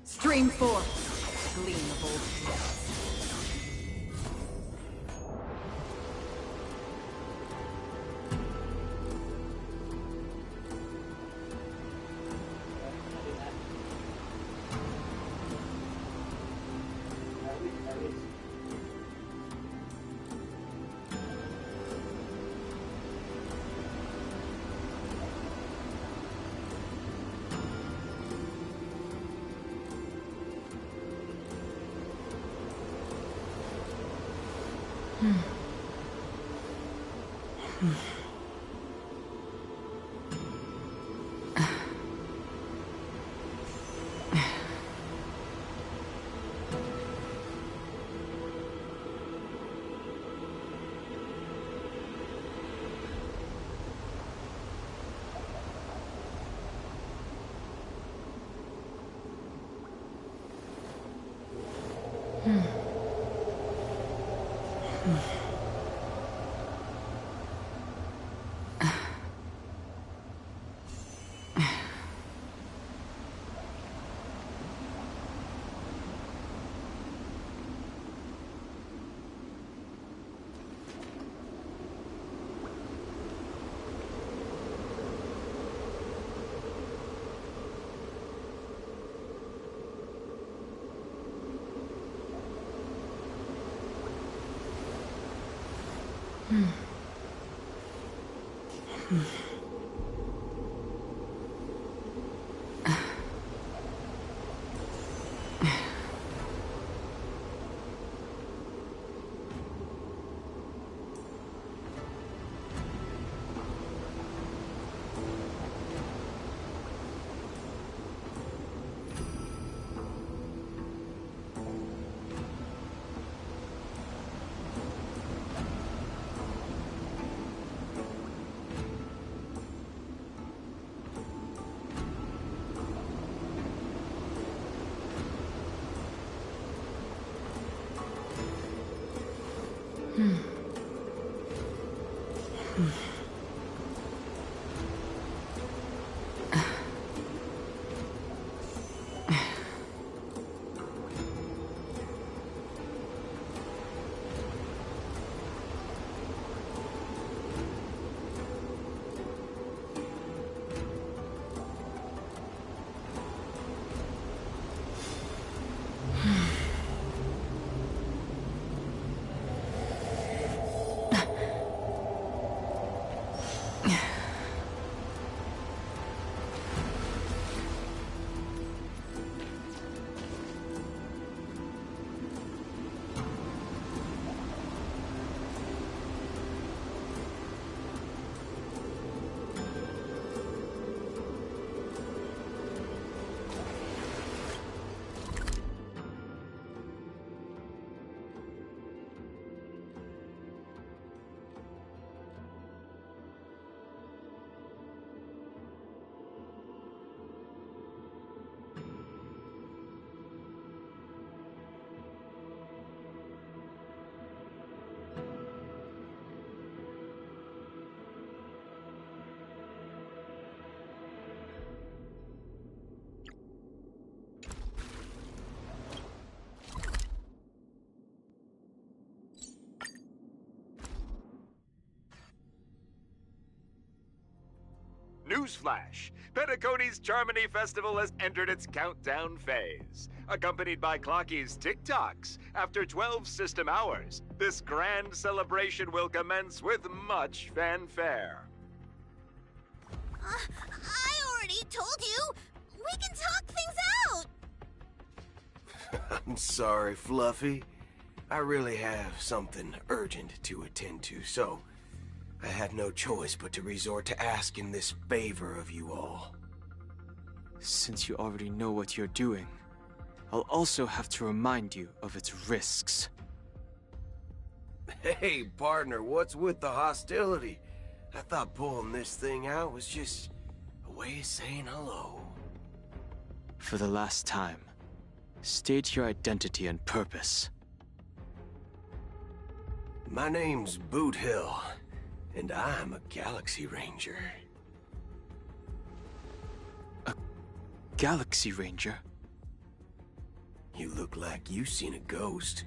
Stream forth, gleam of old dreams. Newsflash! Penacony's Charmony Festival has entered its countdown phase. Accompanied by Clocky's TikToks, after 12 system hours, this grand celebration will commence with much fanfare. I already told you! We can talk things out! I'm sorry, Fluffy. I really have something urgent to attend to, so I had no choice but to resort to asking this favor of you all. Since you already know what you're doing, I'll also have to remind you of its risks. Hey, partner, what's with the hostility? I thought pulling this thing out was just a way of saying hello. For the last time, state your identity and purpose. My name's Boot Hill, and I'm a Galaxy Ranger. A Galaxy Ranger? You look like you seen a ghost.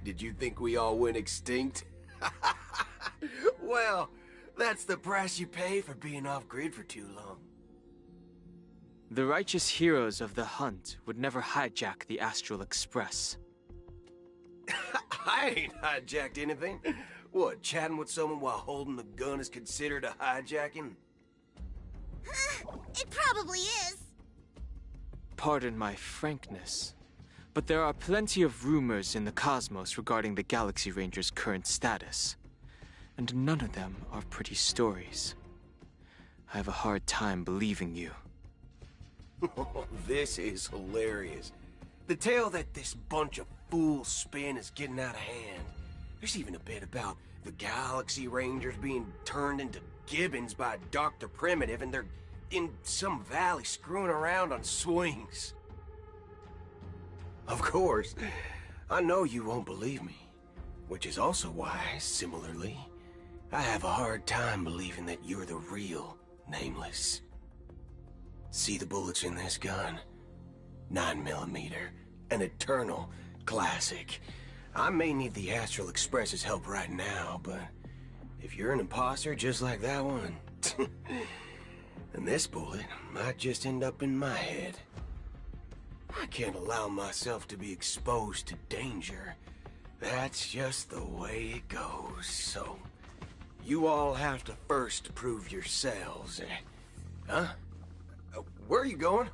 Did you think we all went extinct? Well, that's the price you pay for being off-grid for too long. The righteous heroes of the hunt would never hijack the Astral Express. I ain't hijacked anything. What, chatting with someone while holding the gun is considered a hijacking? It probably is. Pardon my frankness, but there are plenty of rumors in the cosmos regarding the Galaxy Ranger's current status, and none of them are pretty stories. I have a hard time believing you. This is hilarious. The tale that this bunch of fools spin is getting out of hand. There's even a bit about the Galaxy Rangers being turned into gibbons by Dr. Primitive, and they're in some valley screwing around on swings. Of course, I know you won't believe me, which is also why, similarly, I have a hard time believing that you're the real Nameless. See the bullets in this gun? 9mm, an eternal classic. I may need the Astral Express's help right now, but if you're an imposter just like that one, then this bullet might just end up in my head. I can't allow myself to be exposed to danger. That's just the way it goes, so you all have to first prove yourselves. Huh? Where are you going?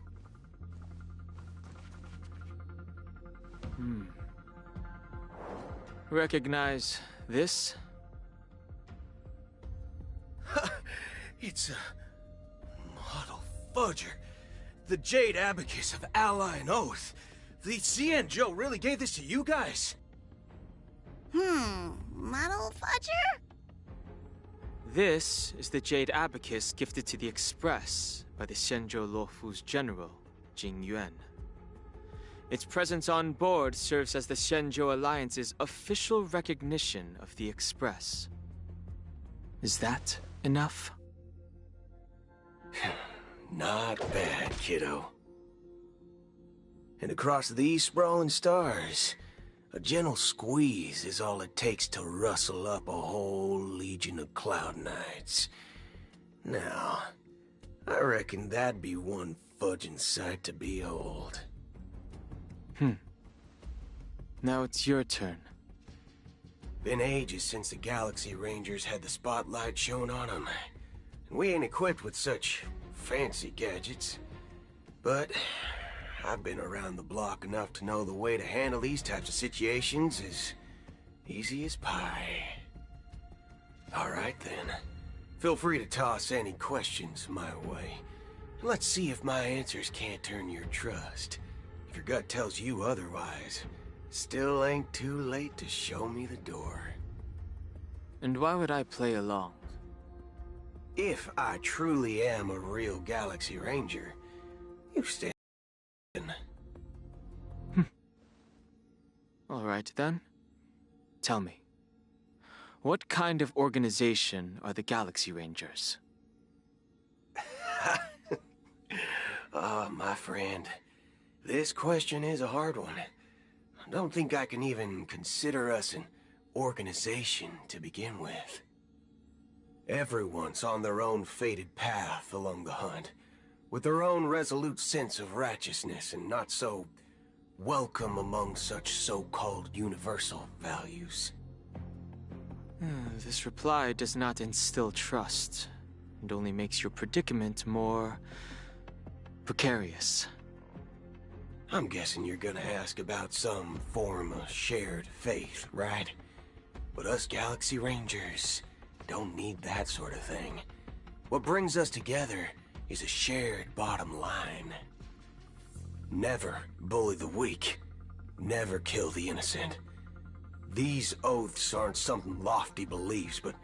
Recognize this? It's a model fudger. The Jade Abacus of Ally and Oath. The CN Joe really gave this to you guys? Model fudger? This is the Jade Abacus gifted to the Express by the Shenzhou Luofu's general, Jing Yuan. Its presence on board serves as the Shenzhou Alliance's official recognition of the Express. Is that enough? Not bad, kiddo. And across these sprawling stars, a gentle squeeze is all it takes to rustle up a whole legion of Cloud Knights. Now, I reckon that'd be one fudging sight to behold. Now it's your turn. Been ages since the Galaxy Rangers had the spotlight shone on them. And we ain't equipped with such fancy gadgets. But I've been around the block enough to know the way to handle these types of situations is easy as pie. Alright then. Feel free to toss any questions my way. Let's see if my answers can't turn your trust. If your gut tells you otherwise, still ain't too late to show me the door. And why would I play along? If I truly am a real Galaxy Ranger, you stand. Alright then. Tell me, what kind of organization are the Galaxy Rangers? My friend, this question is a hard one. I don't think I can even consider us an organization to begin with. Everyone's on their own fated path along the hunt, with their own resolute sense of righteousness and not so welcome among such so-called universal values. This reply does not instill trust, and only makes your predicament more precarious. I'm guessing you're gonna ask about some form of shared faith, right? But us Galaxy Rangers don't need that sort of thing. What brings us together is a shared bottom line. Never bully the weak. Never kill the innocent. These oaths aren't some lofty beliefs, but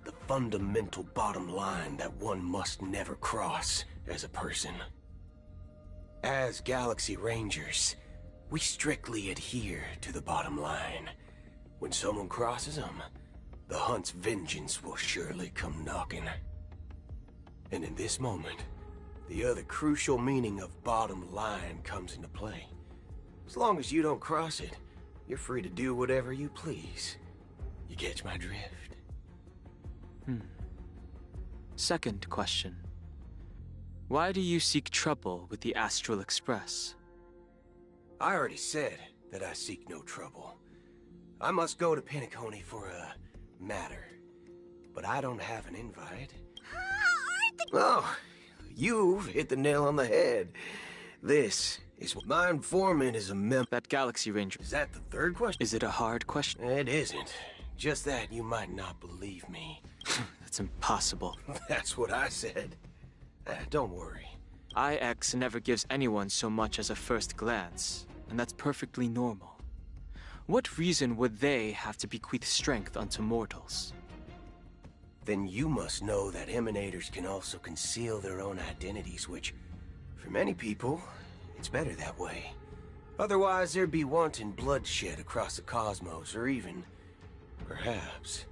the fundamental bottom line that one must never cross as a person. As Galaxy Rangers, we strictly adhere to the bottom line. When someone crosses them, the hunt's vengeance will surely come knocking. And in this moment, the other crucial meaning of bottom line comes into play. As long as you don't cross it, you're free to do whatever you please. You catch my drift? Second question. Why do you seek trouble with the Astral Express? I already said that I seek no trouble. I must go to Penacony for a matter. But I don't have an invite. Oh, you've hit the nail on the head. This is what my informant is a member. That Galaxy Ranger. Is that the third question? Is it a hard question? It isn't. Just that you might not believe me. That's impossible. That's what I said. Don't worry. IX never gives anyone so much as a first glance, and that's perfectly normal. What reason would they have to bequeath strength unto mortals? Then you must know that emanators can also conceal their own identities, which, for many people, it's better that way. Otherwise, there'd be wanton bloodshed across the cosmos, or even, perhaps,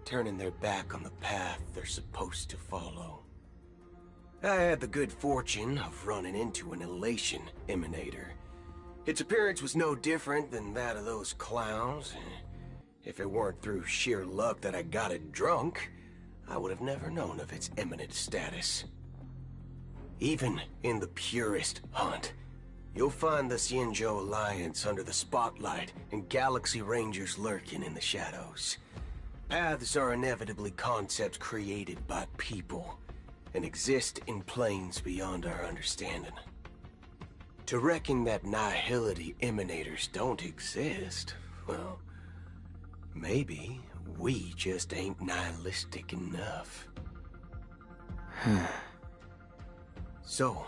turning their back on the path they're supposed to follow. I had the good fortune of running into an elation emanator. Its appearance was no different than that of those clowns. If it weren't through sheer luck that I got it drunk, I would have never known of its eminent status. Even in the purest hunt, you'll find the Xianzhou Alliance under the spotlight and Galaxy Rangers lurking in the shadows. Paths are inevitably concepts created by people and exist in planes beyond our understanding. To reckon that nihility emanators don't exist, well, maybe we just ain't nihilistic enough. So,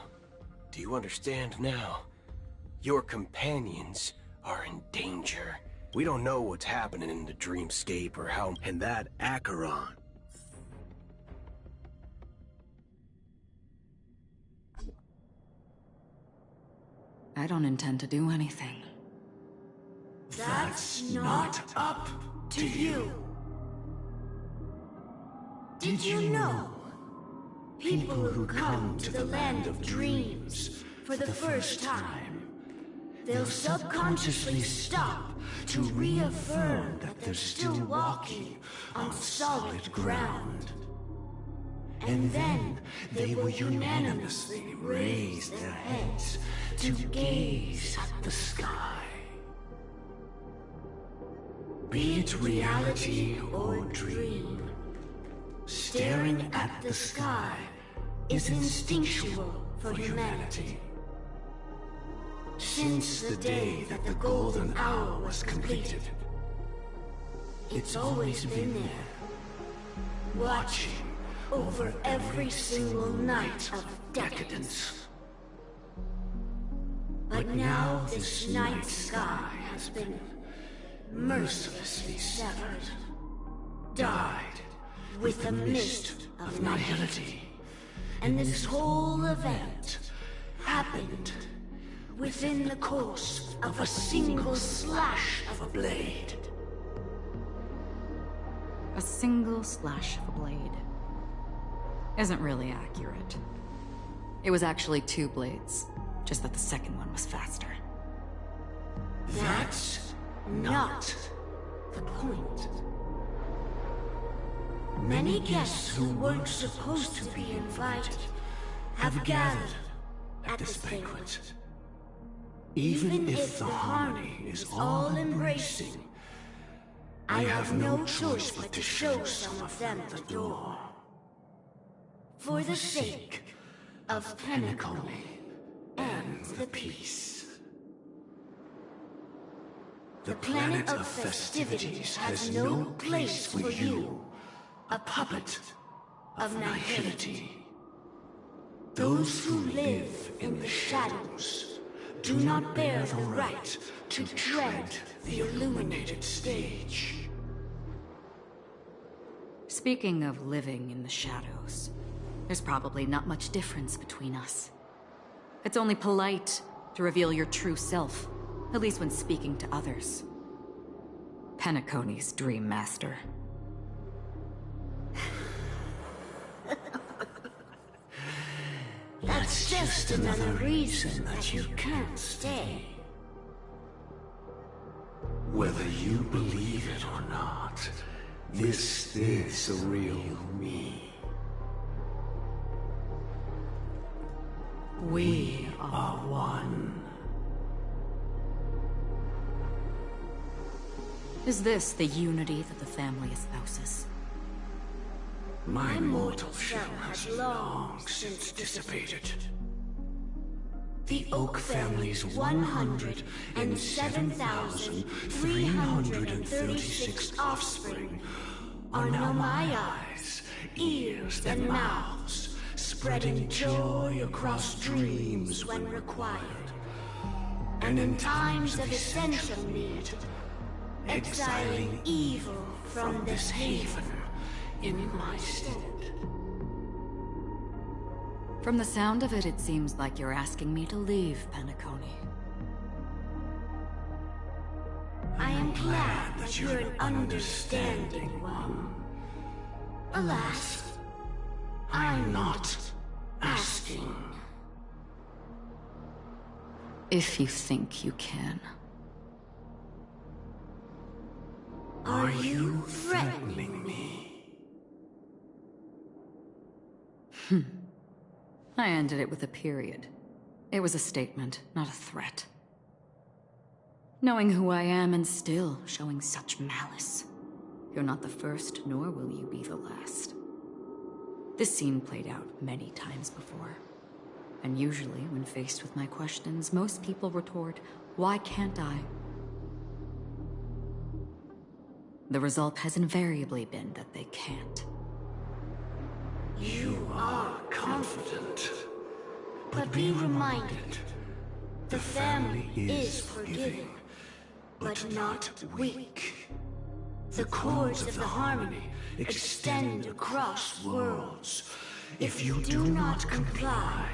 do you understand now? Your companions are in danger. We don't know what's happening in the dreamscape or how... And that Acheron... I don't intend to do anything. That's not up to you. Did you know? People who come to the land of dreams for the first time, they'll subconsciously stop to reaffirm that they're still walking on solid ground. And then they will unanimously raise their heads to gaze at the sky. Be it reality or dream, staring at the sky is instinctual for humanity. Since the day that the golden hour was completed, it's always been there, watching over every single night of decadence. But now this night sky has been mercilessly severed, dyed with the mist of nihility. And this whole event happened within the course of a single slash of a blade. A single slash of a blade isn't really accurate. It was actually 2 blades, just that the second one was faster. That's not the point. Many guests who weren't supposed to be invited have gathered at this banquet. Even if the harmony is all-embracing, I have no choice but to show some of them the door. For the sake of Penacony and the peace. The planet of festivities has no place for you, a puppet of nihility. Those who live in the shadows do not bear the right to tread the illuminated stage. Speaking of living in the shadows, there's probably not much difference between us. It's only polite to reveal your true self, at least when speaking to others. Penacony's Dream Master. That's just another reason that you can't stay. Whether you believe it or not, this is the real me. We are one. Is this the unity that the family espouses? My mortal shell has long since dissipated. The Oak family's 107,336 offspring are now my eyes, ears, and mouths, spreading joy across dreams when required. And in times of essential need, exiling evil from this haven in my stead. From the sound of it, it seems like you're asking me to leave, Penacony. I am glad that you're an understanding one. Alas, I'm not asking. If you think you can. Are you threatening me? I ended it with a period. It was a statement, not a threat. Knowing who I am and still showing such malice. You're not the first, nor will you be the last. This scene played out many times before. And usually, when faced with my questions, most people retort, "Why can't I?" The result has invariably been that they can't. You are confident. But be reminded, the family is forgiving, but not weak. The cords of the harmony extend across worlds. If you do not comply,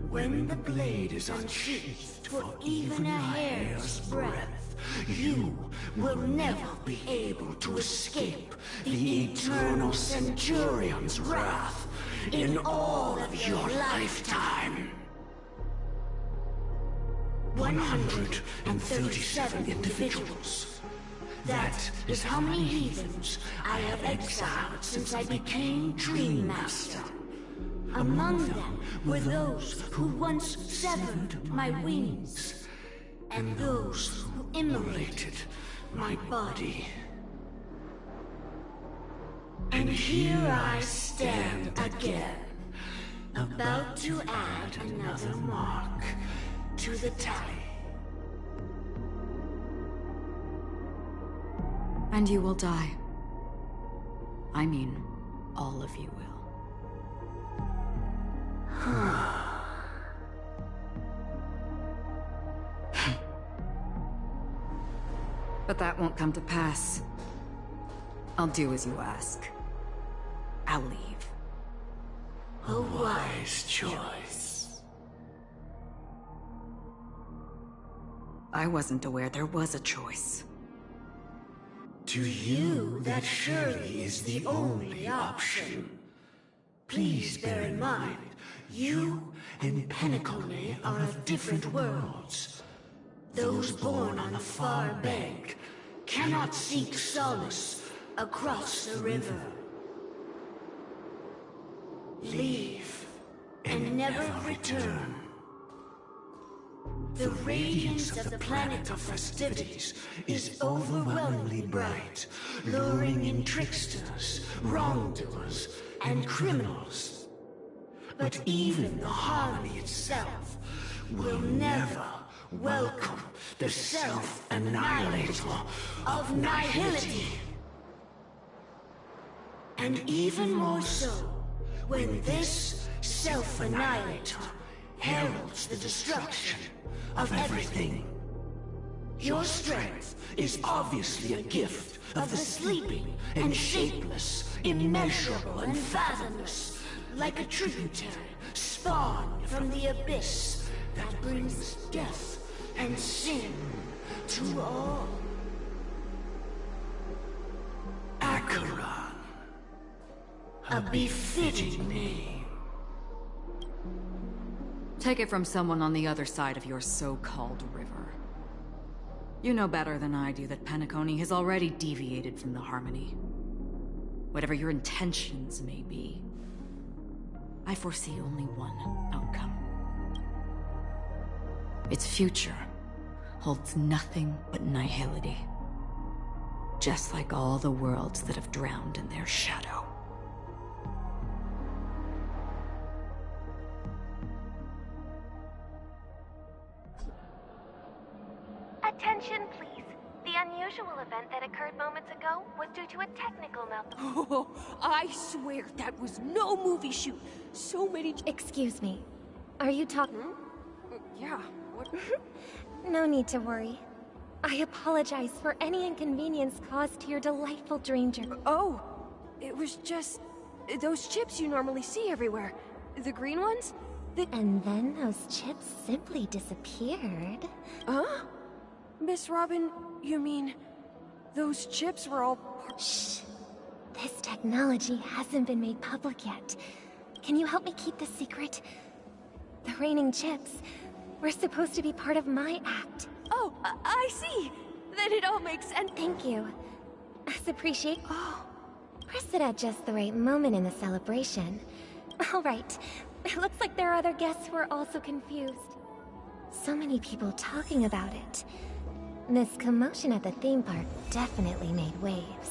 when the blade is unsheathed for even a hair's breadth, you will never be able to escape the eternal Centurion's wrath in all of your lifetime. 137 individuals. That is how many heathens I have exiled since I became Dream Master. Among them were those who once severed my wings, and those who immolated my body. And here I stand again, about to add another mark to the tally. And you will die. I mean, all of you will. But that won't come to pass. I'll do as you ask. I'll leave. A wise choice. I wasn't aware there was a choice. To you, that surely is the only option. Please bear in mind, you and Penacony are of different worlds. Those born on the far bank cannot seek solace across the river. Leave and never return. The radiance of the planet of festivities is overwhelmingly bright, luring in tricksters, wrongdoers, and criminals. But even the harmony itself will never welcome the self-annihilator of nihility. And even more so, when this self-annihilator heralds the destruction of everything. Your strength is obviously a gift of the sleeping and shapeless, immeasurable and fathomless, like a tributary spawned from the abyss that brings death and sin to all. Acheron, a befitting name. Take it from someone on the other side of your so-called river. You know better than I do that Penacony has already deviated from the Harmony. Whatever your intentions may be, I foresee only one outcome. Its future holds nothing but nihility. Just like all the worlds that have drowned in their shadow. Attention, please. The unusual event that occurred moments ago was due to a technical malfunction. Oh, I swear that was no movie shoot. So many... Excuse me. Are you talking? Yeah, what... No need to worry. I apologize for any inconvenience caused to your delightful dream journey. Oh, it was just... those chips you normally see everywhere. The green ones? And then those chips simply disappeared. Huh? Miss Robin, you mean... those chips were all... Shh. This technology hasn't been made public yet. Can you help me keep this secret? The raining chips were supposed to be part of my act. Oh, I see. Then it all makes sense. Thank you. As appreciate... Oh. Press it at just the right moment in the celebration. All right. It looks like there are other guests who are also confused. So many people talking about it. This commotion at the theme park definitely made waves.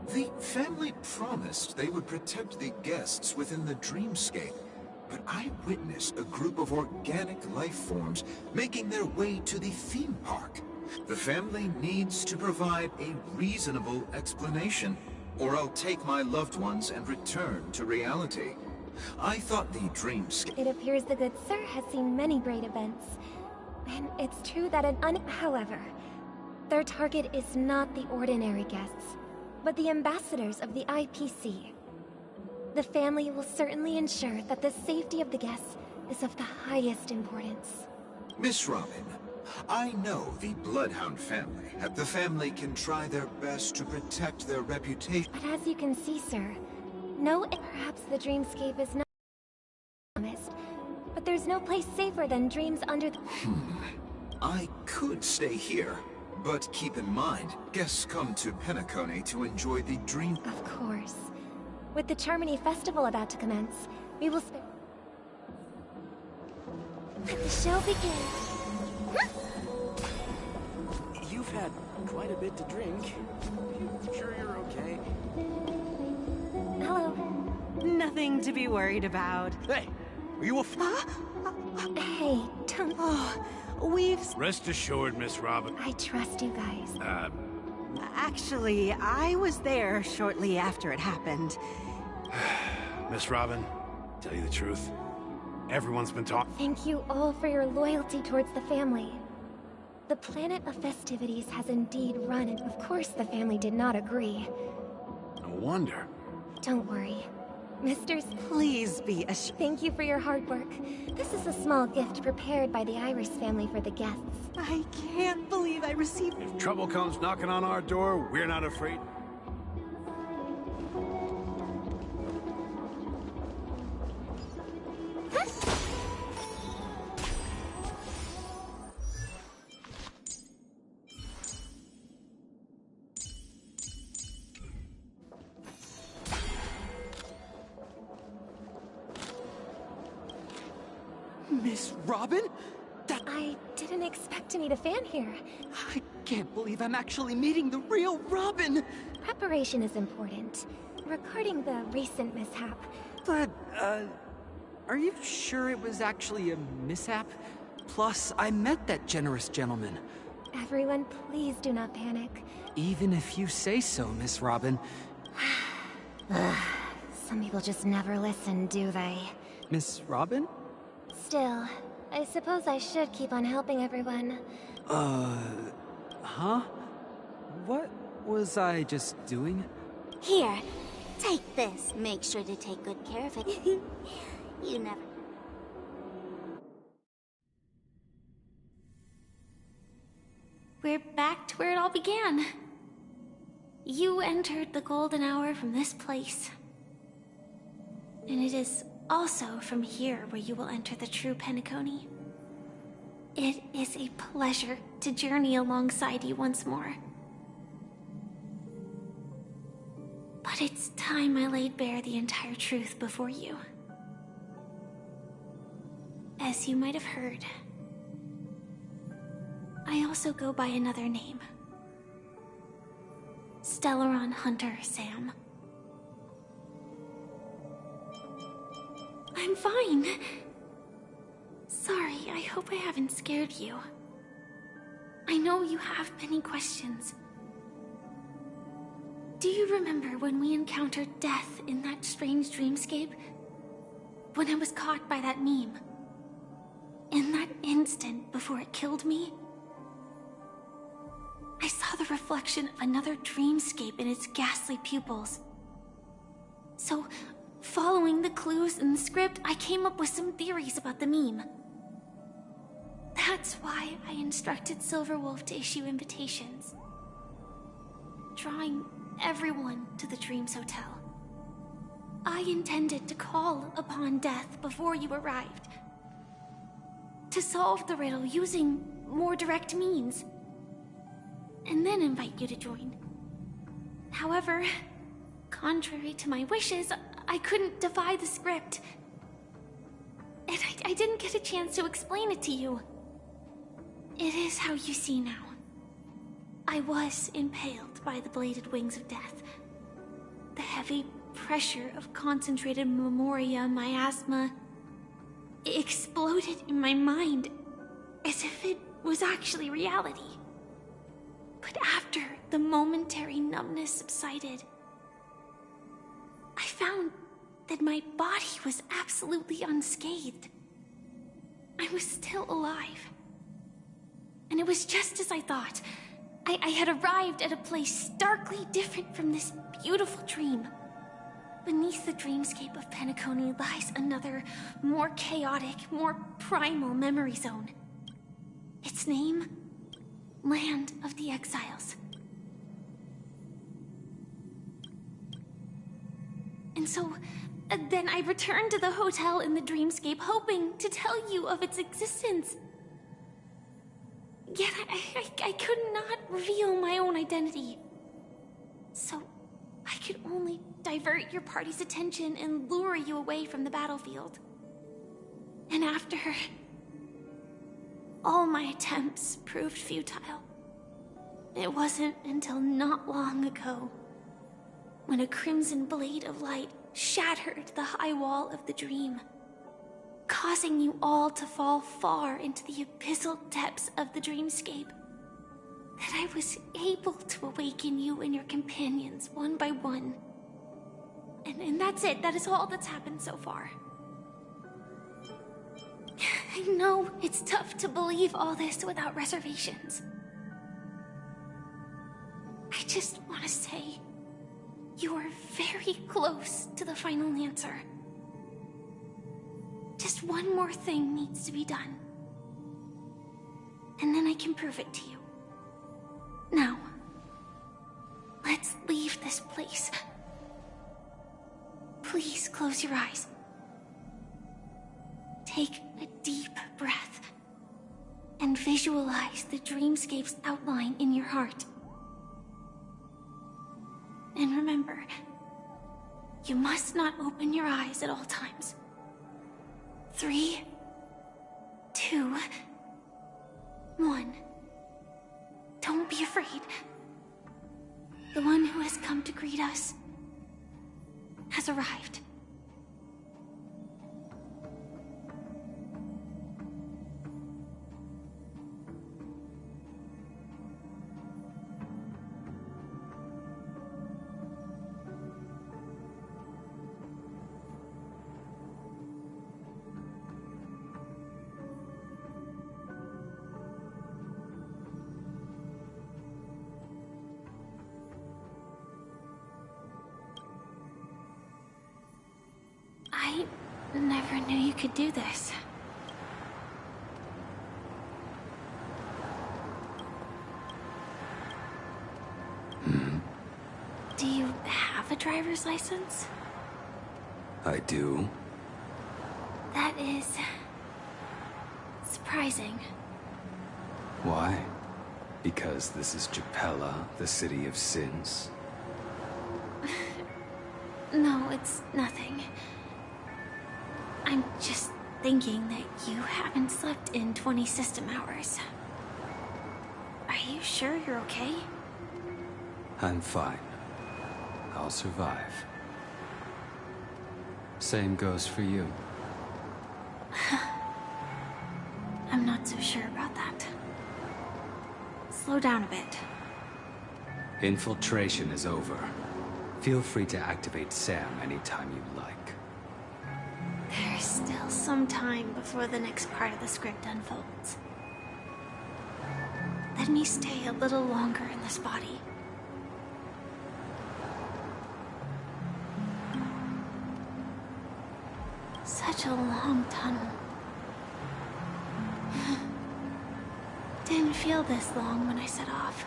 The family promised they would protect the guests within the dreamscape, but I witnessed a group of organic life forms making their way to the theme park. The family needs to provide a reasonable explanation, or I'll take my loved ones and return to reality. I thought the dreamscape... It appears the good sir has seen many great events. And it's true that However, their target is not the ordinary guests, but the ambassadors of the IPC. The family will certainly ensure that the safety of the guests is of the highest importance. Miss Robin, I know the Bloodhound family. The family can try their best to protect their reputation. But as you can see, sir, perhaps the dreamscape is not promised, but there's no place safer than dreams under the... I could stay here, but keep in mind, guests come to Penacony to enjoy the dream... Of course. With the Charmony Festival about to commence, we will spend... Let the show begin. You've had quite a bit to drink. You sure you're okay? Hello. Nothing to be worried about. Hey, are you a Hey, don't... Oh, we've... Rest assured, Miss Robin. I trust you guys. Actually, I was there shortly after it happened. Miss Robin, tell you the truth, everyone's been talking. Thank you all for your loyalty towards the family. The planet of festivities has indeed run, and of course the family did not agree. No wonder. Don't worry. Misters, Please be assured. thank you for your hard work. This is a small gift prepared by the Iris family for the guests. I can't believe I received... If trouble comes knocking on our door, we're not afraid. Miss Robin? I didn't expect to meet a fan here. I can't believe I'm actually meeting the real Robin! Preparation is important. Regarding the recent mishap, But, are you sure it was actually a mishap? Plus, I met that generous gentleman. everyone please do not panic. Even if you say so, Miss Robin. Some people just never listen, do they? Miss Robin? Still, I suppose I should keep on helping everyone. Huh? What was I just doing? Here, take this. Make sure to take good care of it. You never... We're back to where it all began. You entered the golden hour from this place. And it is also from here where you will enter the true Penacony. It is a pleasure to journey alongside you once more. But it's time I laid bare the entire truth before you. As you might have heard, I also go by another name. Stellaron Hunter Sam. I'm fine. Sorry, I hope I haven't scared you. I know you have many questions. Do you remember when we encountered death in that strange dreamscape? When I was caught by that meme? In that instant before it killed me? I saw the reflection of another dreamscape in its ghastly pupils. So, following the clues in the script, I came up with some theories about the meme. That's why I instructed Silverwolf to issue invitations, drawing everyone to the Dreams Hotel. I intended to call upon death before you arrived, to solve the riddle using more direct means, and then invite you to join. However, contrary to my wishes, I couldn't defy the script, and I didn't get a chance to explain it to you. It is how you see now. I was impaled by the bladed wings of death. The heavy pressure of concentrated memoria miasma exploded in my mind as if it was actually reality. But after the momentary numbness subsided, I found that my body was absolutely unscathed. I was still alive. And it was just as I thought. I had arrived at a place starkly different from this beautiful dream. Beneath the dreamscape of Penacony lies another, more chaotic, more primal memory zone. Its name? Land of the Exiles. And so, then I returned to the hotel in the dreamscape, hoping to tell you of its existence. Yet I could not reveal my own identity. So, I could only divert your party's attention and lure you away from the battlefield. And after, all my attempts proved futile. It wasn't until not long ago, when a crimson blade of light shattered the high wall of the dream, causing you all to fall far into the abyssal depths of the dreamscape, that I was able to awaken you and your companions one by one. And that's it. That is all that's happened so far. I know it's tough to believe all this without reservations. I just want to say, you are very close to the final answer. Just one more thing needs to be done. And then I can prove it to you. Now, let's leave this place. Please close your eyes. Take a deep breath and visualize the dreamscape's outline in your heart. And remember, you must not open your eyes at all times. 3, 2, 1. Don't be afraid. The one who has come to greet us has arrived. I never knew you could do this. Do you have a driver's license? I do. That is... surprising. Why? Because this is Japella, the city of sins? No, it's nothing. I'm just thinking that you haven't slept in 20 system hours. Are you sure you're okay? I'm fine. I'll survive. Same goes for you. I'm not so sure about that. Slow down a bit. Infiltration is over. Feel free to activate Sam anytime you like. There's still some time before the next part of the script unfolds. Let me stay a little longer in this body. Such a long tunnel. Didn't feel this long when I set off.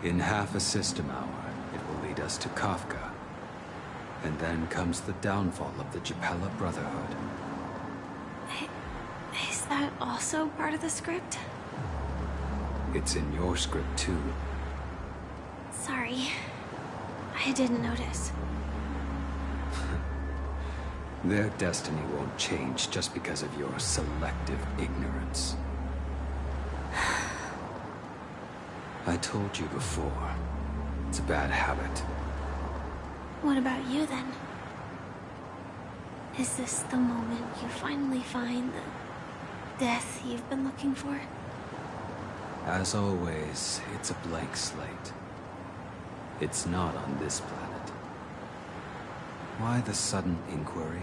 In half a system hour, it will lead us to Kafka. And then comes the downfall of the Japella Brotherhood. Is that also part of the script? It's in your script too. Sorry. I didn't notice. Their destiny won't change just because of your selective ignorance. I told you before, it's a bad habit. What about you then? Is this the moment you finally find the death you've been looking for? As always, it's a blank slate. It's not on this planet. Why the sudden inquiry?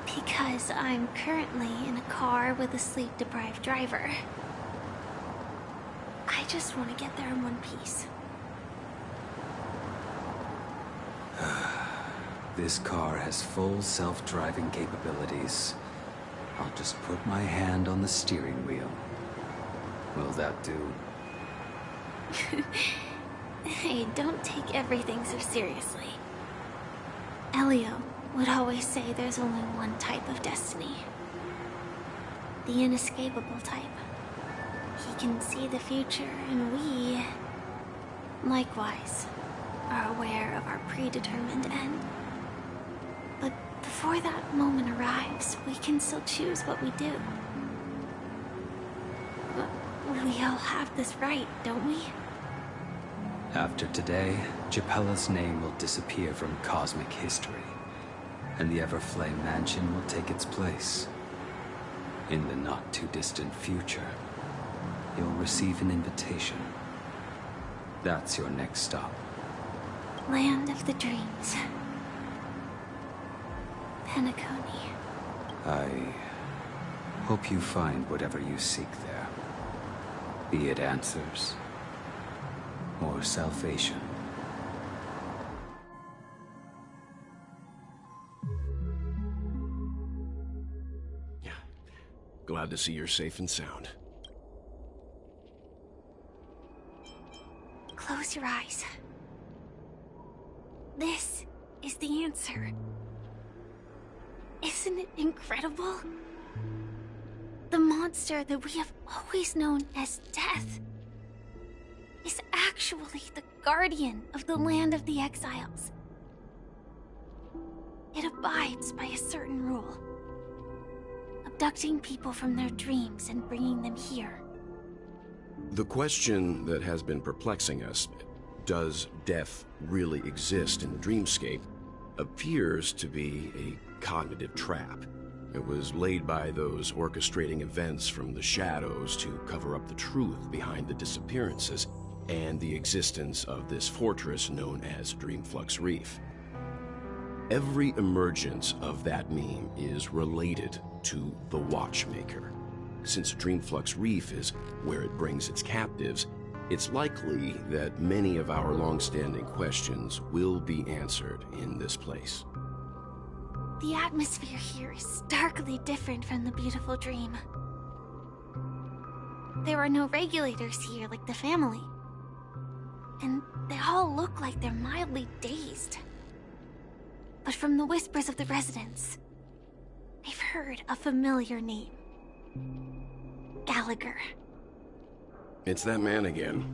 Because I'm currently in a car with a sleep-deprived driver. I just want to get there in one piece. This car has full self-driving capabilities. I'll just put my hand on the steering wheel. Will that do? Hey, don't take everything so seriously. Elio would always say there's only one type of destiny. The inescapable type. He can see the future, and we, likewise, are aware of our predetermined end. But before that moment arrives, we can still choose what we do. But we all have this right, don't we? After today, Japella's name will disappear from cosmic history, and the Everflame Mansion will take its place. In the not-too-distant future, you'll receive an invitation. That's your next stop. Land of the Dreams. Penacony. I hope you find whatever you seek there. Be it answers or salvation. Yeah. Glad to see you're safe and sound. Close your eyes. This is the answer. Isn't it incredible? The monster that we have always known as Death is actually the guardian of the land of the exiles. It abides by a certain rule. Abducting people from their dreams and bringing them here. The question that has been perplexing us, does death really exist in the dreamscape, appears to be a cognitive trap. It was laid by those orchestrating events from the shadows to cover up the truth behind the disappearances and the existence of this fortress known as Dreamflux Reef. Every emergence of that meme is related to the Watchmaker. Since Dreamflux Reef is where it brings its captives, it's likely that many of our long-standing questions will be answered in this place. The atmosphere here is starkly different from the beautiful dream. There are no regulators here like the family. And they all look like they're mildly dazed. But from the whispers of the residents, heard a familiar name. Gallagher. It's that man again.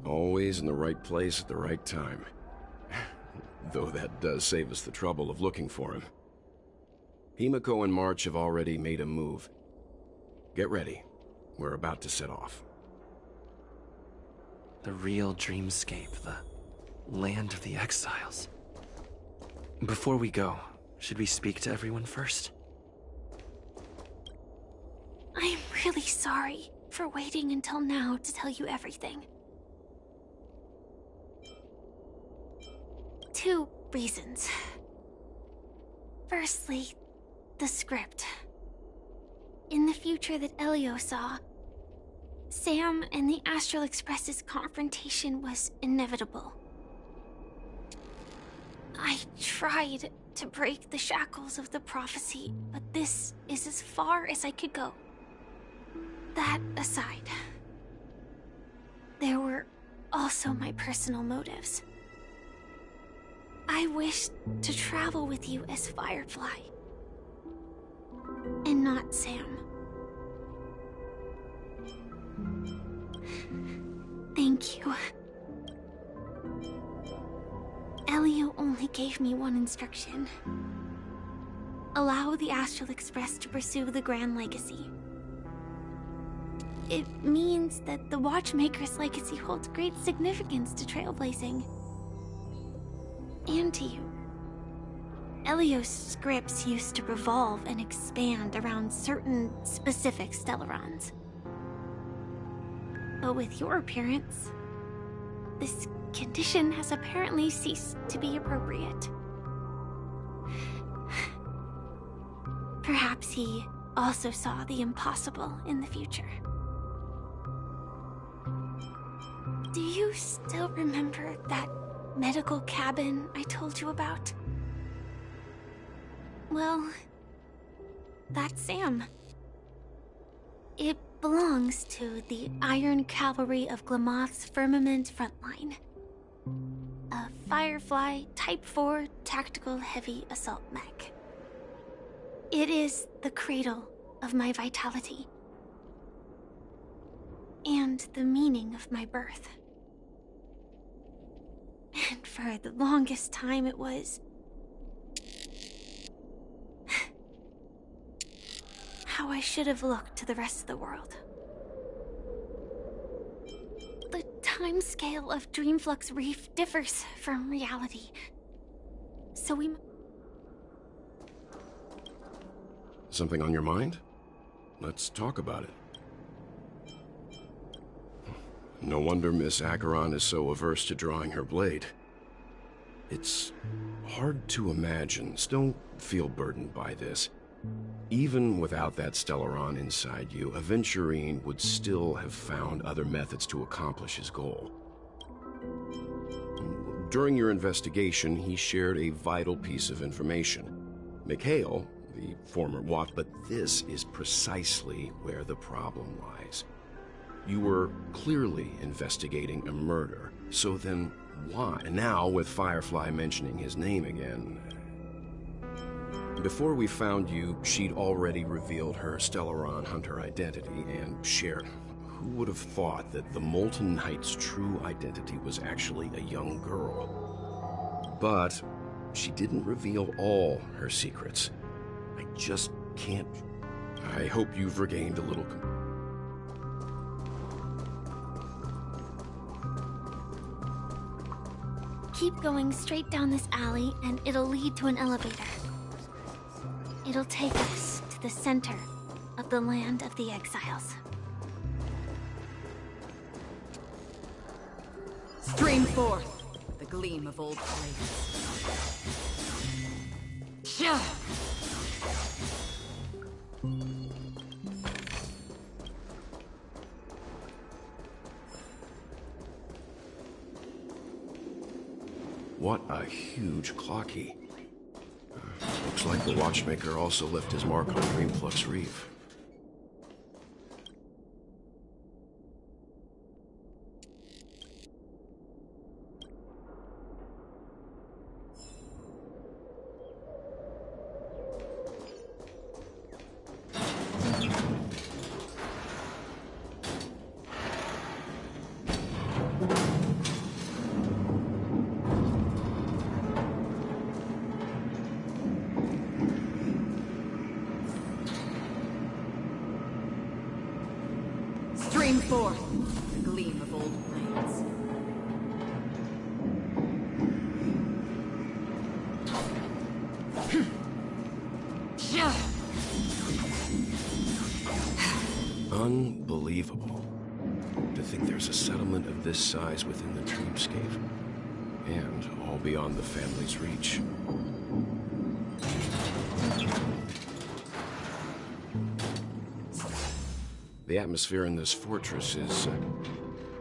Always in the right place at the right time. Though that does save us the trouble of looking for him. Himiko and March have already made a move. Get ready. We're about to set off. The real dreamscape, the land of the exiles. Before we go, should we speak to everyone first? I'm really sorry for waiting until now to tell you everything. 2 reasons. Firstly, the script. In the future that Elio saw, Sam and the Astral Express's confrontation was inevitable. I tried to break the shackles of the prophecy, but this is as far as I could go. That aside, there were also my personal motives. I wished to travel with you as Firefly, and not Sam. Thank you. Elio only gave me one instruction. Allow the Astral Express to pursue the Grand Legacy. It means that the Watchmaker's legacy holds great significance to trailblazing. And to you. Elio's scripts used to revolve and expand around certain specific Stellarons. But with your appearance, this condition has apparently ceased to be appropriate. Perhaps he also saw the impossible in the future. Do you still remember that medical cabin I told you about? Well, that's Sam. It belongs to the Iron Cavalry of Glamoth's Firmament Frontline. A Firefly Type 4 tactical heavy assault mech. It is the cradle of my vitality. And the meaning of my birth. And for the longest time it was how I should have looked to the rest of the world. The timescale of Dreamflux Reef differs from reality. So we... Something on your mind? Let's talk about it. No wonder Miss Acheron is so averse to drawing her blade. It's hard to imagine. Don't feel burdened by this. Even without that Stellaron inside you, Aventurine would still have found other methods to accomplish his goal. During your investigation, he shared a vital piece of information. Mikhail, the former Watt, but this is precisely where the problem lies. You were clearly investigating a murder, so then why? Now, with Firefly mentioning his name again... Before we found you, she'd already revealed her Stellaron Hunter identity and shared. Who would have thought that the Molten Knight's true identity was actually a young girl? But she didn't reveal all her secrets. I just can't... I hope you've regained a little... Keep going straight down this alley and it'll lead to an elevator. It'll take us to the center of the land of the exiles. Stream forth the gleam of old flames. Shah! What a huge clocky. Looks like the Watchmaker also left his mark on Dreamflux Reef. Stream forth the gleam of old blades. Unbelievable. To think there's a settlement of this size within the dreamscape. And all beyond the family's reach. The atmosphere in this fortress is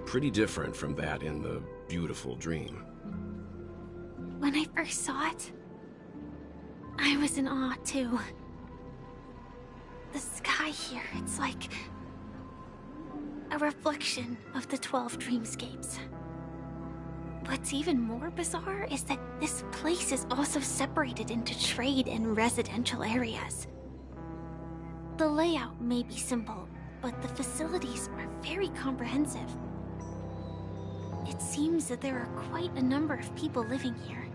pretty different from that in the beautiful dream. When I first saw it, I was in awe too. The sky here, it's like a reflection of the 12 dreamscapes. What's even more bizarre is that this place is also separated into trade and residential areas. The layout may be simple, but the facilities are very comprehensive. It seems that there are quite a number of people living here.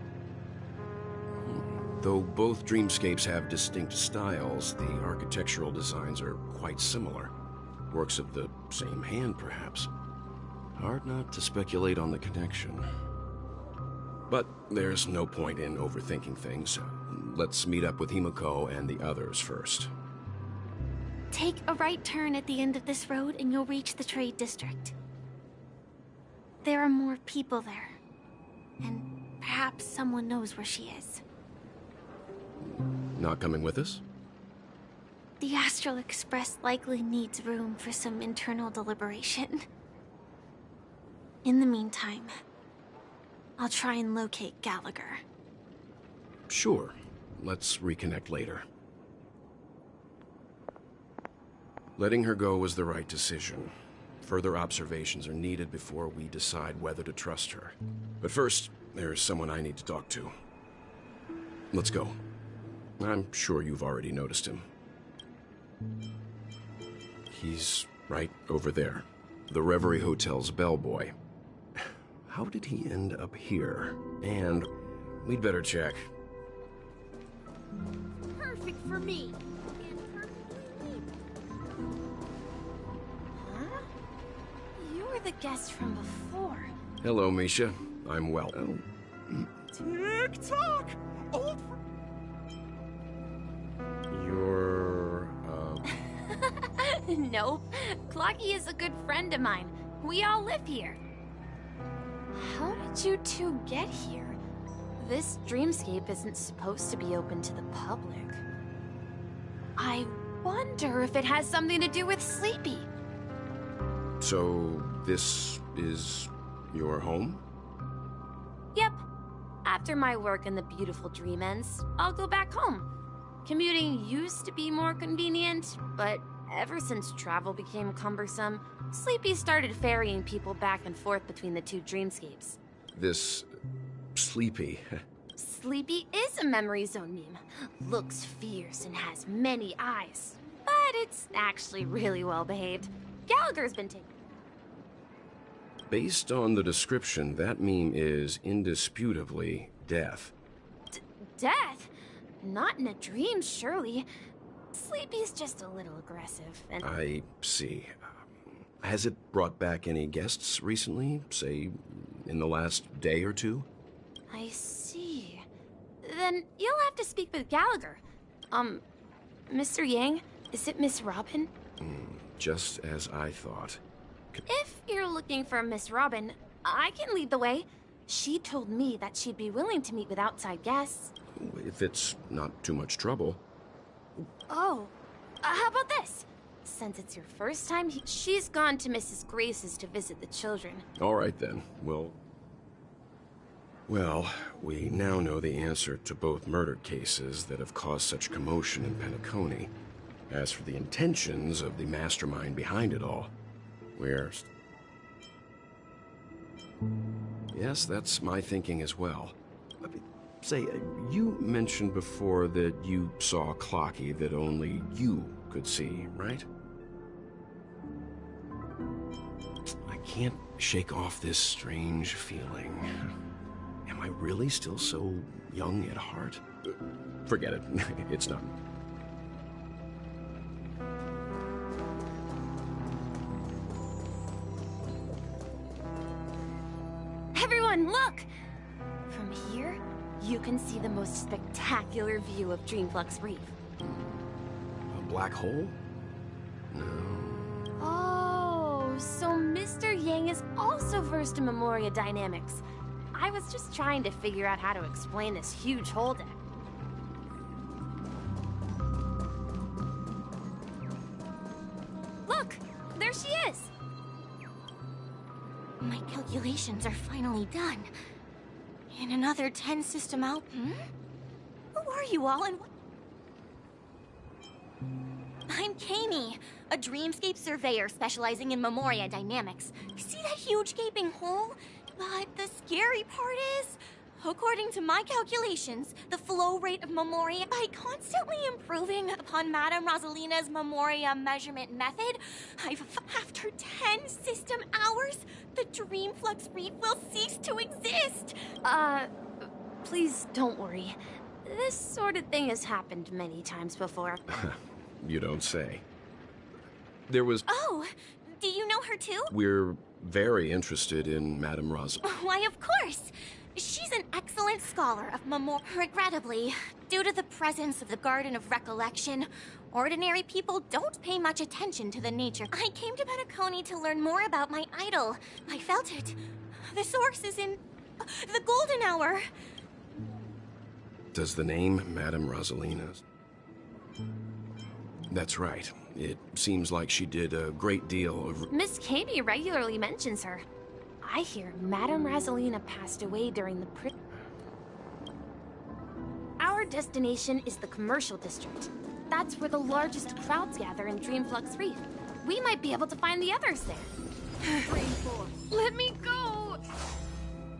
Though both dreamscapes have distinct styles, the architectural designs are quite similar. Works of the same hand, perhaps. Hard not to speculate on the connection. But there's no point in overthinking things. Let's meet up with Himiko and the others first. Take a right turn at the end of this road and you'll reach the trade district. There are more people there. And perhaps someone knows where she is. Not coming with us? The Astral Express likely needs room for some internal deliberation. In the meantime, I'll try and locate Gallagher. Sure. Let's reconnect later. Letting her go was the right decision. Further observations are needed before we decide whether to trust her. But first, there's someone I need to talk to. Let's go. I'm sure you've already noticed him. He's right over there. The Reverie Hotel's bellboy. How did he end up here? And we'd better check. Perfect for me. And perfectly legal. Huh? You were the guest from before. Hello, Misha. I'm well. Tick-tock! Old You're, Nope. Clocky is a good friend of mine. We all live here. How did you two get here? This dreamscape isn't supposed to be open to the public. I wonder if it has something to do with Sleepy. So, this is your home? Yep. After my work in the beautiful dream ends, I'll go back home. Commuting used to be more convenient, but ever since travel became cumbersome, Sleepy started ferrying people back and forth between the two dreamscapes. This... Sleepy. Sleepy is a memory zone meme. Looks fierce and has many eyes. But it's actually really well behaved. Gallagher's been taken. Based on the description, that meme is indisputably death. Death? Not in a dream, surely. Sleepy's just a little aggressive, and... I see. Has it brought back any guests recently? Say, in the last day or two? I see. Then you'll have to speak with Gallagher. Mr. Yang, is it Miss Robin? Just as I thought. If you're looking for Miss Robin, I can lead the way. She told me that she'd be willing to meet with outside guests. If it's not too much trouble. Oh, how about this? Since it's your first time, she's gone to Mrs. Grace's to visit the children. All right, then. Well, we now know the answer to both murder cases that have caused such commotion in Penacony. As for the intentions of the mastermind behind it all, Yes, that's my thinking as well. Say, you mentioned before that you saw Clocky that only you could see, right? I can't shake off this strange feeling. Am I really still so young at heart? Forget it. It's not. Look! From here, you can see the most spectacular view of Dreamflux Reef. A black hole? No. Oh, so Mr. Yang is also versed in Memoria dynamics. I was just trying to figure out how to explain this huge holdup. Look! There she is! My calculations are finally done. In another 10 system out... Who are you all and what... I'm Kami, a dreamscape surveyor specializing in Memoria dynamics. See that huge gaping hole? But the scary part is, according to my calculations, the flow rate of Memoria, by constantly improving upon Madame Rosalina's Memoria measurement method, after 10 system hours, the Dreamflux Reef will cease to exist. Please don't worry. This sort of thing has happened many times before. You don't say. There was... Oh, do you know her too? We're very interested in Madame Ros. Why, of course. She's an excellent scholar of Memoria. Regrettably, due to the presence of the Garden of Recollection, ordinary people don't pay much attention to the nature. I came to Penacony to learn more about my idol. I felt it. The source is in the Golden Hour. Does the name Madame Rosalina's? That's right. It seems like she did a great deal of... Miss Kami regularly mentions her. I hear Madame Rosalina passed away during the Our destination is the commercial district. That's where the largest crowds gather in Dreamflux Reef. We might be able to find the others there. Let me go!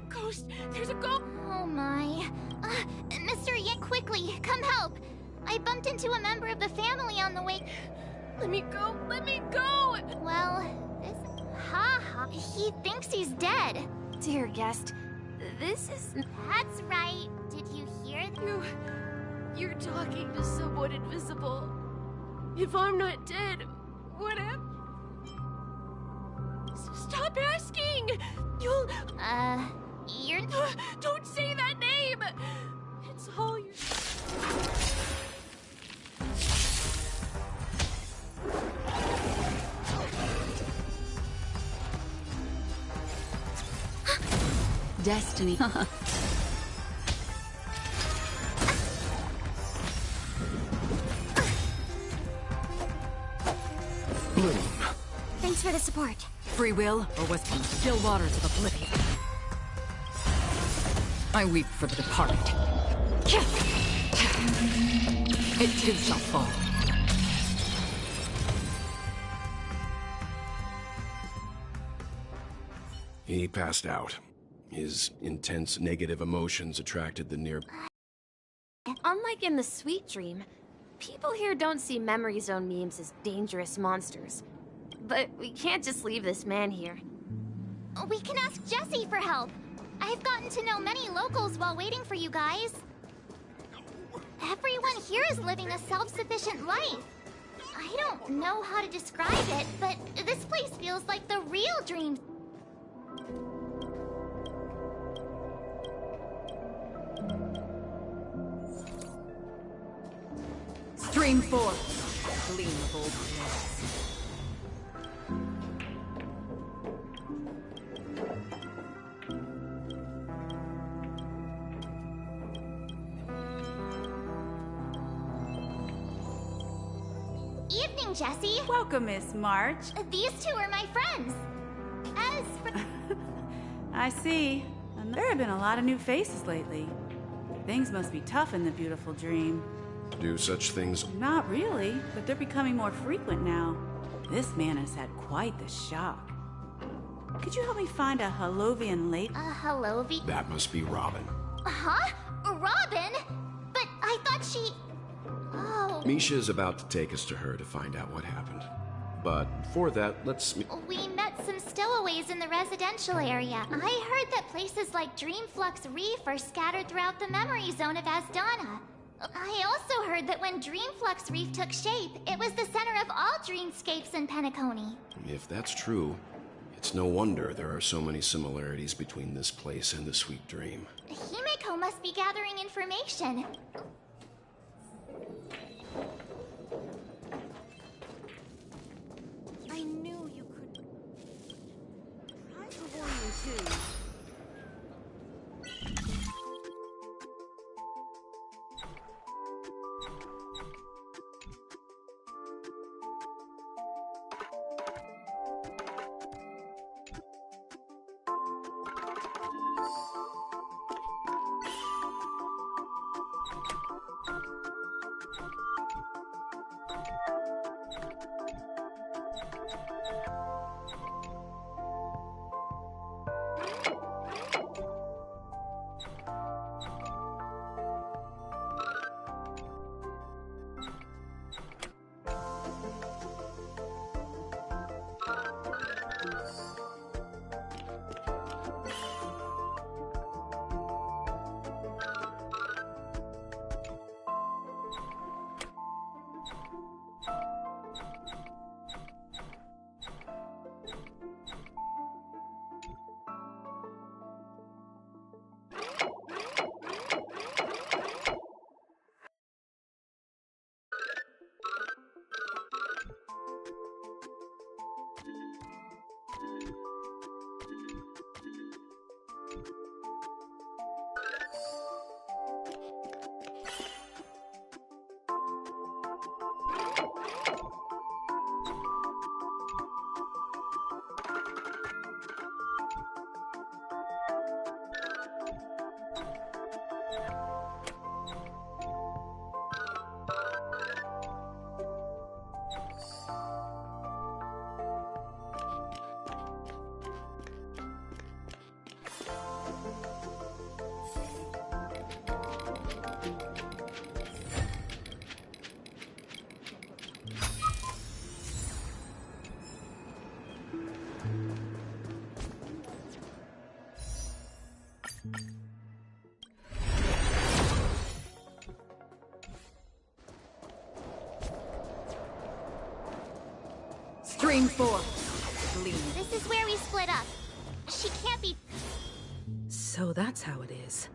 Ghost, there's a ghost! Oh my. Mr. Yang, quickly, come help! I bumped into a member of the family on the way. Let me go! Let me go! Well, this... he thinks he's dead. Dear guest, this is... That's right. Did you hear that? You're talking to someone invisible. If I'm not dead, what am... Stop asking! You'll... You're... Don't say that name! It's all your... Destiny. Bloom. Thanks for the support. Free will, or was from still waters of oblivion? I weep for the departed. It too shall fall. He passed out. His intense negative emotions attracted the near... Unlike in the Sweet Dream, people here don't see Memory Zone memes as dangerous monsters. But we can't just leave this man here. We can ask Jessie for help. I've gotten to know many locals while waiting for you guys. Everyone here is living a self-sufficient life. I don't know how to describe it, but this place feels like the real dream. Stream forth, gleam of old days. Evening, Jessie. Welcome, Miss March. These two are my friends. As for... I see. And there have been a lot of new faces lately. Things must be tough in the beautiful dream. Do such things... Not really, but they're becoming more frequent now. This man has had quite the shock. Could you help me find a Halovian lake? A Halovian? That must be Robin. Huh? Robin? But I thought she... Oh... Misha is about to take us to her to find out what happened. But before that, let's... We met some stowaways in the residential area. I heard that places like Dreamflux Reef are scattered throughout the memory zone of Asdana. I also heard that when Dreamflux Reef took shape, it was the center of all dreamscapes in Penacony. If that's true, It's no wonder there are so many similarities between this place and the Sweet Dream. Himeko must be gathering information. I knew you could. Try to warn you too. Stream 4. Gleam. This is where we split up. She can't be. So that's how it is.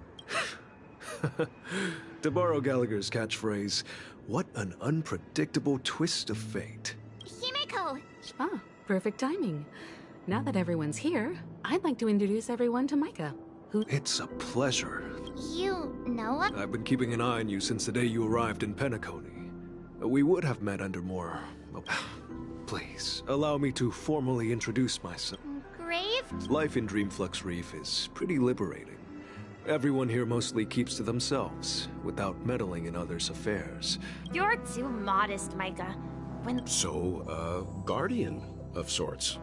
To borrow Gallagher's catchphrase, what an unpredictable twist of fate. Himeko! Ah, perfect timing. Now that everyone's here, I'd like to introduce everyone to Micah, who... It's a pleasure. You know what? I've been keeping an eye on you since the day you arrived in Penacony. We would have met under more... Please, allow me to formally introduce myself. Grave? Life in Dreamflux Reef is pretty liberating. Everyone here mostly keeps to themselves, without meddling in others' affairs. You're too modest, Micah. So, guardian of sorts.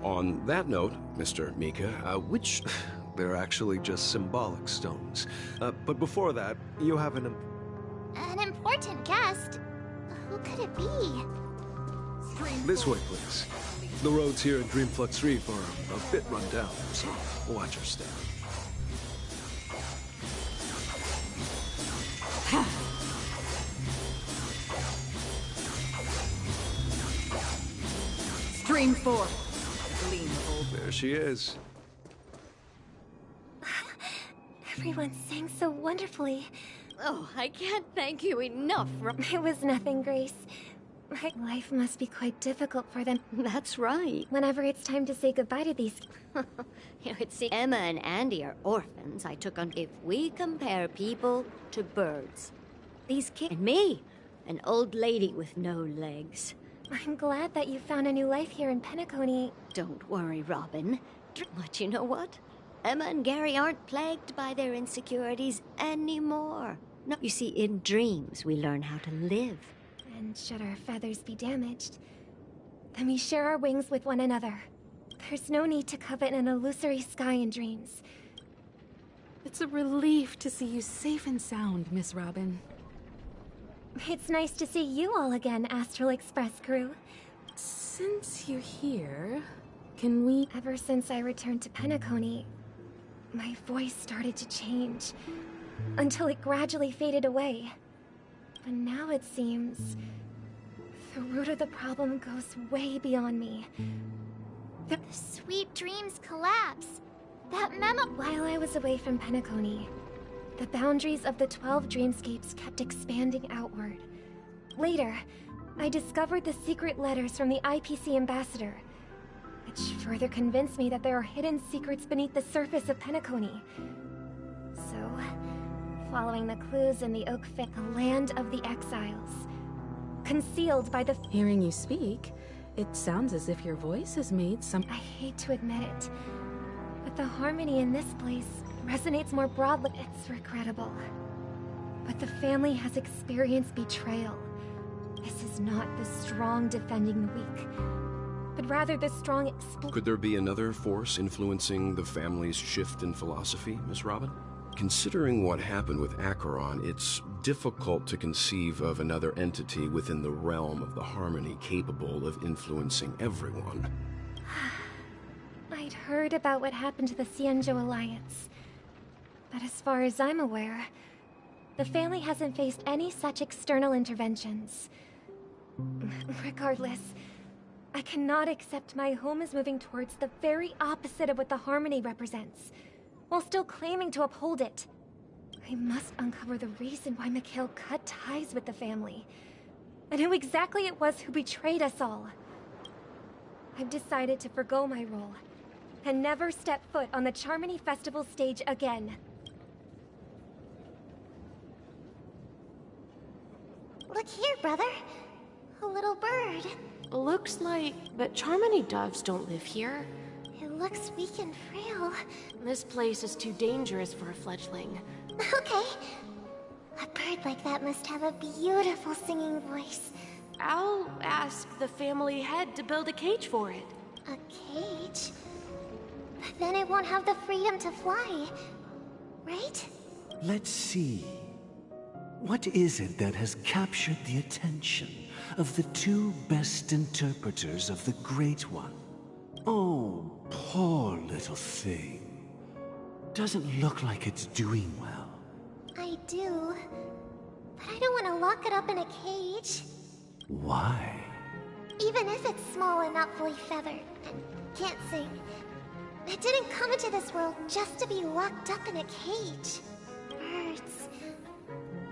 On that note, Mr. Mika, which... They're actually just symbolic stones. But before that, you have an important guest? Who could it be? This way, please. The roads here in Dreamflux Reef are a bit run down, so watch your step. Stream 4. Gleam of old. There she is. Everyone sang so wonderfully. Oh, I can't thank you enough. It was nothing, Grace. My life must be quite difficult for them. That's right. Whenever it's time to say goodbye to these... It's Emma and Andy are orphans I took on. If we compare people to birds, these kids and me, an old lady with no legs. I'm glad that you found a new life here in Penacony. Don't worry, Robin. But you know what? Emma and Gary aren't plagued by their insecurities anymore. No, you see, in dreams, we learn how to live. And should our feathers be damaged, then we share our wings with one another. There's no need to covet an illusory sky in dreams. It's a relief to see you safe and sound, Miss Robin. It's nice to see you all again, Astral Express crew. Since you're here, can we... Ever since I returned to Penacony, my voice started to change, until it gradually faded away. But now it seems... The root of the problem goes way beyond me. The sweet dreams collapse. That memo— While I was away from Penacony, the boundaries of the 12 dreamscapes kept expanding outward. Later, I discovered the secret letters from the IPC ambassador, which further convinced me that there are hidden secrets beneath the surface of Penacony. So, following the clues in the Oak Fit, the land of the exiles, concealed by the— Hearing you speak, it sounds as if your voice has made some— I hate to admit it, but the harmony in this place resonates more broadly. It's regrettable, but the family has experienced betrayal. This is not the strong defending the weak, but rather the strong Could there be another force influencing the family's shift in philosophy, Miss Robin? Considering what happened with Acheron, it's difficult to conceive of another entity within the realm of the Harmony capable of influencing everyone. I'd heard about what happened to the Xianzhou Alliance, but as far as I'm aware, the family hasn't faced any such external interventions. Regardless, I cannot accept my home is moving towards the very opposite of what the Harmony represents, while still claiming to uphold it. I must uncover the reason why Mikhail cut ties with the family, and who exactly it was who betrayed us all. I've decided to forgo my role, and never step foot on the Charmony Festival stage again. Look here, brother. A little bird. Looks like... But Charmony doves don't live here. It looks weak and frail. This place is too dangerous for a fledgling. Okay. A bird like that must have a beautiful singing voice. I'll ask the family head to build a cage for it. A cage? But then it won't have the freedom to fly, right? Let's see. What is it that has captured the attention of the two best interpreters of the Great One? Oh, poor little thing. Doesn't look like it's doing well. I do. But I don't want to lock it up in a cage. Why? Even if it's small and not fully feathered and can't sing. It didn't come into this world just to be locked up in a cage. Birds.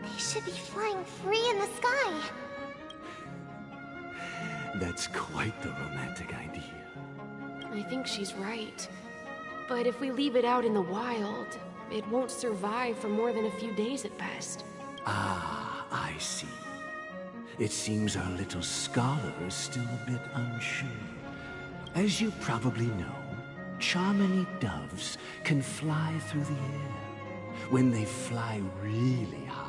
They should be flying free in the sky. That's quite the romantic idea. I think she's right. But if we leave it out in the wild, it won't survive for more than a few days at best. Ah, I see. It seems our little scholar is still a bit unsure. As you probably know, Charmony doves can fly through the air. When they fly really high,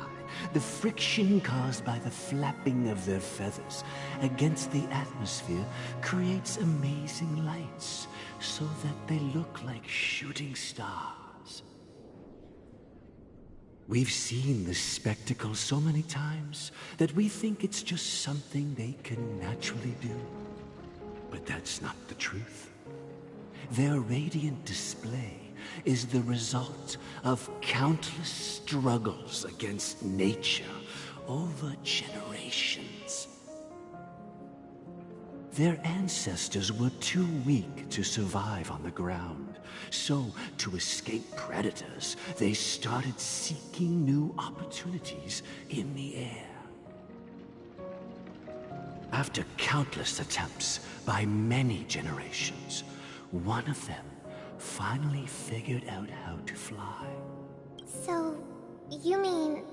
the friction caused by the flapping of their feathers against the atmosphere creates amazing lights, so that they look like shooting stars. We've seen this spectacle so many times that we think it's just something they can naturally do. But that's not the truth. Their radiant display is the result of countless struggles against nature over generations. Their ancestors were too weak to survive on the ground, so to escape predators, they started seeking new opportunities in the air. After countless attempts by many generations, one of them finally figured out how to fly. So, you mean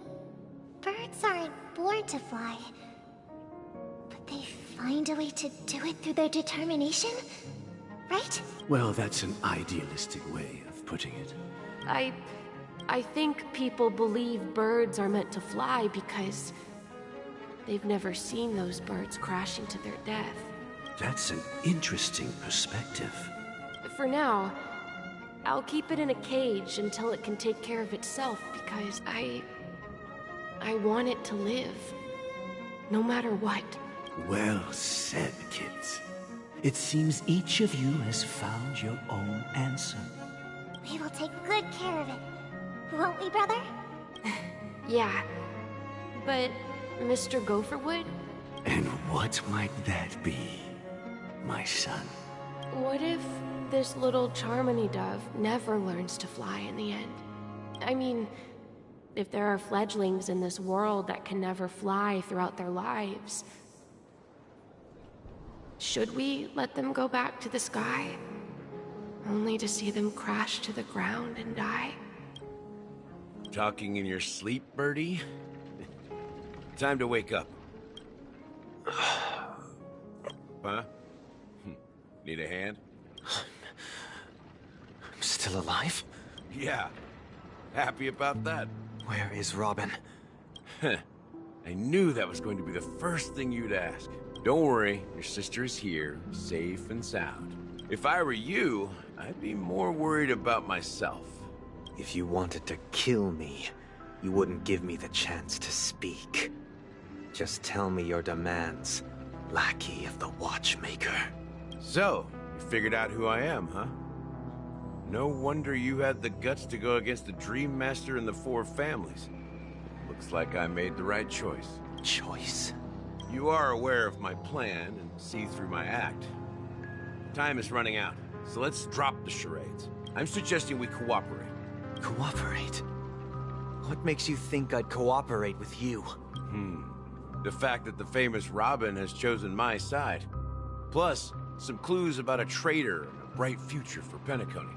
birds aren't born to fly, but they find a way to do it through their determination, right? Well, that's an idealistic way of putting it. I think people believe birds are meant to fly because they've never seen those birds crashing to their death. That's an interesting perspective. For now, I'll keep it in a cage until it can take care of itself because I want it to live, no matter what. Well said, kids. It seems each of you has found your own answer. We will take good care of it, won't we, brother? Yeah, but Mr. Gopherwood? And What might that be, my son? What if this little Charmony dove never learns to fly in the end? I mean, if there are fledglings in this world that can never fly throughout their lives, should we let them go back to the sky, only to see them crash to the ground and die? Talking in your sleep, Birdie? Time to wake up. Huh? Need a hand? I'm still alive? Yeah. Happy about that. Where is Robin? I knew that was going to be the first thing you'd ask. Don't worry, your sister is here, safe and sound. If I were you, I'd be more worried about myself. If you wanted to kill me, you wouldn't give me the chance to speak. Just tell me your demands, lackey of the Watchmaker. So, you figured out who I am, huh? No wonder you had the guts to go against the Dream Master and the Four Families. Looks like I made the right choice. Choice? You are aware of my plan and see through my act. Time is running out, so let's drop the charades. I'm suggesting we cooperate. Cooperate? What makes you think I'd cooperate with you? The fact that the famous Robin has chosen my side. Plus, some clues about a traitor and a bright future for Penacony.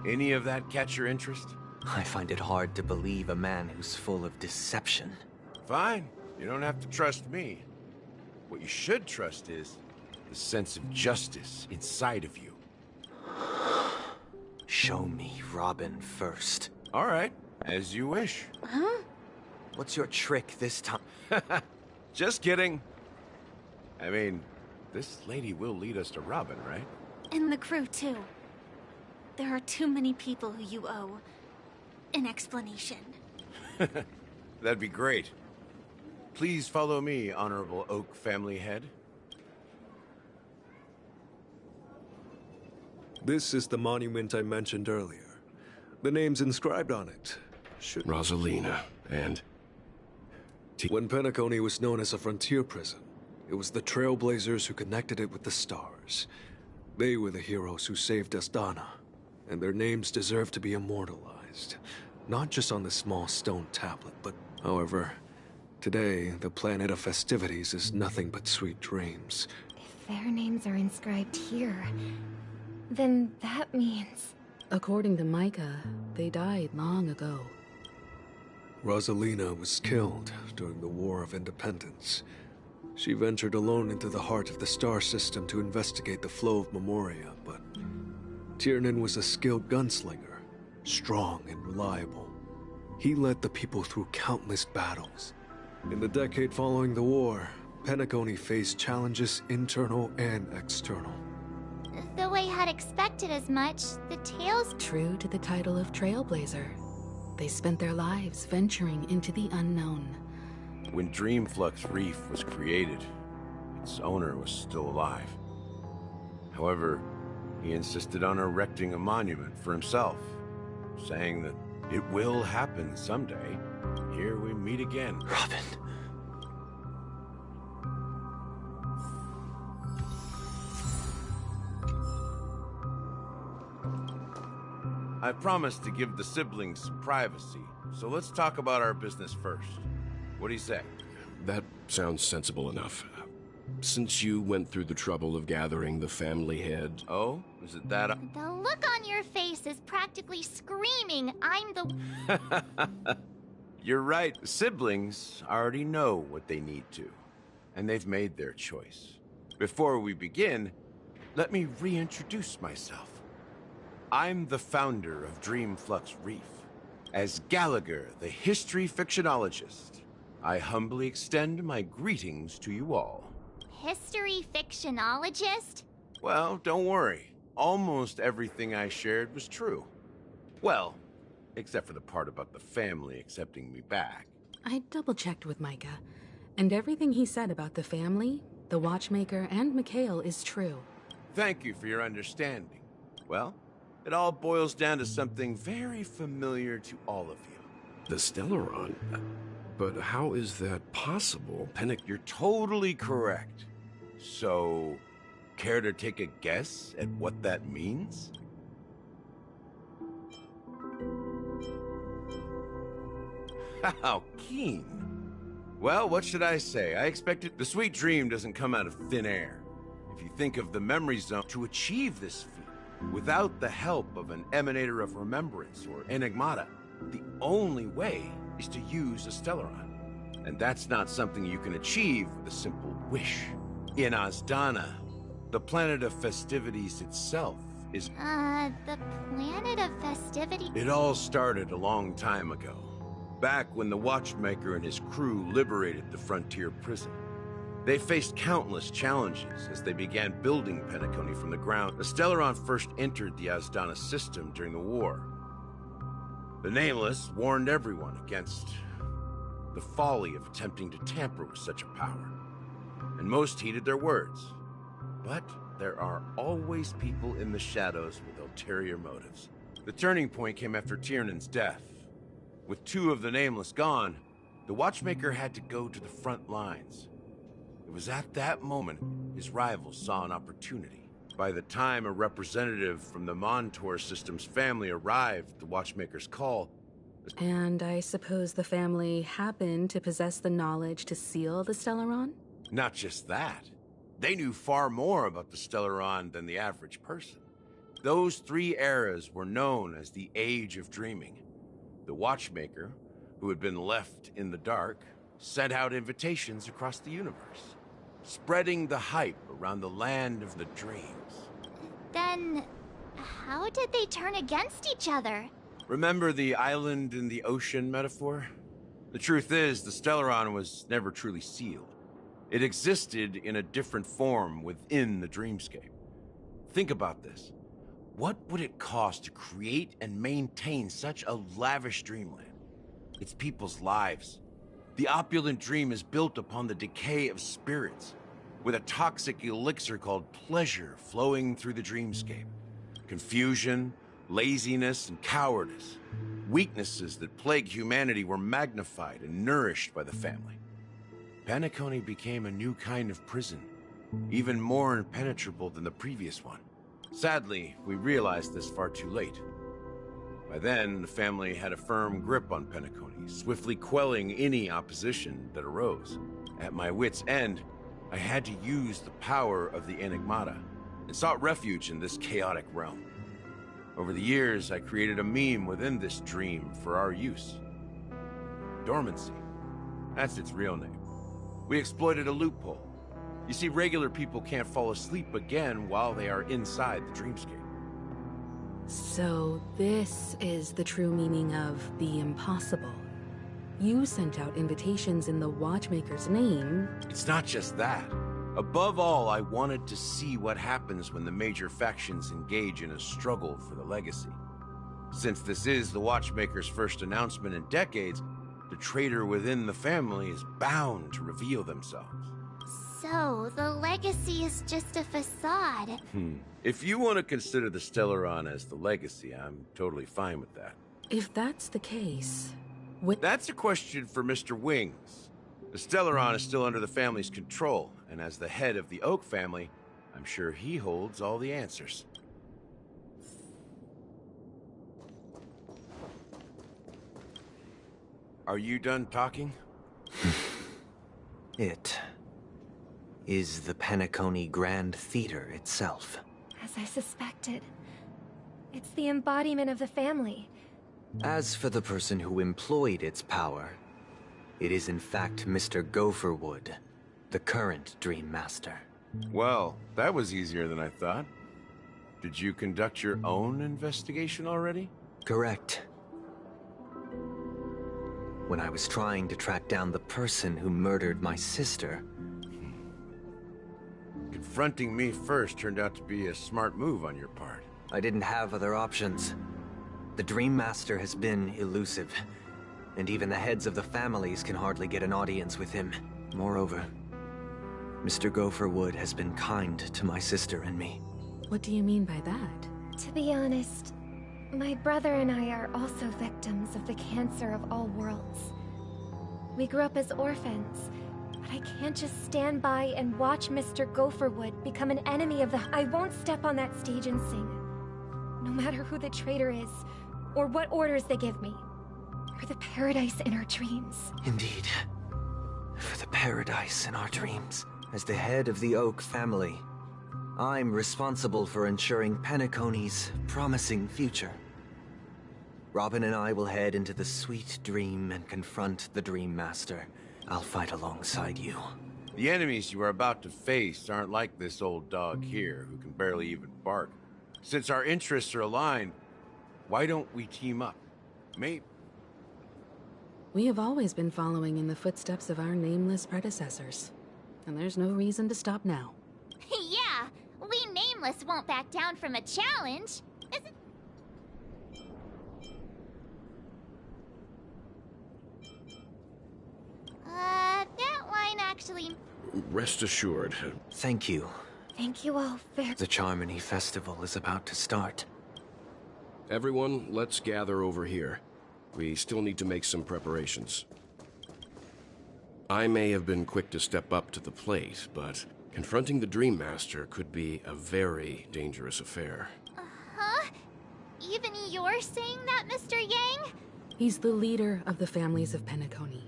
Any of that catch your interest? I find it hard to believe a man who's full of deception. Fine. You don't have to trust me. What you should trust is the sense of justice inside of you. Show me Robin first. All right, as you wish. Huh? What's your trick this time? Just kidding. I mean, this lady will lead us to Robin, right? And the crew, too. There are too many people who you owe an explanation. That'd be great. Please follow me, Honorable Oak family head. This is the monument I mentioned earlier. The names inscribed on it should... Rosalina, and... When Penacony was known as a frontier prison, it was the Trailblazers who connected it with the stars. They were the heroes who saved Astana, and their names deserve to be immortalized. Not just on this small stone tablet, but... However, today, the planet of festivities is nothing but sweet dreams. If their names are inscribed here, then that means... According to Micah, they died long ago. Rosalina was killed during the War of Independence. She ventured alone into the heart of the star system to investigate the flow of Memoria, but Tiernan was a skilled gunslinger, strong and reliable. He led the people through countless battles. In the decade following the war, Penacony faced challenges internal and external. Though I had expected as much, the tales... True to the title of Trailblazer, they spent their lives venturing into the unknown. When Dreamflux Reef was created, its owner was still alive. However, he insisted on erecting a monument for himself, saying that it will happen someday. Here we meet again. Robin. I promised to give the siblings some privacy, so let's talk about our business first. What do you say? That sounds sensible enough. Since you went through the trouble of gathering the family head... Oh? Is it that... The look on your face is practically screaming, I'm the... You're right. The siblings already know what they need to, and they've made their choice. Before we begin, let me reintroduce myself. I'm the founder of Dreamflux Reef. As Gallagher, the history fictionologist, I humbly extend my greetings to you all. History fictionologist? Well, don't worry. Almost everything I shared was true. Well, except for the part about the family accepting me back. I double-checked with Micah, and everything he said about the family, the Watchmaker, and Mikhail is true. Thank you for your understanding. Well, it all boils down to something very familiar to all of you. The Stellaron? But how is that possible? You're totally correct. So, care to take a guess at what that means? How keen. Well, what should I say? I expected the sweet dream doesn't come out of thin air. If you think of the memory zone, to achieve this feat, without the help of an emanator of remembrance or enigmata, the only way is to use a Stellaron. And that's not something you can achieve with a simple wish. In Azdana, the planet of festivities itself is... The planet of festivities? It all started a long time ago. Back when the Watchmaker and his crew liberated the frontier prison. They faced countless challenges as they began building Penacony from the ground. The Stellaron first entered the Azdana system during the war. The Nameless warned everyone against the folly of attempting to tamper with such a power, and most heeded their words. But there are always people in the shadows with ulterior motives. The turning point came after Tiernan's death. With two of the Nameless gone, the Watchmaker had to go to the front lines. It was at that moment his rivals saw an opportunity. By the time a representative from the Montour System's family arrived at the Watchmaker's call... And I suppose the family happened to possess the knowledge to seal the Stellaron? Not just that. They knew far more about the Stellaron than the average person. Those three eras were known as the Age of Dreaming. The Watchmaker, who had been left in the dark, sent out invitations across the universe, spreading the hype around the land of the dreams. Then, how did they turn against each other? Remember the island in the ocean metaphor? The truth is, the Stellaron was never truly sealed. It existed in a different form within the dreamscape. Think about this. What would it cost to create and maintain such a lavish dreamland? It's people's lives. The opulent dream is built upon the decay of spirits, with a toxic elixir called pleasure flowing through the dreamscape. Confusion, laziness, and cowardice, weaknesses that plague humanity, were magnified and nourished by the family. Penacony became a new kind of prison, even more impenetrable than the previous one. Sadly, we realized this far too late. By then, the family had a firm grip on Penacony, swiftly quelling any opposition that arose. At my wit's end, I had to use the power of the Enigmata, and sought refuge in this chaotic realm. Over the years, I created a meme within this dream for our use. Dormancy. That's its real name. We exploited a loophole. You see, regular people can't fall asleep again while they are inside the dreamscape. So this is the true meaning of the impossible. You sent out invitations in the Watchmaker's name. It's not just that. Above all, I wanted to see what happens when the major factions engage in a struggle for the legacy. Since this is the Watchmaker's first announcement in decades, the traitor within the family is bound to reveal themselves. So, the legacy is just a facade. If you want to consider the Stellaron as the legacy, I'm totally fine with that. If that's the case, That's a question for Mr. Wings. The Stellaron is still under the family's control, and as the head of the Oak family, I'm sure he holds all the answers. Are you done talking? It is the Penacony Grand Theater itself. As I suspected. It's the embodiment of the family. As for the person who employed its power, it is in fact Mr. Gopherwood, the current Dream Master. Well, that was easier than I thought. Did you conduct your own investigation already? Correct. When I was trying to track down the person who murdered my sister. Confronting me first turned out to be a smart move on your part. I didn't have other options. The Dream Master has been elusive, and even the heads of the families can hardly get an audience with him. Moreover, Mr. Gopherwood has been kind to my sister and me. What do you mean by that? To be honest, My brother and I are also victims of the cancer of all worlds. We grew up as orphans, but I can't just stand by and watch Mr. Gopherwood become an enemy of the— I won't step on that stage and sing. No matter who the traitor is, or what orders they give me. For the paradise in our dreams. Indeed. For the paradise in our dreams. As the head of the Oak family, I'm responsible for ensuring Penacony's promising future. Robin and I will head into the sweet dream and confront the Dream Master. I'll fight alongside you. The enemies you are about to face aren't like this old dog here, who can barely even bark. Since our interests are aligned, why don't we team up? Maybe. We have always been following in the footsteps of our nameless predecessors, and there's no reason to stop now. Yeah, we Nameless won't back down from a challenge. That line actually... Rest assured. Thank you. Thank you all very— The Charmony Festival is about to start. Everyone, let's gather over here. We still need to make some preparations. I may have been quick to step up to the plate, but confronting the Dream Master could be a very dangerous affair. Huh? Even you're saying that, Mr. Yang? He's the leader of the families of Penacony,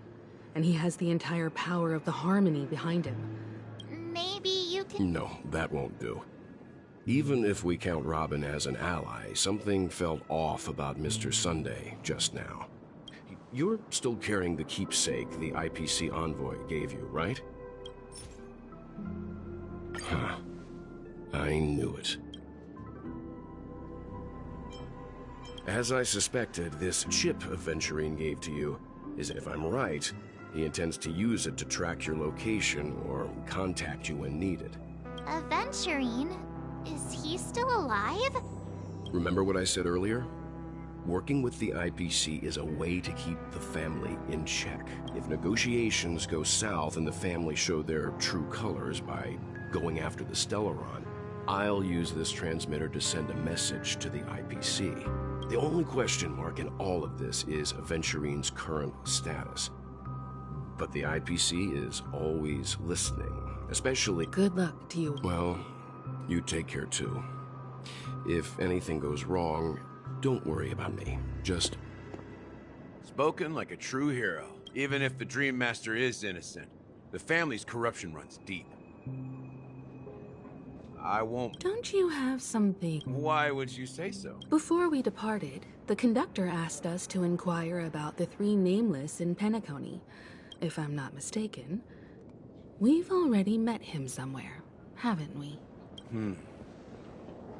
and he has the entire power of the Harmony behind him. Maybe you can... No, that won't do. Even if we count Robin as an ally, something felt off about Mr. Sunday just now. You're still carrying the keepsake the IPC envoy gave you, right? Huh. I knew it. As I suspected, this chip Aventurine gave to you is, if I'm right, he intends to use it to track your location or contact you when needed. Aventurine? Is he still alive? Remember what I said earlier? Working with the IPC is a way to keep the family in check. If negotiations go south and the family show their true colors by going after the Stellaron, I'll use this transmitter to send a message to the IPC. The only question mark in all of this is Aventurine's current status. But the IPC is always listening, especially— Good luck to you. Well, you take care too. If anything goes wrong, don't worry about me. Just... Spoken like a true hero. Even if the Dream Master is innocent, the family's corruption runs deep. I won't... Don't you have something? Why would you say so? Before we departed, the conductor asked us to inquire about the 3 Nameless in Penacony. If I'm not mistaken, we've already met him somewhere, haven't we?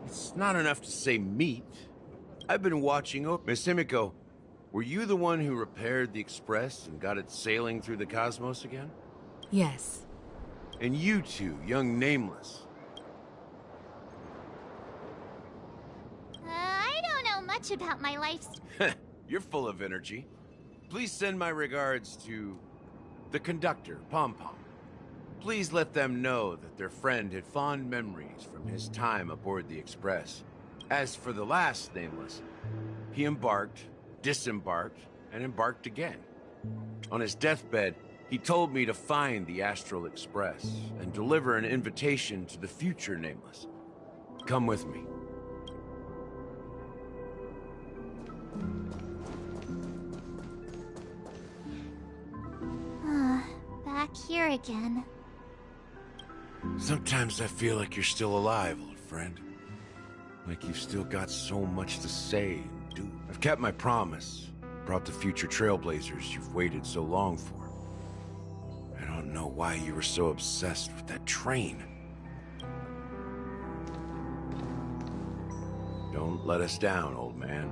It's not enough to say meet. I've been watching over... Miss Himiko, were you the one who repaired the Express and got it sailing through the cosmos again? Yes. And you two, young Nameless. I don't know much about my life's... You're full of energy. Please send my regards to the conductor, Pom Pom. Please let them know that their friend had fond memories from his time aboard the Express. As for the last Nameless, he embarked, disembarked, and embarked again. On his deathbed, he told me to find the Astral Express and deliver an invitation to the future Nameless. Come with me. Back here again. Sometimes I feel like you're still alive, old friend. Like you've still got so much to say and do. I've kept my promise. Brought the future trailblazers you've waited so long for. I don't know why you were so obsessed with that train. Don't let us down, old man.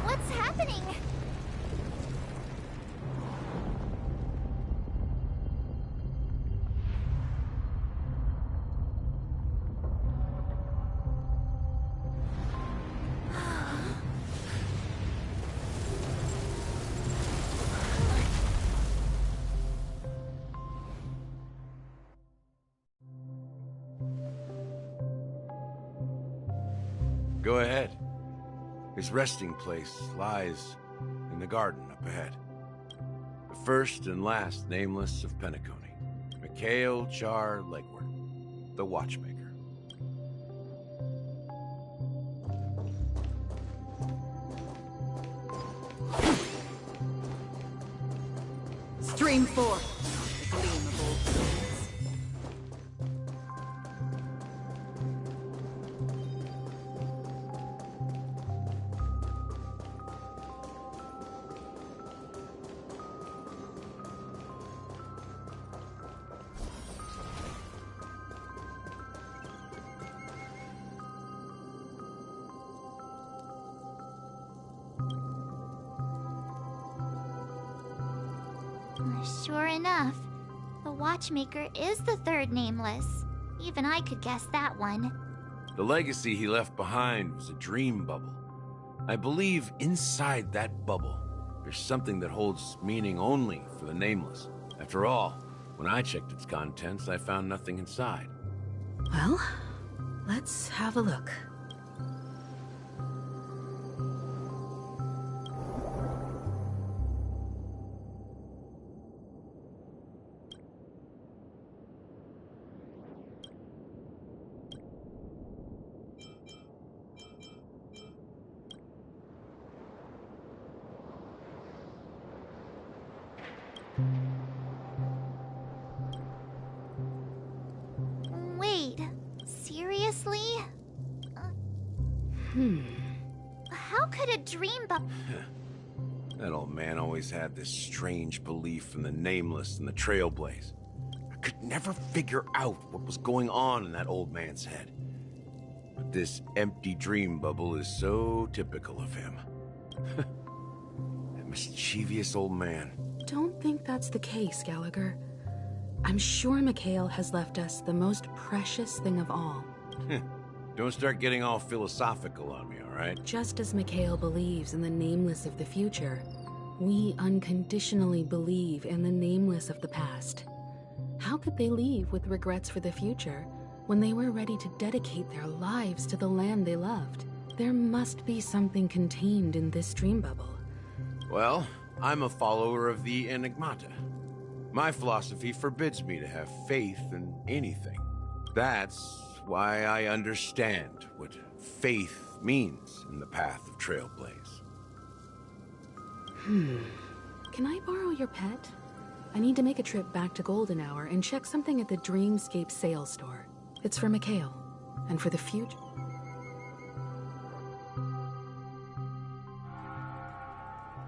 What's happening? Go ahead. His resting place lies in the garden up ahead. The first and last nameless of Penacony. Mikhail Char Legward, the Watchmaker. Stream forth, the gleam of old souls. Sure enough, the Watchmaker is the third nameless. Even I could guess that one. The legacy he left behind was a dream bubble. I believe inside that bubble, there's something that holds meaning only for the nameless. After all, when I checked its contents, I found nothing inside. Well, let's have a look. Wait, seriously? How could a dream bubble... That old man always had this strange belief in the nameless and the trailblaze. I could never figure out what was going on in that old man's head. But this empty dream bubble is so typical of him. That mischievous old man. Don't think that's the case, Gallagher. I'm sure Mikhail has left us the most precious thing of all. Don't start getting all philosophical on me, all right? Just as Mikhail believes in the nameless of the future, we unconditionally believe in the nameless of the past. How could they leave with regrets for the future when they were ready to dedicate their lives to the land they loved? There must be something contained in this dream bubble. Well, I'm a follower of the Enigmata. My philosophy forbids me to have faith in anything. That's why I understand what faith means in the path of Trailblaze. Can I borrow your pet? I need to make a trip back to Golden Hour and check something at the Dreamscape sales store. It's for Mikhail, and for the future.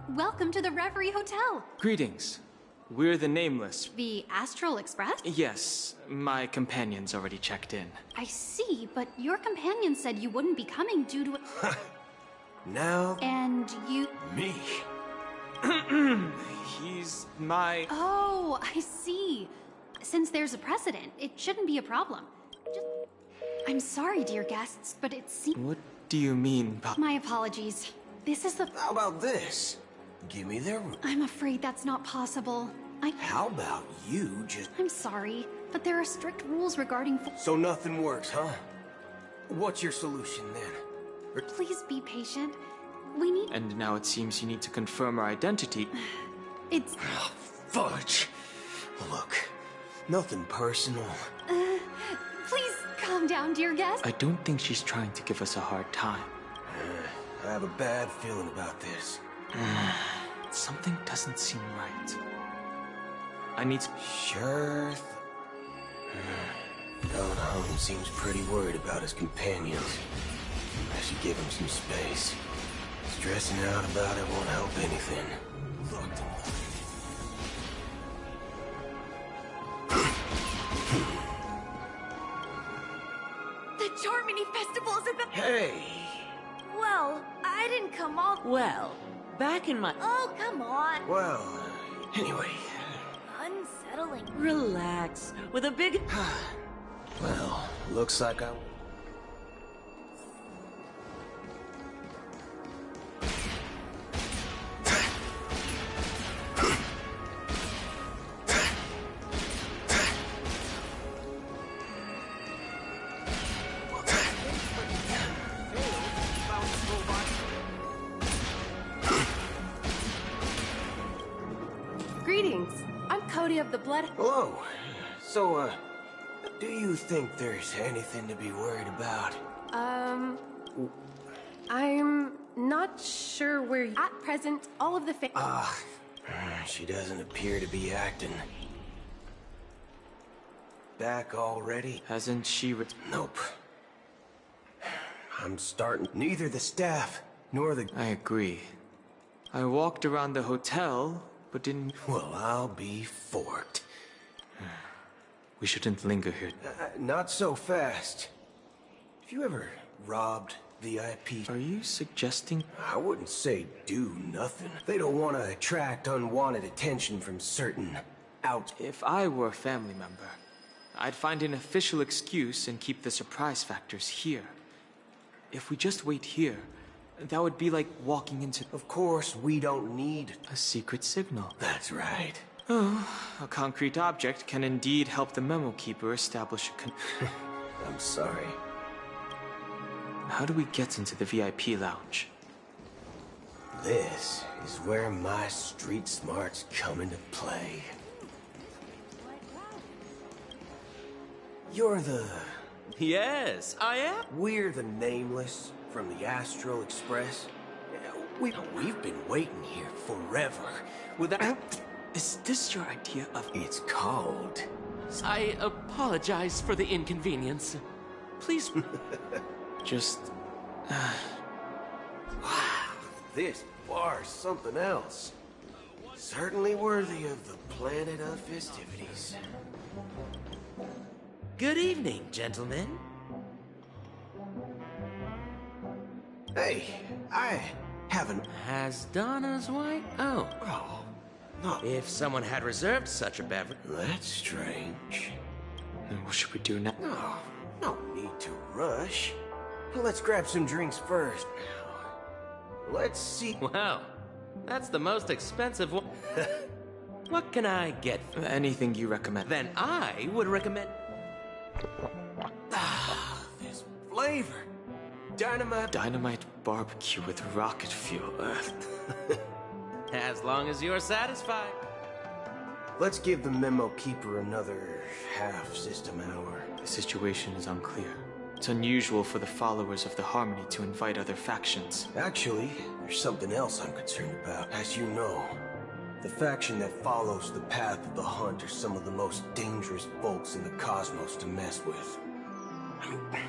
Welcome to the Reverie Hotel. Greetings. We're the Nameless. The Astral Express? Yes, my companion's already checked in. I see, but your companion said you wouldn't be coming due to... Now... And you... Me. He's my... Oh, I see. Since there's a precedent, it shouldn't be a problem. I'm sorry, dear guests, but it seems... What do you mean, My apologies. This is the... How about this? Give me their room. I'm afraid that's not possible. How about you just... I'm sorry, but there are strict rules regarding... So nothing works, huh? What's your solution, then? Please be patient. We need... And now it seems you need to confirm our identity. It's... Oh, fudge. Look, nothing personal. Please calm down, dear guest. I don't think she's trying to give us a hard time. I have a bad feeling about this. Something doesn't seem right. I need to... Sure. Don Holmes seems pretty worried about his companions. I should give him some space. Stressing out about it won't help anything. Look. The Charmony Festival is about... Hey! Well, I didn't come all... Well, back in my... Oh, come on. Well, anyway. Unsettling. Relax. With a big... Well, looks like I... of the blood... Hello. So, do you think there's anything to be worried about? I'm not sure where at present all of the She doesn't appear to be acting. Back already? Hasn't she Nope. I'm starting. Neither the staff nor the... I agree. I walked around the hotel, but didn't... Well, I'll be forked. We shouldn't linger here. Not so fast. Have you ever robbed VIP? Are you suggesting... I wouldn't say do nothing. They don't want to attract unwanted attention from certain If I were a family member, I'd find an official excuse and keep the surprise factors here. If we just wait here, that would be like walking into... Of course, we don't need... a secret signal. That's right. Oh, a concrete object can indeed help the memo keeper establish a I'm sorry. How do we get into the VIP lounge? This is where my street smarts come into play. You're the... Yes, I am. We're the Nameless from the Astral Express. We've been waiting here forever. Without... Is this your idea of... It's called... I apologize for the inconvenience. Please... Just... Wow, this bar's something else. Certainly worthy of the planet of festivities. Good evening, gentlemen. Hey, I haven't... Has Donna's wife? Oh. Oh, no. If someone had reserved such a beverage... That's strange. Then what should we do now? No need to rush. Let's grab some drinks first. Let's see... Wow, that's the most expensive one. What can I get? Anything you recommend. Then I would recommend... This flavor. Dynamite barbecue with rocket fuel. As long as you're satisfied. Let's give the memo keeper another half-system hour. The situation is unclear. It's unusual for the followers of the Harmony to invite other factions. Actually, there's something else I'm concerned about. As you know, the faction that follows the path of the Hunt are some of the most dangerous folks in the cosmos to mess with. I mean,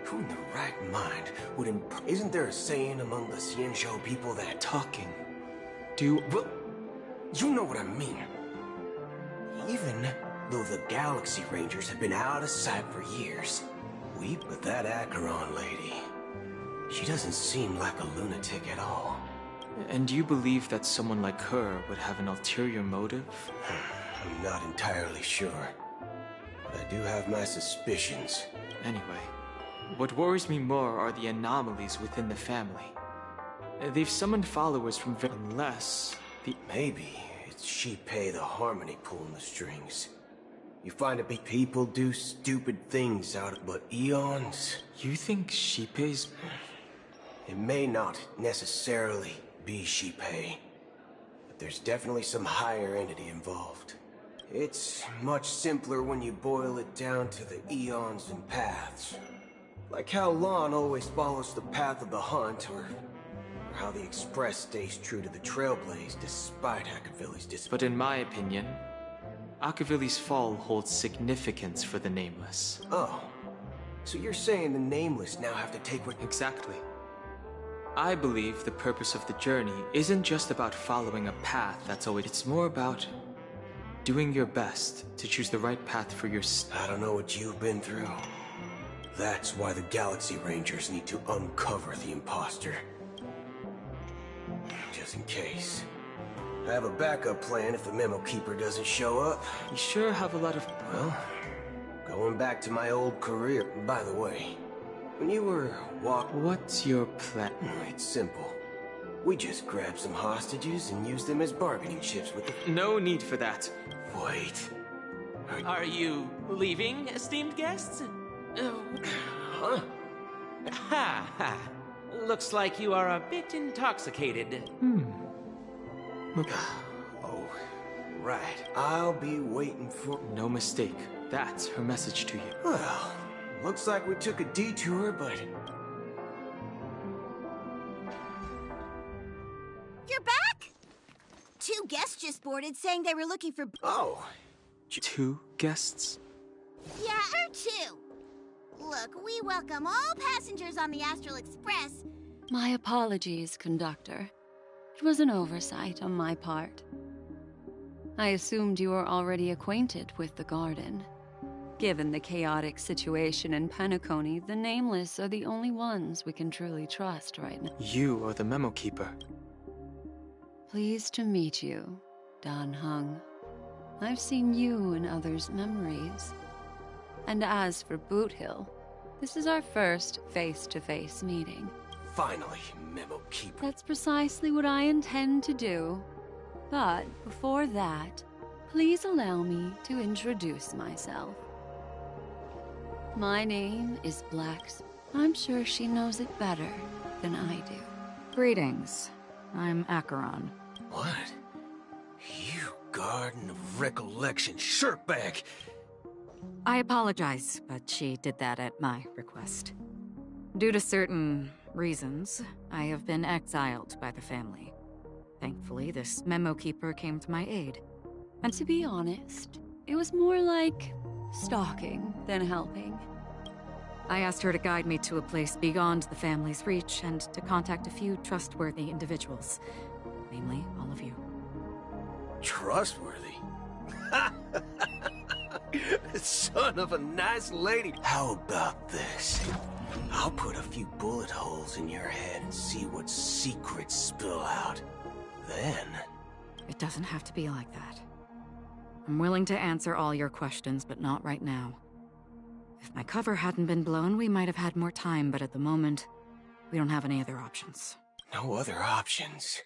who in the right mind would Isn't there a saying among the Xianzhou people that... Talking. Well, you know what I mean. Even though the Galaxy Rangers have been out of sight for years, but that Acheron lady, she doesn't seem like a lunatic at all. And you believe that someone like her would have an ulterior motive? I'm not entirely sure, but I do have my suspicions. Anyway, what worries me more are the anomalies within the family. They've summoned followers from unless the... Maybe it's Shipei the Harmony pulling the strings. You find it people do stupid things out of, but eons... You think Shipei's... It may not necessarily be Shipei, but there's definitely some higher entity involved. It's much simpler when you boil it down to the eons and paths. Like how Lon always follows the path of the Hunt, or how the Express stays true to the Trailblaze despite Akavili's disappearance. But in my opinion, Akavili's fall holds significance for the Nameless. Oh, so you're saying the Nameless now have to take what... Exactly. I believe the purpose of the journey isn't just about following a path that's always... It's more about doing your best to choose the right path for your... I don't know what you've been through. That's why the Galaxy Rangers need to uncover the imposter. Just in case. I have a backup plan if the memo keeper doesn't show up. You sure have a lot of... Well, going back to my old career. By the way, when you were What's your plan? It's simple. We just grab some hostages and use them as bargaining chips with the... No need for that. Wait. Are you leaving, esteemed guests? Huh? Ha ha. Looks like you are a bit intoxicated. Oh, right. I'll be waiting for... No mistake. That's her message to you. Well, looks like we took a detour, but... You're back? 2 guests just boarded saying they were looking for... Oh. 2 guests? Yeah, or 2. Look, we welcome all passengers on the Astral Express. My apologies, conductor. It was an oversight on my part. I assumed you were already acquainted with the garden. Given the chaotic situation in Penacony, the Nameless are the only ones we can truly trust right now. You are the memo keeper. Pleased to meet you, Dan Hung. I've seen you in others' memories. And as for Boot Hill, this is our first face-to-face meeting. Finally, memo keeper. That's precisely what I intend to do. But before that, please allow me to introduce myself. My name is Blax. I'm sure she knows it better than I do. Greetings. I'm Acheron. What? You Garden of Recollection shirtbag! I apologize, but she did that at my request. Due to certain reasons, I have been exiled by the family. Thankfully, this memo keeper came to my aid. And to be honest, it was more like stalking than helping. I asked her to guide me to a place beyond the family's reach and to contact a few trustworthy individuals. Namely, all of you. Trustworthy? Son of a nice lady. How about this? I'll put a few bullet holes in your head and see what secrets spill out. Then... It doesn't have to be like that. I'm willing to answer all your questions, but not right now. If my cover hadn't been blown, we might have had more time, but at the moment, we don't have any other options. No other options?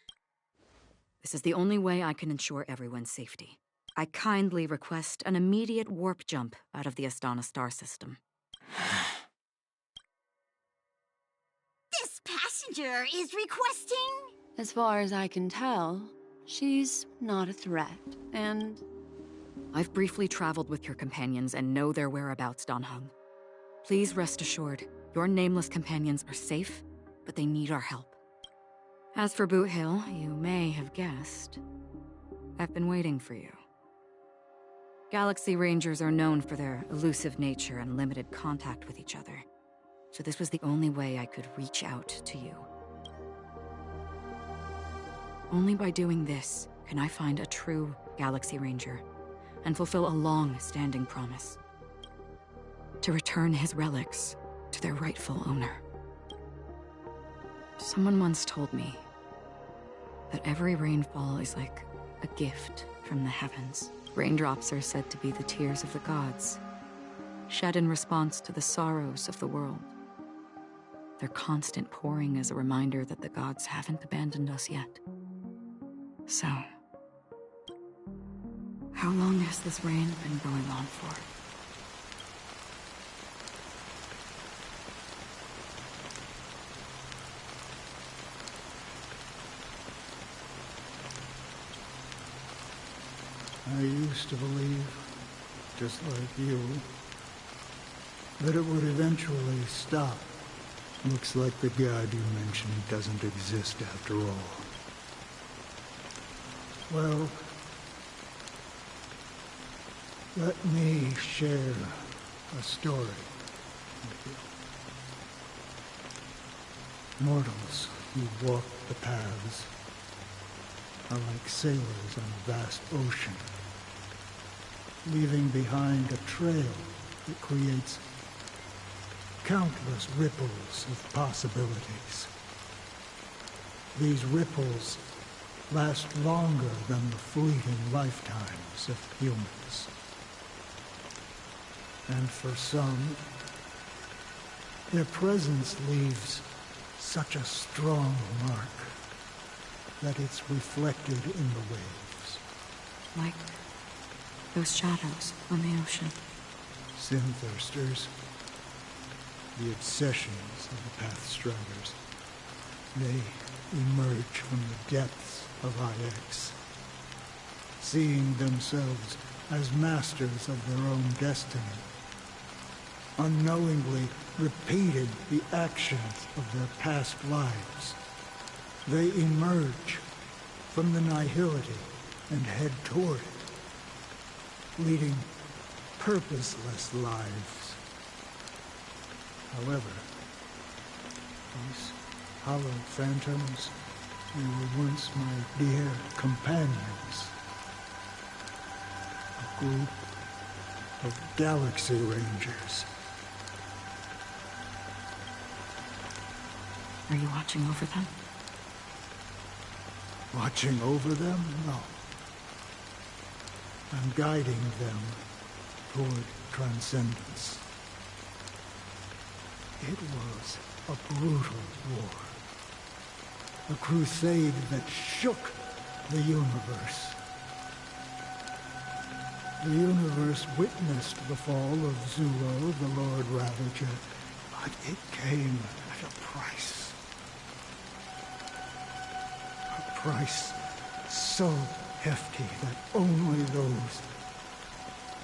This is the only way I can ensure everyone's safety. I kindly request an immediate warp jump out of the Astana star system. This passenger is requesting... As far as I can tell, she's not a threat, and... I've briefly traveled with your companions and know their whereabouts, Dan Hung. Please rest assured, your nameless companions are safe, but they need our help. As for Boot Hill, you may have guessed, I've been waiting for you. Galaxy Rangers are known for their elusive nature and limited contact with each other, so this was the only way I could reach out to you. Only by doing this can I find a true Galaxy Ranger and fulfill a long-standing promise. To return his relics to their rightful owner. Someone once told me that every rainfall is like a gift from the heavens. Raindrops are said to be the tears of the gods, shed in response to the sorrows of the world. Their constant pouring is a reminder that the gods haven't abandoned us yet. So, how long has this rain been going on for? I used to believe, just like you, that it would eventually stop. Looks like the god you mentioned doesn't exist after all. Well, let me share a story with you. Mortals who walk the paths are like sailors on a vast ocean, leaving behind a trail that creates countless ripples of possibilities. These ripples last longer than the fleeting lifetimes of humans. And for some, their presence leaves such a strong mark that it's reflected in the waves. Like those shadows on the ocean. Sin-thirsters, the obsessions of the Pathstriders, they emerge from the depths of IX, seeing themselves as masters of their own destiny, unknowingly repeated the actions of their past lives. They emerge from the nihility and head toward it, leading purposeless lives. However, these hollow phantoms, they were once my dear companions. A group of Galaxy Rangers. Are you watching over them? Watching over them? No. I'm guiding them toward transcendence. It was a brutal war. A crusade that shook the universe. The universe witnessed the fall of Zulo, the Lord Ravager, but it came at a price. A price so hefty that only those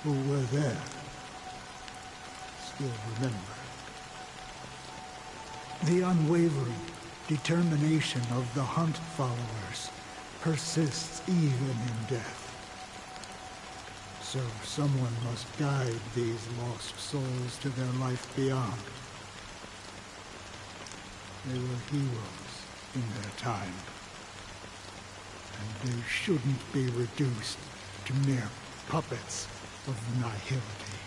who were there still remember. The unwavering determination of the Hunt followers persists even in death. So someone must guide these lost souls to their life beyond. They were heroes in their time. And they shouldn't be reduced to mere puppets of nihility.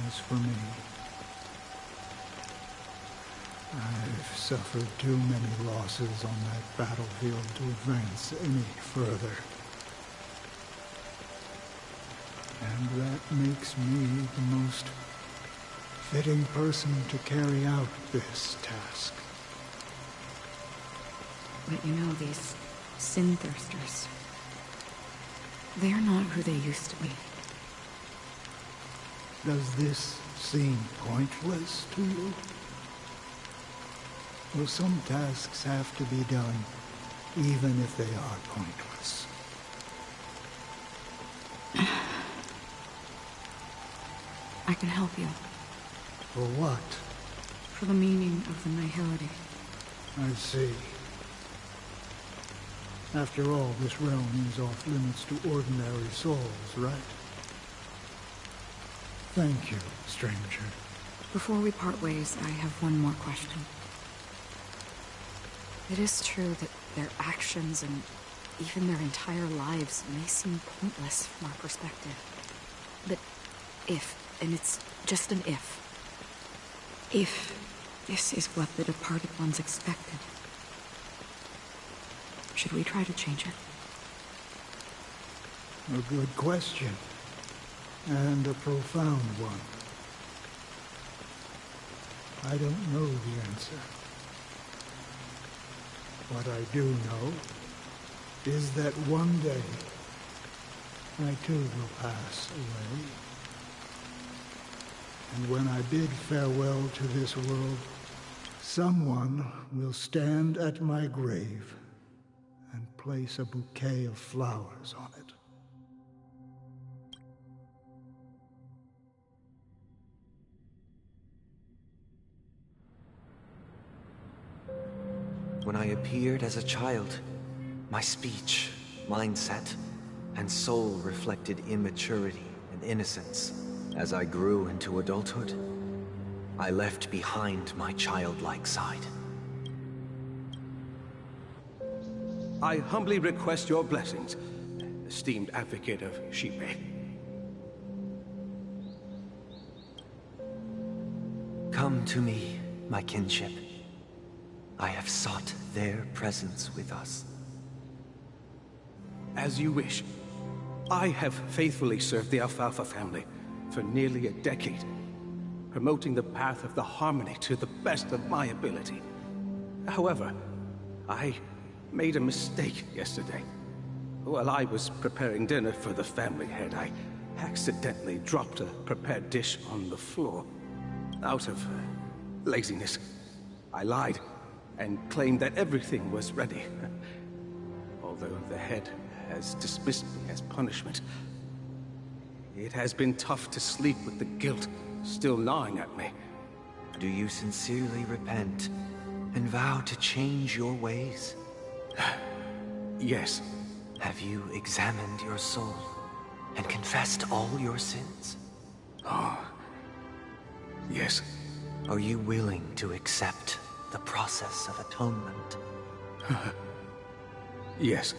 As for me, I've suffered too many losses on that battlefield to advance any further. And that makes me the most fitting person to carry out this task. But you know, these sin thirsters, they're not who they used to be. Does this seem pointless to you? Well, some tasks have to be done, even if they are pointless. I can help you. For what? For the meaning of the nihility. I see. After all, this realm is off limits to ordinary souls, right? Thank you, stranger. Before we part ways, I have one more question. It is true that their actions and even their entire lives may seem pointless from our perspective. But if, and it's just an if this is what the departed ones expected, should we try to change it? A good question. And a profound one. I don't know the answer. What I do know is that one day I too will pass away. And when I bid farewell to this world, someone will stand at my grave and place a bouquet of flowers on it. When I appeared as a child, my speech, mindset, and soul reflected immaturity and innocence. As I grew into adulthood, I left behind my childlike side. I humbly request your blessings, esteemed advocate of Shipe. Come to me, my kinship. I have sought their presence with us. As you wish. I have faithfully served the Alfalfa family for nearly a decade, promoting the path of the harmony to the best of my ability. However, I made a mistake yesterday. While I was preparing dinner for the family head, I accidentally dropped a prepared dish on the floor. Out of laziness, I lied and claimed that everything was ready. Although the head has dismissed me as punishment. It has been tough to sleep with the guilt still gnawing at me. Do you sincerely repent and vow to change your ways? Yes. Have you examined your soul and confessed all your sins? Oh, yes. Are you willing to accept the process of atonement? Yes.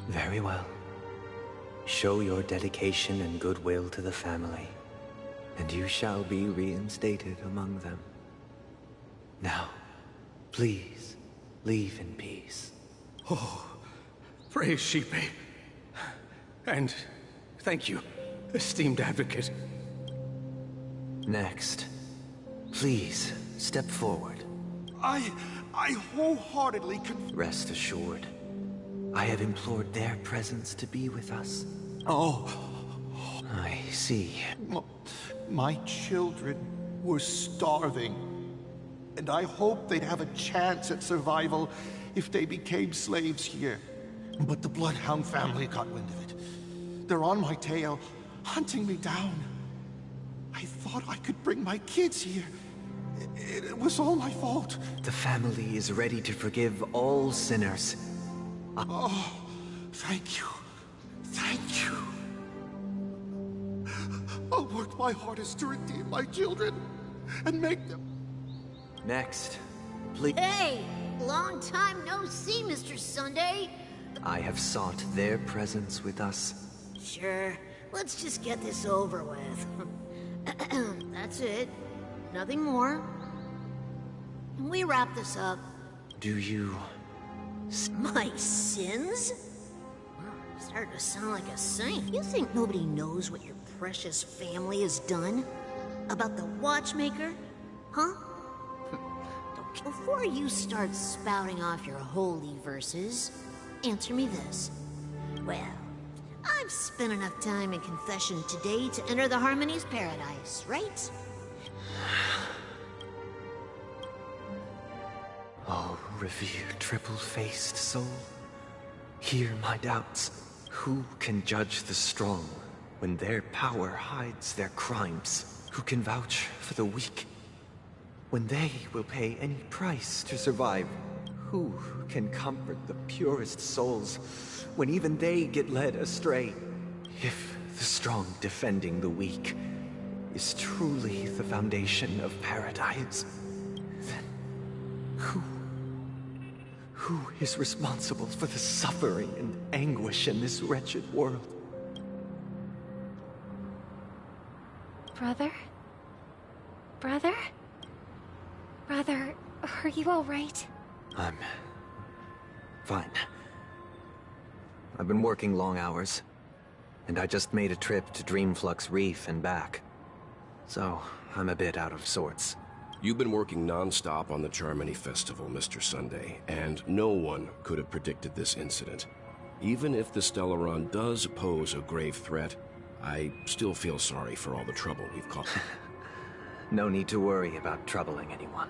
Very well. Show your dedication and goodwill to the family, and you shall be reinstated among them. Now, please, leave in peace. Oh, praise Sheepy. And thank you, esteemed advocate. Next, please step forward. I wholeheartedly Rest assured, I have implored their presence to be with us. Oh. I see. My children were starving, and I hoped they'd have a chance at survival if they became slaves here. But the Bloodhound family got wind of it. They're on my tail, hunting me down. I thought I could bring my kids here. It was all my fault. The family is ready to forgive all sinners. Oh, thank you. Thank you. I'll work my hardest to redeem my children and make them. Next, please. Hey! Long time no see, Mr. Sunday. I have sought their presence with us. Sure. Let's just get this over with. That's it. Nothing more. Can we wrap this up? Do you... My sins? Starting to sound like a saint. You think nobody knows what your precious family has done? About the watchmaker? Huh? Before you start spouting off your holy verses, answer me this. Well, I've spent enough time in confession today to enter the Harmony's paradise, right? Oh, revered triple-faced soul, hear my doubts. Who can judge the strong when their power hides their crimes? Who can vouch for the weak when they will pay any price to survive? Who can comfort the purest souls when even they get led astray? If the strong defending the weak is truly the foundation of paradise, then who is responsible for the suffering and anguish in this wretched world? Brother? Brother? Brother, are you all right? I'm fine. I've been working long hours, and I just made a trip to Dreamflux Reef and back. So, I'm a bit out of sorts. You've been working non-stop on the Charmony Festival, Mr. Sunday, and no one could have predicted this incident. Even if the Stellaron does pose a grave threat, I still feel sorry for all the trouble we've caused. No need to worry about troubling anyone.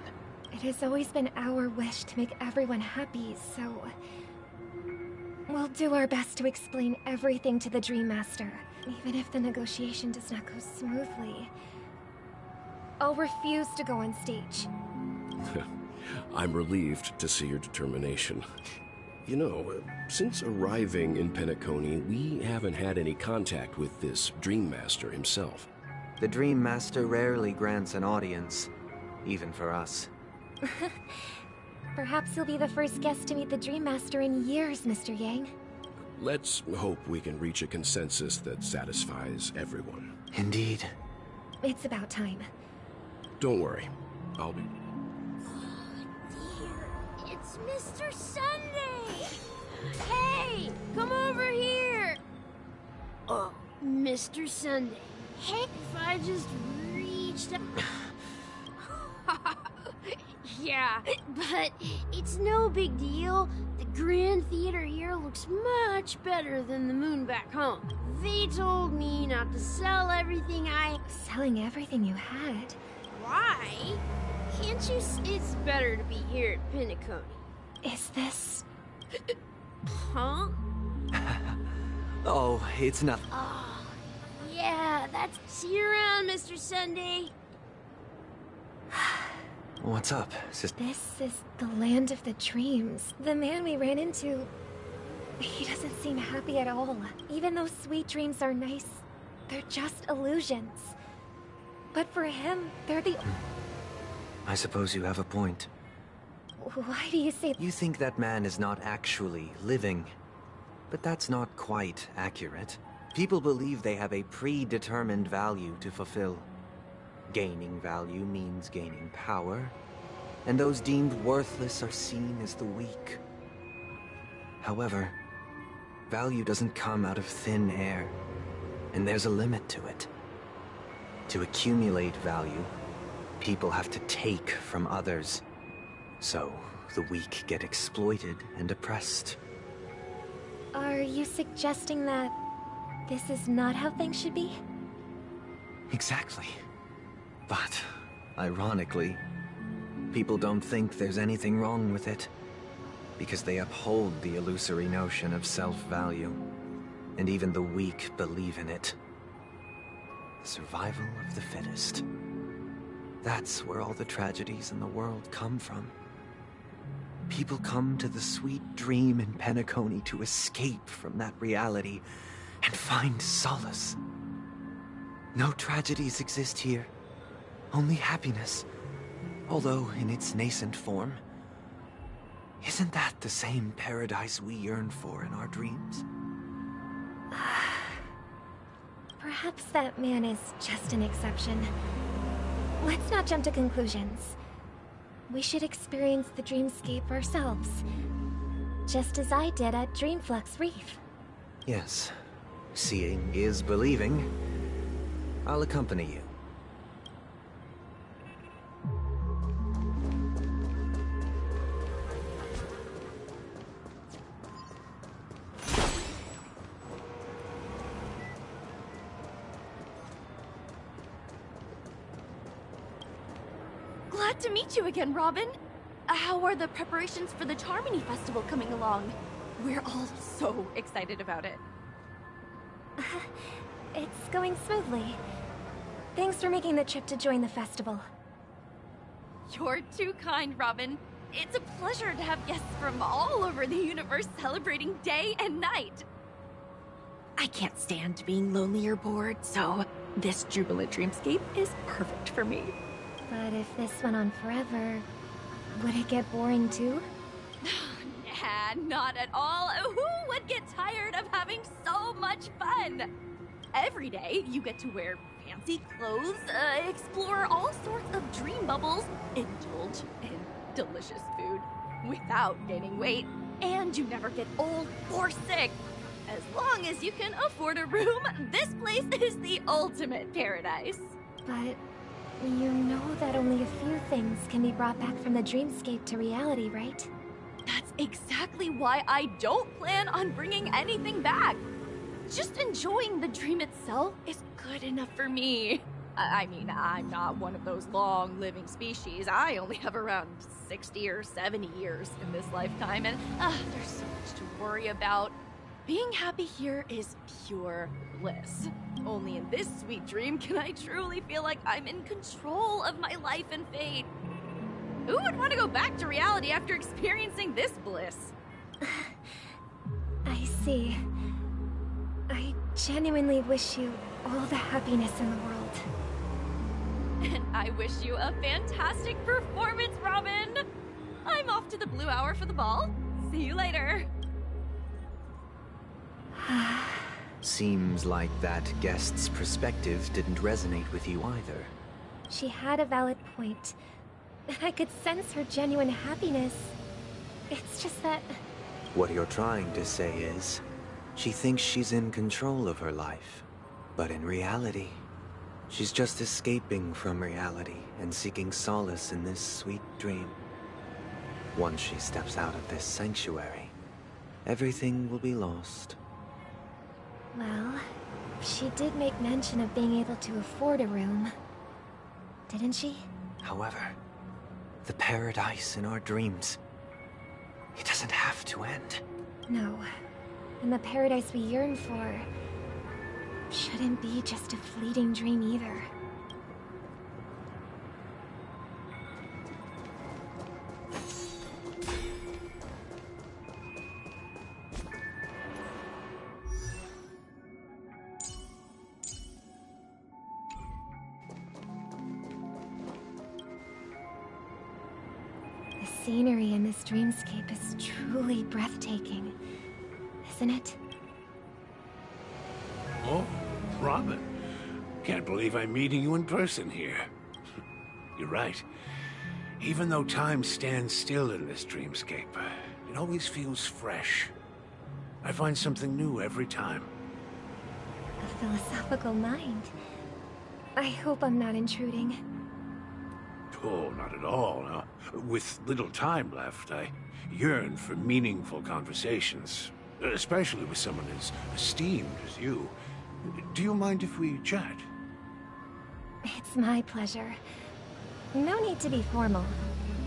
It has always been our wish to make everyone happy, so... we'll do our best to explain everything to the Dream Master, even if the negotiation does not go smoothly. I'll refuse to go on stage. I'm relieved to see your determination. You know, since arriving in Penacony, we haven't had any contact with this Dream Master himself. The Dream Master rarely grants an audience, even for us. Perhaps you'll be the first guest to meet the Dream Master in years, Mr. Yang. Let's hope we can reach a consensus that satisfies everyone. Indeed. It's about time. Don't worry. I'll be... It's Mr. Sunday! Hey! Come over here! Oh, Mr. Sunday. Hey, if I just reached Yeah, but it's no big deal. The Grand Theater here looks much better than the moon back home. They told me not to sell everything Selling everything you had? Why? Can't you it's better to be here at Penacony. Is this... Huh? Oh, it's nothing. Oh, yeah, that's... See you around, Mr. Sunday. What's up, sister? This is the land of the dreams. The man we ran into... He doesn't seem happy at all. Even though sweet dreams are nice, they're just illusions. But for him, they're the... I suppose you have a point. Why do you say... You think that man is not actually living. But that's not quite accurate. People believe they have a predetermined value to fulfill. Gaining value means gaining power, and those deemed worthless are seen as the weak. However, value doesn't come out of thin air, and there's a limit to it. To accumulate value, people have to take from others. So, the weak get exploited and oppressed. Are you suggesting that this is not how things should be? Exactly. But, ironically, people don't think there's anything wrong with it, because they uphold the illusory notion of self-value, and even the weak believe in it. The survival of the fittest. That's where all the tragedies in the world come from. People come to the sweet dream in Penacony to escape from that reality and find solace. No tragedies exist here, only happiness, although in its nascent form. Isn't that the same paradise we yearn for in our dreams? Perhaps that man is just an exception. Let's not jump to conclusions. We should experience the dreamscape ourselves, just as I did at Dreamflux Reef. Yes, seeing is believing. I'll accompany you. Glad to meet you again, Robin. How are the preparations for the Charmony Festival coming along? We're all so excited about it. It's going smoothly. Thanks for making the trip to join the festival. You're too kind, Robin. It's a pleasure to have guests from all over the universe celebrating day and night. I can't stand being lonely or bored, so this jubilant dreamscape is perfect for me. But if this went on forever, would it get boring too? Nah, not at all. Who would get tired of having so much fun? Every day, you get to wear fancy clothes, explore all sorts of dream bubbles, indulge in delicious food without gaining weight, and you never get old or sick. As long as you can afford a room, this place is the ultimate paradise. But you know that only a few things can be brought back from the dreamscape to reality, right? That's exactly why I don't plan on bringing anything back. Just enjoying the dream itself is good enough for me. I mean, I'm not one of those long-living species. I only have around 60 or 70 years in this lifetime, and there's so much to worry about. Being happy here is pure bliss. Only in this sweet dream can I truly feel like I'm in control of my life and fate. Who would want to go back to reality after experiencing this bliss? I see. I genuinely wish you all the happiness in the world. And I wish you a fantastic performance, Robin! I'm off to the Blue Hour for the ball. See you later. Seems like that guest's perspective didn't resonate with you either. She had a valid point. And I could sense her genuine happiness. It's just that... What you're trying to say is, she thinks she's in control of her life. But in reality, she's just escaping from reality and seeking solace in this sweet dream. Once she steps out of this sanctuary, everything will be lost. Well, she did make mention of being able to afford a room. Didn't she? However, the paradise in our dreams, it doesn't have to end. No. And the paradise we yearn for shouldn't be just a fleeting dream either. The scenery in this dreamscape is truly breathtaking, isn't it? Oh, Robin. Can't believe I'm meeting you in person here. You're right. Even though time stands still in this dreamscape, it always feels fresh. I find something new every time. A philosophical mind. I hope I'm not intruding. Oh, not at all. No. With little time left, I yearn for meaningful conversations, especially with someone as esteemed as you. Do you mind if we chat? It's my pleasure. No need to be formal.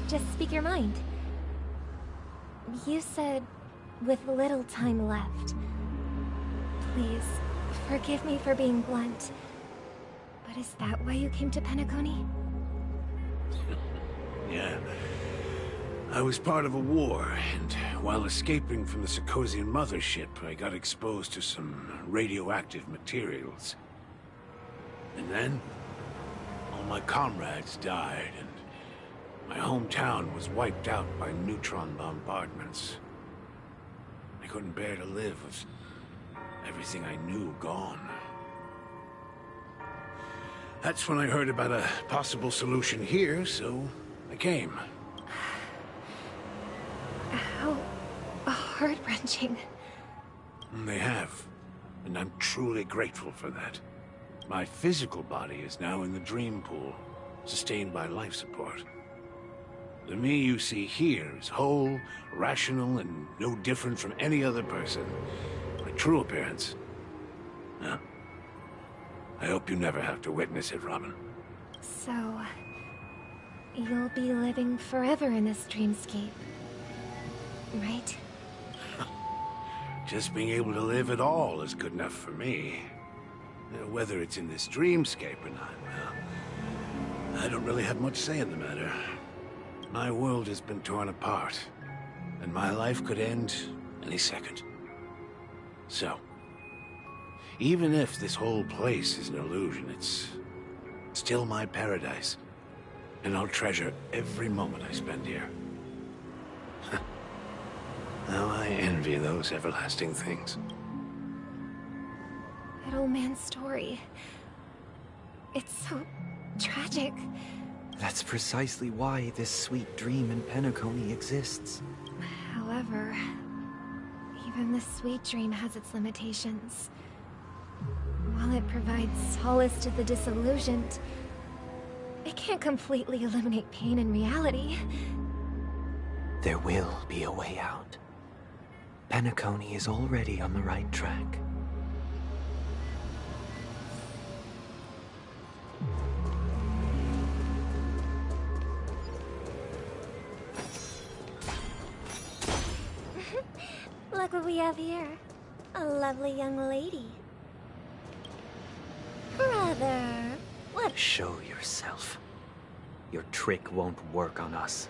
Just speak your mind. You said, with little time left. Please, forgive me for being blunt. But is that why you came to Penacony? Yeah. I was part of a war, and while escaping from the Sarkosian mothership, I got exposed to some radioactive materials. And then, all my comrades died, and my hometown was wiped out by neutron bombardments. I couldn't bear to live with everything I knew gone. That's when I heard about a possible solution here, so I came. How heart-wrenching. They have, and I'm truly grateful for that. My physical body is now in the dream pool, sustained by life support. The me you see here is whole, rational, and no different from any other person. My true appearance. Now, I hope you never have to witness it, Robin. So, you'll be living forever in this dreamscape, right? Just being able to live at all is good enough for me. Whether it's in this dreamscape or not, well, I don't really have much say in the matter. My world has been torn apart, and my life could end any second. So, even if this whole place is an illusion, it's still my paradise, and I'll treasure every moment I spend here. Now I envy those everlasting things. That old man's story. It's so tragic. That's precisely why this sweet dream in Penacony exists. However, even the sweet dream has its limitations. While it provides solace to the disillusioned, it can't completely eliminate pain in reality. There will be a way out. Penacony is already on the right track. Look what we have here. A lovely young lady. Brother, what? Show yourself. Your trick won't work on us.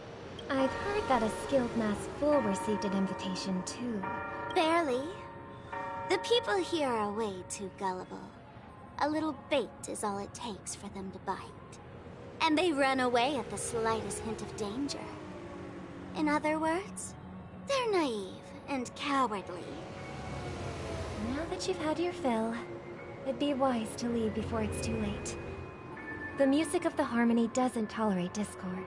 I've heard that a skilled masked fool received an invitation too. Barely. The people here are way too gullible. A little bait is all it takes for them to bite. And they run away at the slightest hint of danger. In other words, they're naive and cowardly. Now that you've had your fill, it'd be wise to leave before it's too late. The music of the Harmony doesn't tolerate discord.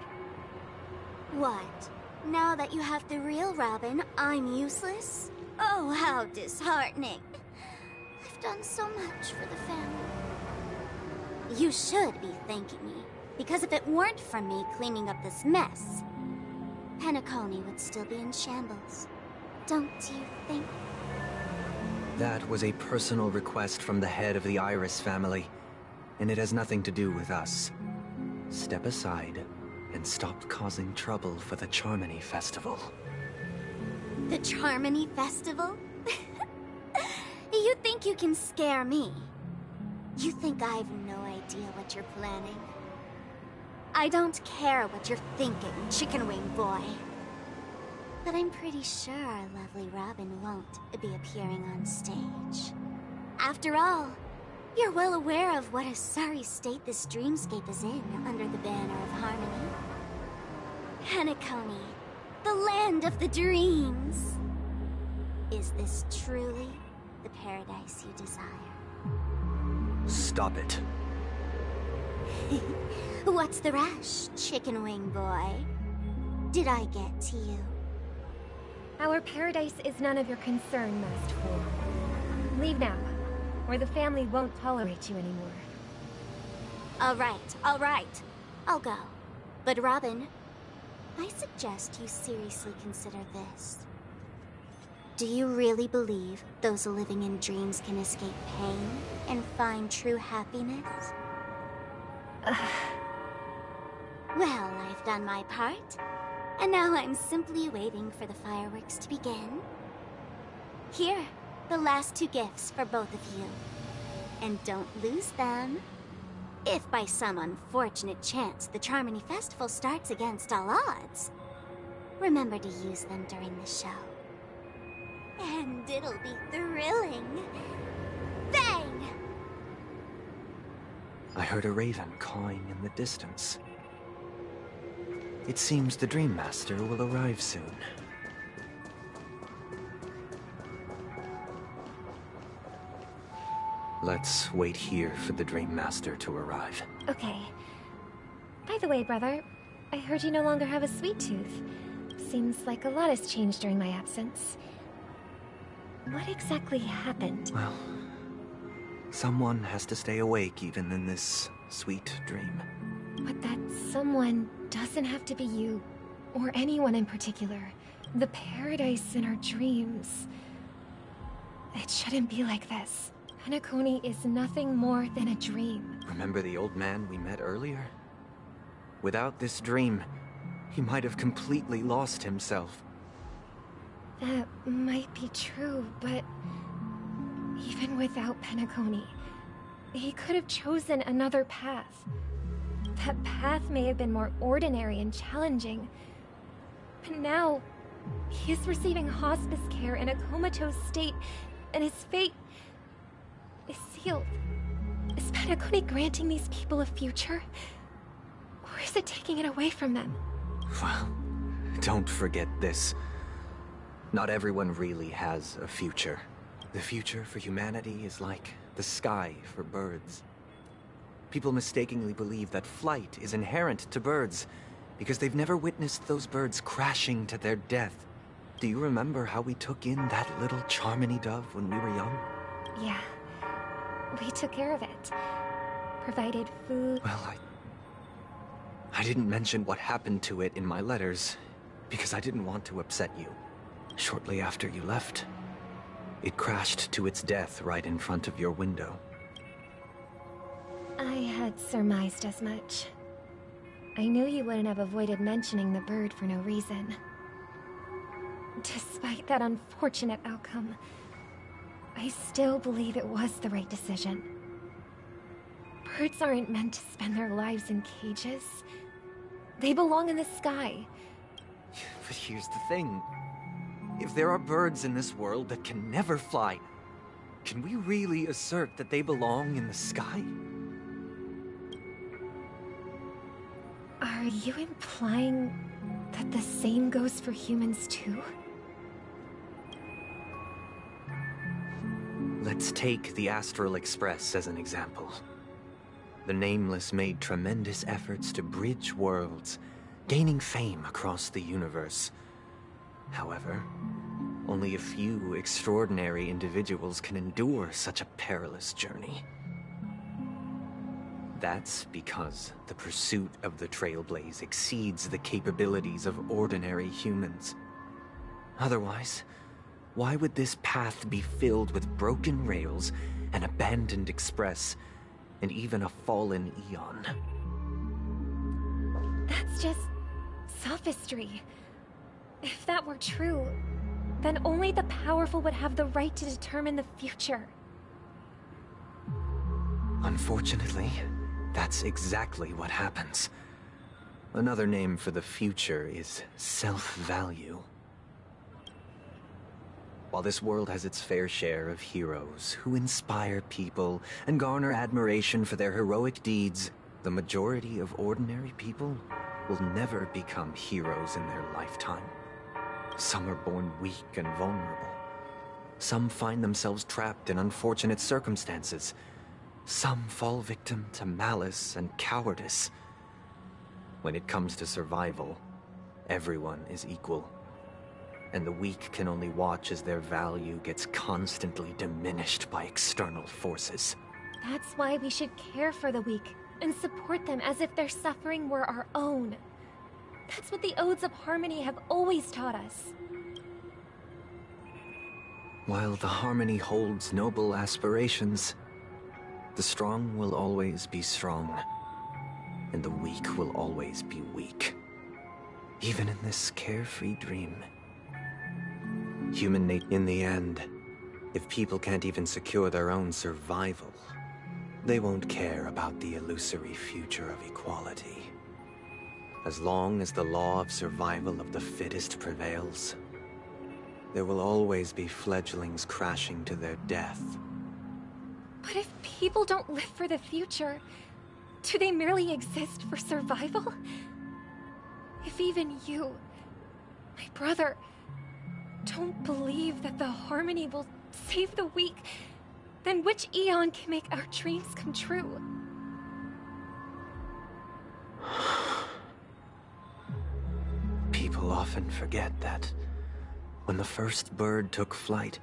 What? Now that you have the real Robin, I'm useless? Oh, how disheartening. I've done so much for the family. You should be thanking me, because if it weren't for me cleaning up this mess, Penacony would still be in shambles. Don't you think? That was a personal request from the head of the Iris family, and it has nothing to do with us. Step aside and stop causing trouble for the Charmony Festival. The Charmony Festival? think you can scare me? You think I have no idea what you're planning? I don't care what you're thinking, Chicken Wing Boy. But I'm pretty sure our lovely Robin won't be appearing on stage. After all, you're well aware of what a sorry state this dreamscape is in under the banner of harmony. Penacony, the land of the dreams. Is this truly the paradise you desire? Stop it. What's the rush, Chicken Wing Boy? Did I get to you? Our paradise is none of your concern, Masked Fool. Leave now, or the family won't tolerate you anymore. All right. I'll go. But Robin, I suggest you seriously consider this. Do you really believe those living in dreams can escape pain and find true happiness? Well, I've done my part, and now I'm simply waiting for the fireworks to begin. Here, the last 2 gifts for both of you. And don't lose them. If by some unfortunate chance the Charmony Festival starts against all odds, remember to use them during the show. And it'll be thrilling. Bang! I heard a raven cawing in the distance. It seems the Dream Master will arrive soon. Let's wait here for the Dream Master to arrive. Okay. By the way, brother, I heard you no longer have a sweet tooth. Seems like a lot has changed during my absence. What exactly happened? Well, someone has to stay awake even in this sweet dream. But that someone doesn't have to be you, or anyone in particular. The paradise in our dreams. It shouldn't be like this. Penacony is nothing more than a dream. Remember the old man we met earlier? Without this dream, he might have completely lost himself. That might be true, but even without Penacony, he could have chosen another path. That path may have been more ordinary and challenging, but now he is receiving hospice care in a comatose state, and his fate is sealed. Is Penacony granting these people a future, or is it taking it away from them? Well, don't forget this. Not everyone really has a future. The future for humanity is like the sky for birds. People mistakenly believe that flight is inherent to birds because they've never witnessed those birds crashing to their death. Do you remember how we took in that little Charmony dove when we were young? Yeah. We took care of it. Provided food. Well, I didn't mention what happened to it in my letters because I didn't want to upset you. Shortly after you left, it crashed to its death right in front of your window. I had surmised as much. I knew you wouldn't have avoided mentioning the bird for no reason. Despite that unfortunate outcome, I still believe it was the right decision. Birds aren't meant to spend their lives in cages. They belong in the sky. But here's the thing. If there are birds in this world that can never fly, can we really assert that they belong in the sky? Are you implying that the same goes for humans too? Let's take the Astral Express as an example. The Nameless made tremendous efforts to bridge worlds, gaining fame across the universe. However, only a few extraordinary individuals can endure such a perilous journey. That's because the pursuit of the Trailblaze exceeds the capabilities of ordinary humans. Otherwise, why would this path be filled with broken rails, an abandoned express, and even a fallen Eon? That's just sophistry. If that were true, then only the powerful would have the right to determine the future. Unfortunately, that's exactly what happens. Another name for the future is self-value. While this world has its fair share of heroes who inspire people and garner admiration for their heroic deeds, the majority of ordinary people will never become heroes in their lifetime. Some are born weak and vulnerable. Some find themselves trapped in unfortunate circumstances. Some fall victim to malice and cowardice. When it comes to survival, everyone is equal. And the weak can only watch as their value gets constantly diminished by external forces. That's why we should care for the weak and support them as if their suffering were our own. That's what the Odes of Harmony have always taught us. While the Harmony holds noble aspirations, the strong will always be strong, and the weak will always be weak. Even in this carefree dream. Human nature, in the end, if people can't even secure their own survival, they won't care about the illusory future of equality. As long as the law of survival of the fittest prevails, there will always be fledglings crashing to their death. But if people don't live for the future, do they merely exist for survival? If even you, my brother, don't believe that the Harmony will save the weak, then which Eon can make our dreams come true? People often forget that when the first bird took flight,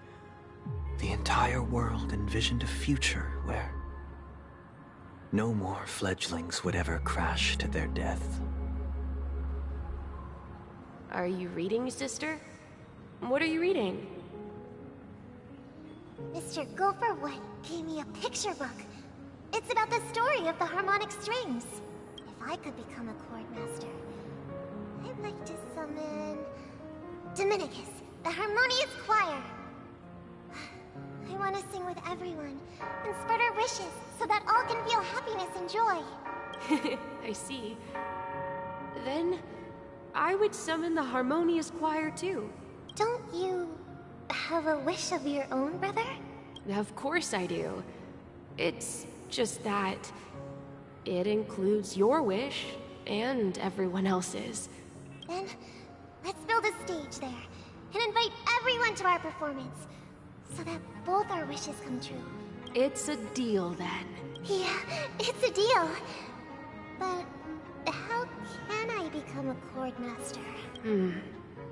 the entire world envisioned a future where no more fledglings would ever crash to their death. Are you reading, sister? What are you reading? Mr. Gopherwood gave me a picture book. It's about the story of the harmonic strings. If I could become a chord master, I'd like to summon Dominicus, the harmonious choir. I want to sing with everyone and spread our wishes so that all can feel happiness and joy. I see. Then, I would summon the harmonious choir too. Don't you have a wish of your own, brother? Of course I do. It's just that it includes your wish and everyone else's. Then, let's build a stage there and invite everyone to our performance so that both our wishes come true. It's a deal then. Yeah, it's a deal. But how can I become a chord master?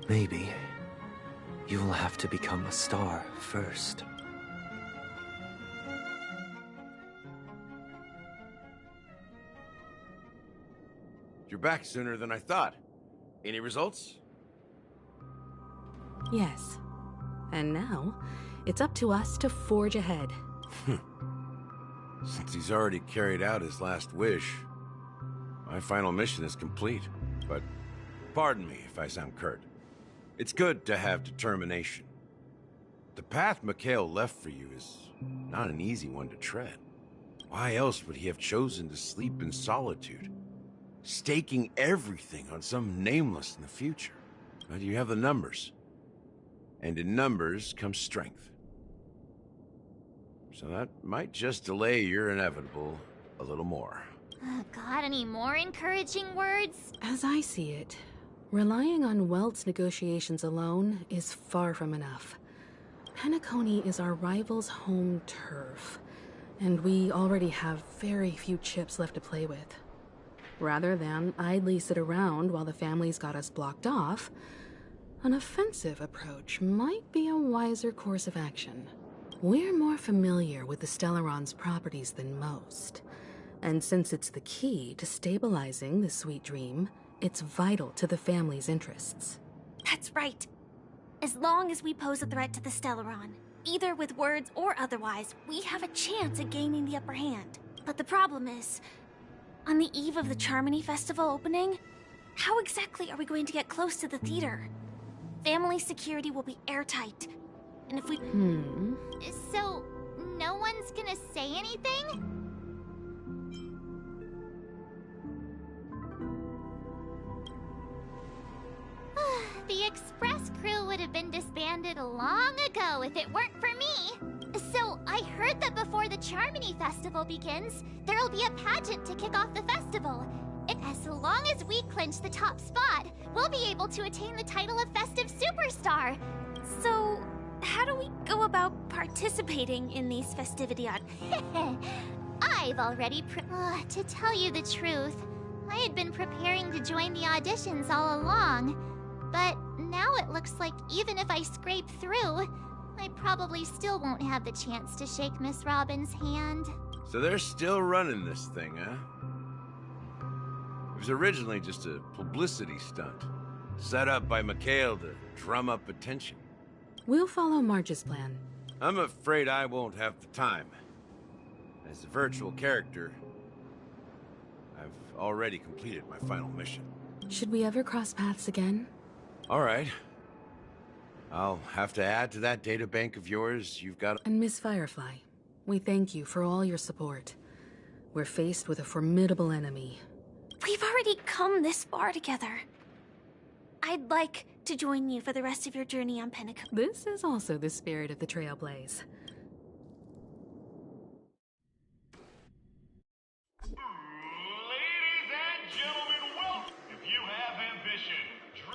Maybe you will have to become a star first. You're back sooner than I thought. Any results? Yes. And now, it's up to us to forge ahead. Since he's already carried out his last wish, my final mission is complete. But pardon me if I sound curt. It's good to have determination. The path Mikhail left for you is not an easy one to tread. Why else would he have chosen to sleep in solitude, staking everything on some nameless in the future? But you have the numbers. And in numbers comes strength. So that might just delay your inevitable a little more. Got any more encouraging words? As I see it, relying on Welt's negotiations alone is far from enough. Penacony is our rival's home turf, and we already have very few chips left to play with. Rather than idly sit around while the family's got us blocked off, an offensive approach might be a wiser course of action. We're more familiar with the Stellaron's properties than most, and since it's the key to stabilizing the sweet dream, it's vital to the family's interests. That's right. As long as we pose a threat to the Stellaron, either with words or otherwise, we have a chance at gaining the upper hand. But the problem is, on the eve of the Charmony Festival opening, how exactly are we going to get close to the theater? Family security will be airtight, and if we... So, no one's gonna say anything? The Express crew would have been disbanded long ago if it weren't for me. So, I heard that before the Charmony Festival begins, there'll be a pageant to kick off the festival. As long as we clinch the top spot, we'll be able to attain the title of Festive Superstar. So, how do we go about participating in these festivities? I've already to tell you the truth, I had been preparing to join the auditions all along. But now it looks like even if I scrape through, I probably still won't have the chance to shake Miss Robin's hand. So they're still running this thing, huh? It was originally just a publicity stunt, set up by Mikhail to drum up attention. We'll follow Marge's plan. I'm afraid I won't have the time. As a virtual character, I've already completed my final mission. Should we ever cross paths again? All right. I'll have to add to that databank of yours. You've got... And Miss Firefly, we thank you for all your support. We're faced with a formidable enemy. We've already come this far together. I'd like to join you for the rest of your journey on Pentecost. This is also the spirit of the Trailblaze.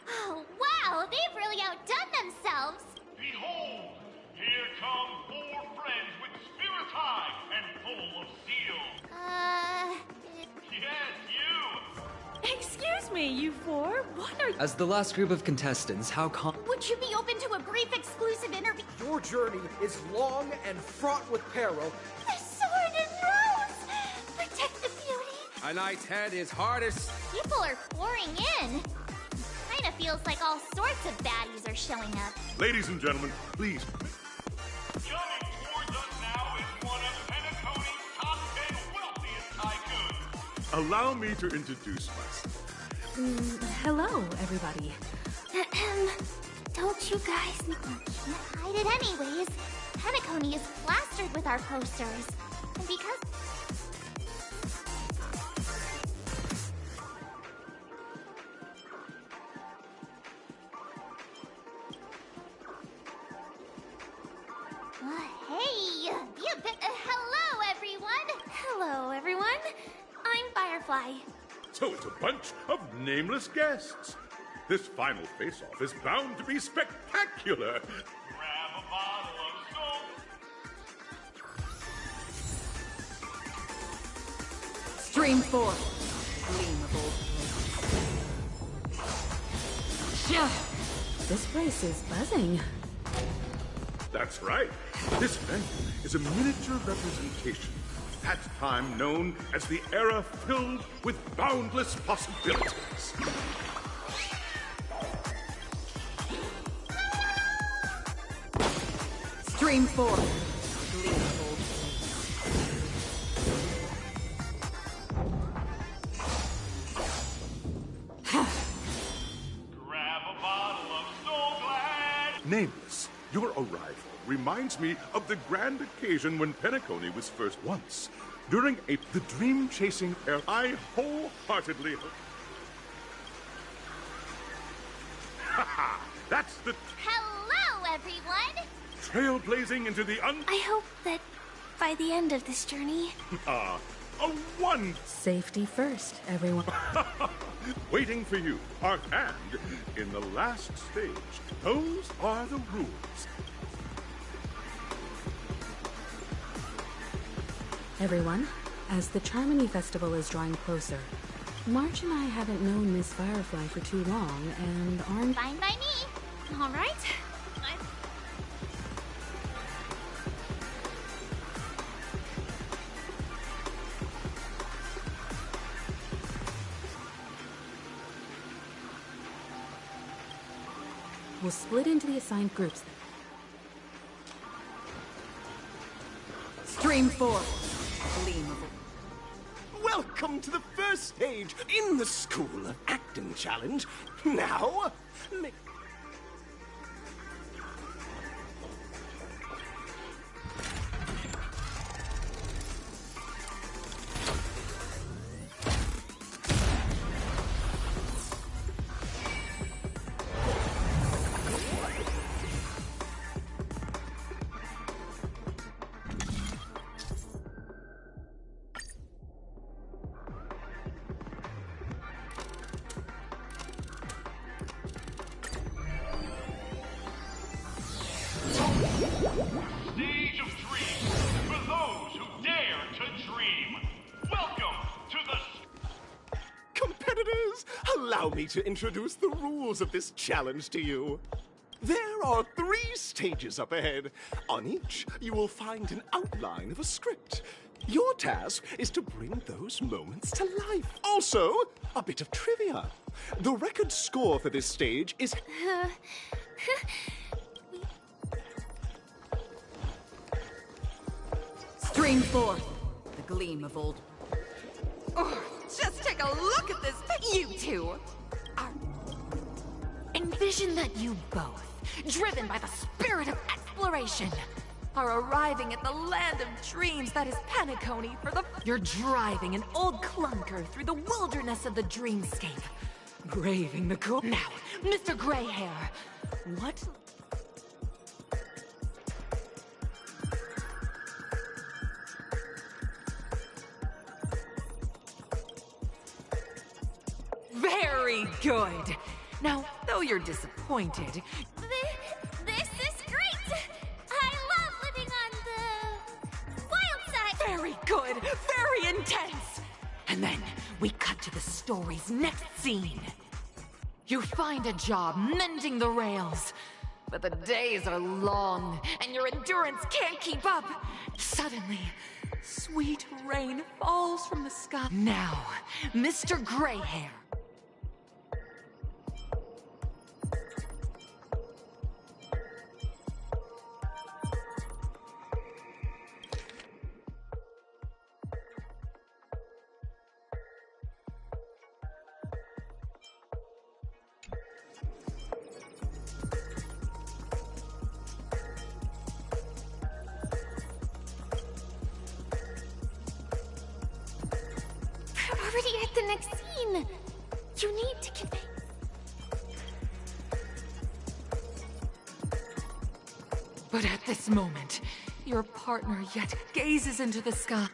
Oh, wow! They've really outdone themselves! Behold! Here come 4 friends with spirits high and full of zeal. Yes, you! Excuse me, you 4? What are you— As the last group of contestants, how Would you be open to a brief exclusive interview? Your journey is long and fraught with peril. The sword and rose! Protect the beauty! A knight's head is hardest. People are pouring in. Kinda feels like all sorts of baddies are showing up. Ladies and gentlemen, please. Coming towards us now is one of Pentecone's top 10 wealthiest tycoons. Allow me to introduce myself. Hello, everybody. Don't you guys can't hide it anyways. Pentecote is plastered with our posters. And because... hey! Be a bit... hello, everyone! Hello, everyone. I'm Firefly. So it's a bunch of nameless guests. This final face-off is bound to be spectacular. Grab a bottle of soap. Stream 4. Gleam of old. This place is buzzing. That's right. This venue is a miniature representation of that time known as the era filled with boundless possibilities. Stream 4. Gleam of old. Grab a bottle of Soul Glad. Nameless, your arrival reminds me of the grand occasion when Pentecote was first once. During the dream-chasing era, I wholeheartedly hope... Haha! That's the... Hello, everyone! Trailblazing into the I hope that by the end of this journey... a one... Safety first, everyone. Waiting for you, our hand in the last stage. Those are the rules. Everyone, as the Charmony Festival is drawing closer, Marge and I haven't known Miss Firefly for too long, and aren't... Fine by me. All right. We'll split into the assigned groups then. Stream 4. Gleam of Welcome to the first stage in the School of Acting Challenge. Now, me to introduce the rules of this challenge to you. There are 3 stages up ahead. On each, you will find an outline of a script. Your task is to bring those moments to life. Also, a bit of trivia. The record score for this stage is... Stream forth the gleam of old... Oh, just take a look at this, you two! Envision that you both, driven by the spirit of exploration, are arriving at the land of dreams that is Penacony for the... You're driving an old clunker through the wilderness of the dreamscape, braving the cold... Now, Mr. Greyhair, what... Very good! Now, though you're disappointed... This is great! I love living on the... wild side! Very good! Very intense! And then, we cut to the story's next scene. You find a job mending the rails, but the days are long, and your endurance can't keep up. Suddenly, sweet rain falls from the sky. Now, Mr. Greyhair. Already at the next scene. You need to convey... But at this moment, your partner yet gazes into the sky.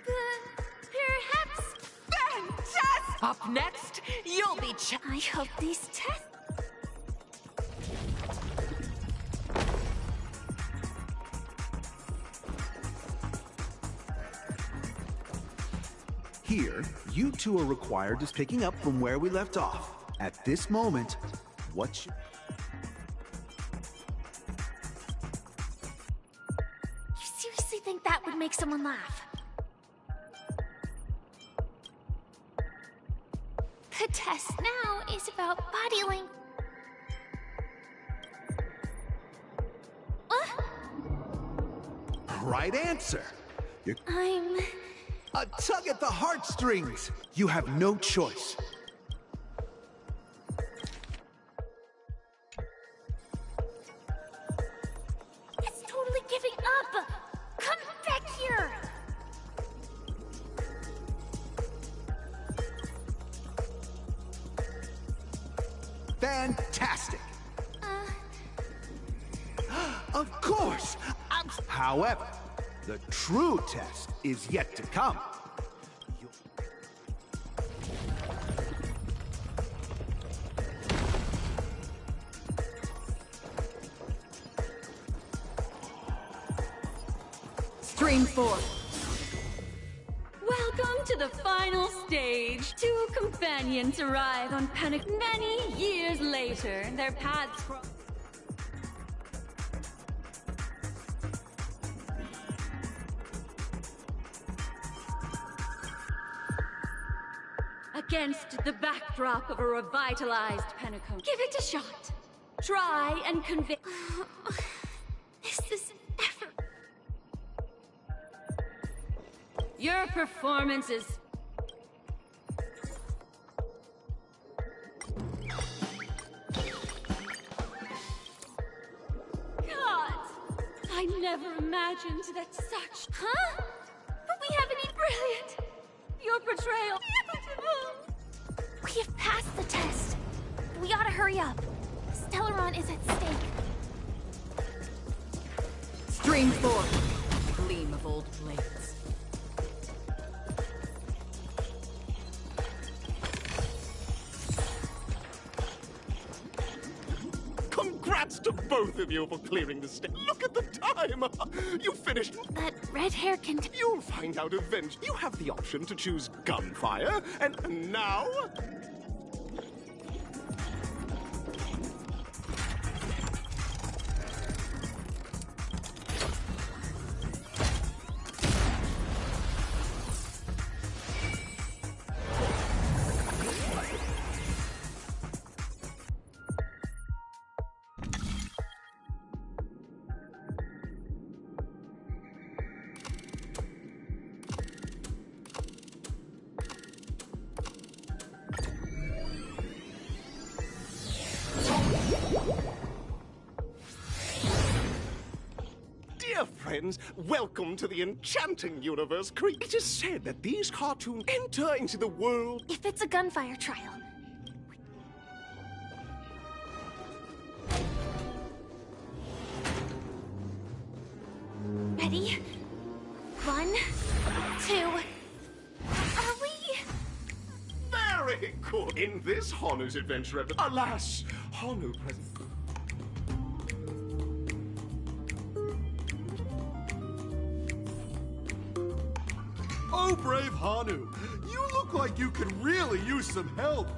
Perhaps... Fantastic! Up next, you'll be I hope these tests... Here, you two are required to picking up from where we left off. At this moment, what you... You seriously think that would make someone laugh? The test now is about body language. Right answer. I'm... A tug at the heartstrings. You have no choice. It's totally giving up! Come back here! Fantastic. Of course. However, the true test is yet to come. Stream forth. Welcome to the final stage. 2 companions arrive on Panic many years later. Their paths cross. Against the backdrop of a revitalized Penacony. Give it a shot. Try and convince. This is an effort. Your performance is... God! I never imagined that such... Huh? But we haven't even... Brilliant! Your portrayal... Beautiful! We have passed the test. We ought to hurry up. Stellaron is at stake. Stream forth. Gleam of old blades. Congrats to both of you for clearing the stage. Look at the time! You finished... That red hair can... You'll find out eventually. You have the option to choose gunfire, and now... friends. Welcome to the enchanting universe. It is said that these cartoons enter into the world. If it's a gunfire trial. Ready? 1, 2. Are we? Very good. In this Hanu's adventure episode. Alas, Hanu present. Oh, brave Hanu, you look like you could really use some help.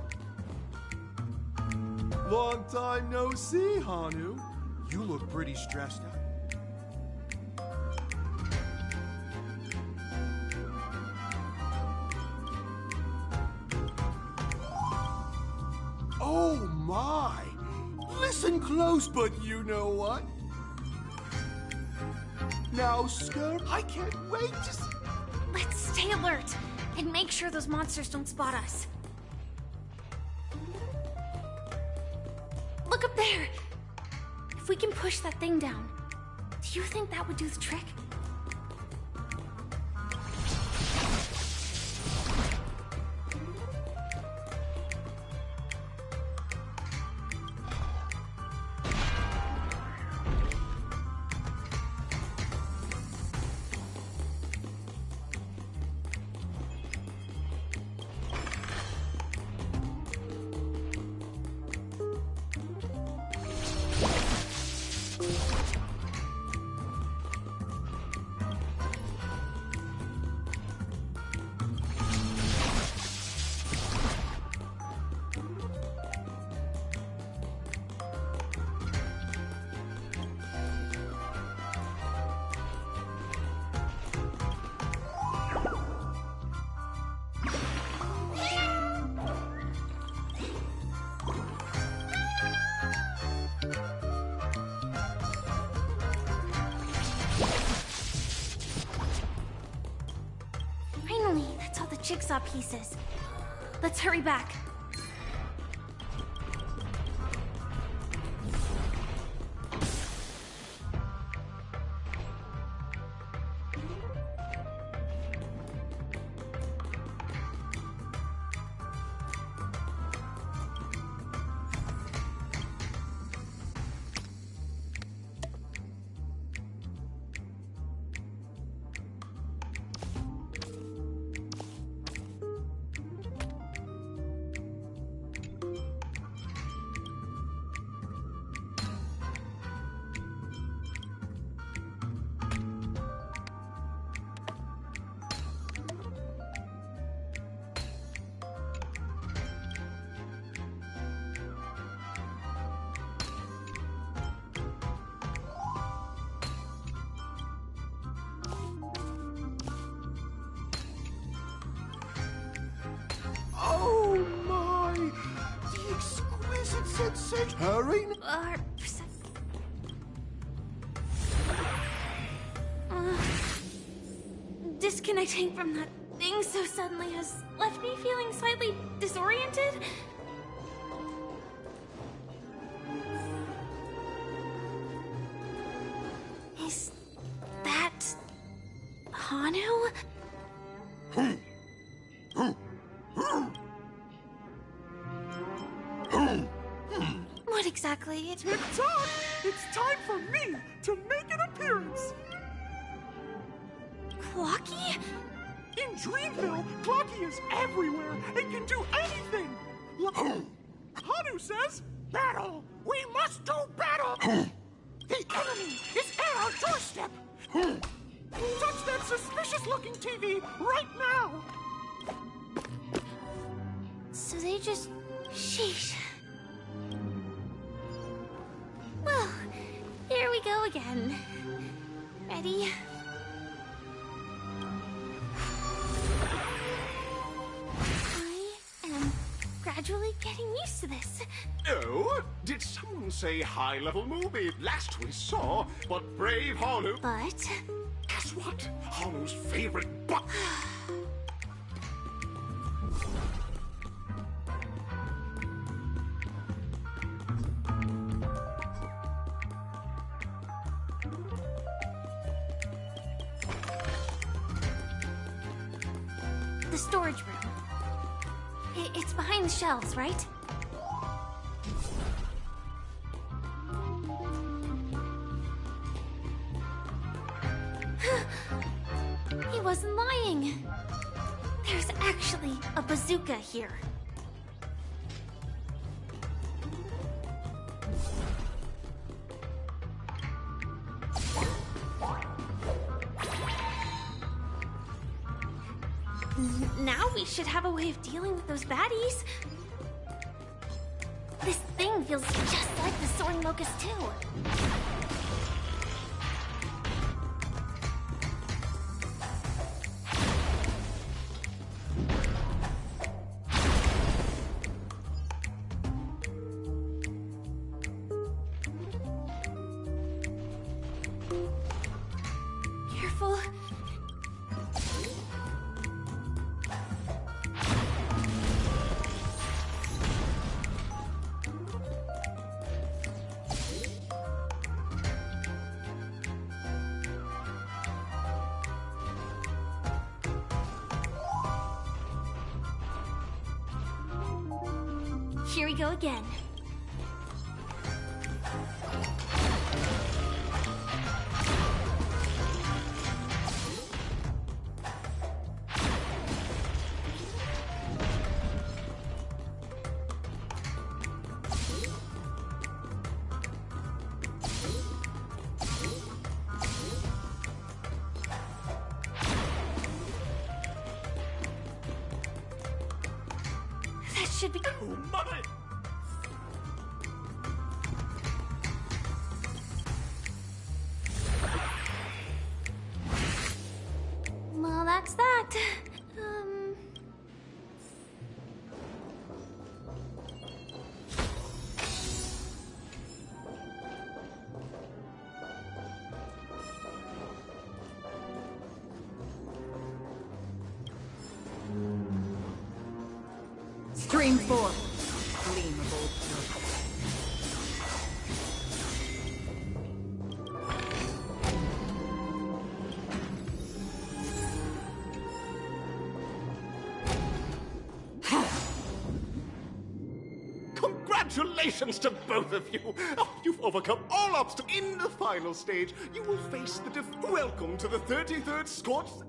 Long time no see, Hanu. You look pretty stressed out. Oh my! Listen close, but you know what? Now, Skirt, I can't wait to see. Let's stay alert and make sure those monsters don't spot us. Look up there! If we can push that thing down, do you think that would do the trick? Finally, that's all the jigsaw pieces. Let's hurry back. Oh my! The exquisite sensation! Hurry! Disconnecting from that thing so suddenly has left me feeling slightly disoriented. Is that Hanu? What exactly? Tick-tock! It's time for me to make an appearance! Clocky? In Dreamville, Clocky is everywhere and can do anything! Hanu says, battle! We must do battle! The enemy is at our doorstep! Touch that suspicious-looking TV right now! So they just... Sheesh. Well, here we go again. Ready? I am gradually getting used to this. Oh, did someone say high-level movie? Last we saw, but brave Hanu... But... Guess what? Hanu's favorite butt... the storage room. It's behind the shelves, right? He wasn't lying. There's actually a bazooka here. Now we should have a way of dealing with those baddies. This thing feels just like the Soaring Locust too. Careful. Here we go again. That should be... Oh, Mother! Well, that's that. Stream 4. Gleam of old purple. Congratulations to both of you! Oh, you've overcome all obstacles. In the final stage, you will face the Welcome to the 33rd Scorched...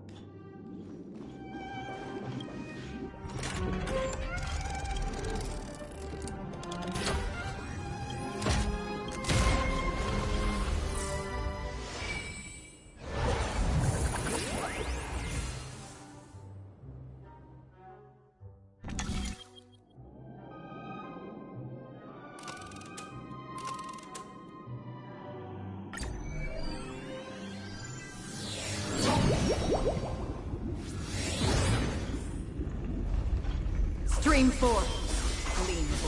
Stream 4. Gleam of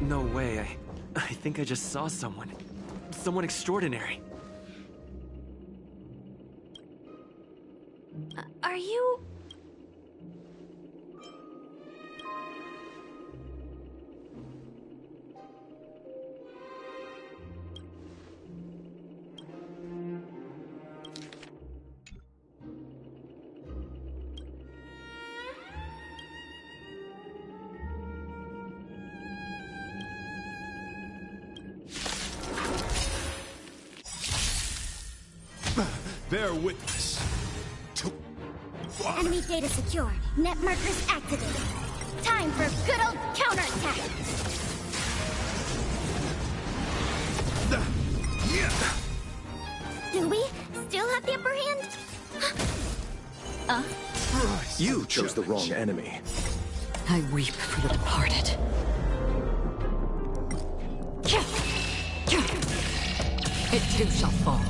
old No way, I think I just saw someone. Someone extraordinary. Are you... Bear witness. Enemy data secure. Net markers activated. Time for a good old counterattack. Do we still have the upper hand? You chose the wrong enemy. I weep for the departed. It too shall fall.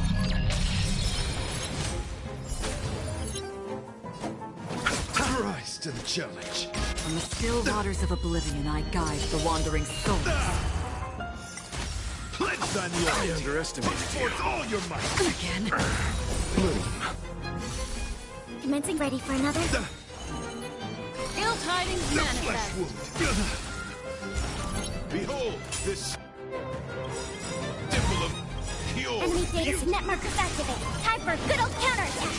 Rise to the challenge. From the still waters of oblivion, I guide the wandering souls. Pledge thy loyalty. I underestimated you. With all your might. Again. Commencing ready for another. Ill tidings The manifest. flesh wound. Behold this symbol of Enemy data's net markers activated. Time for a good old counterattack.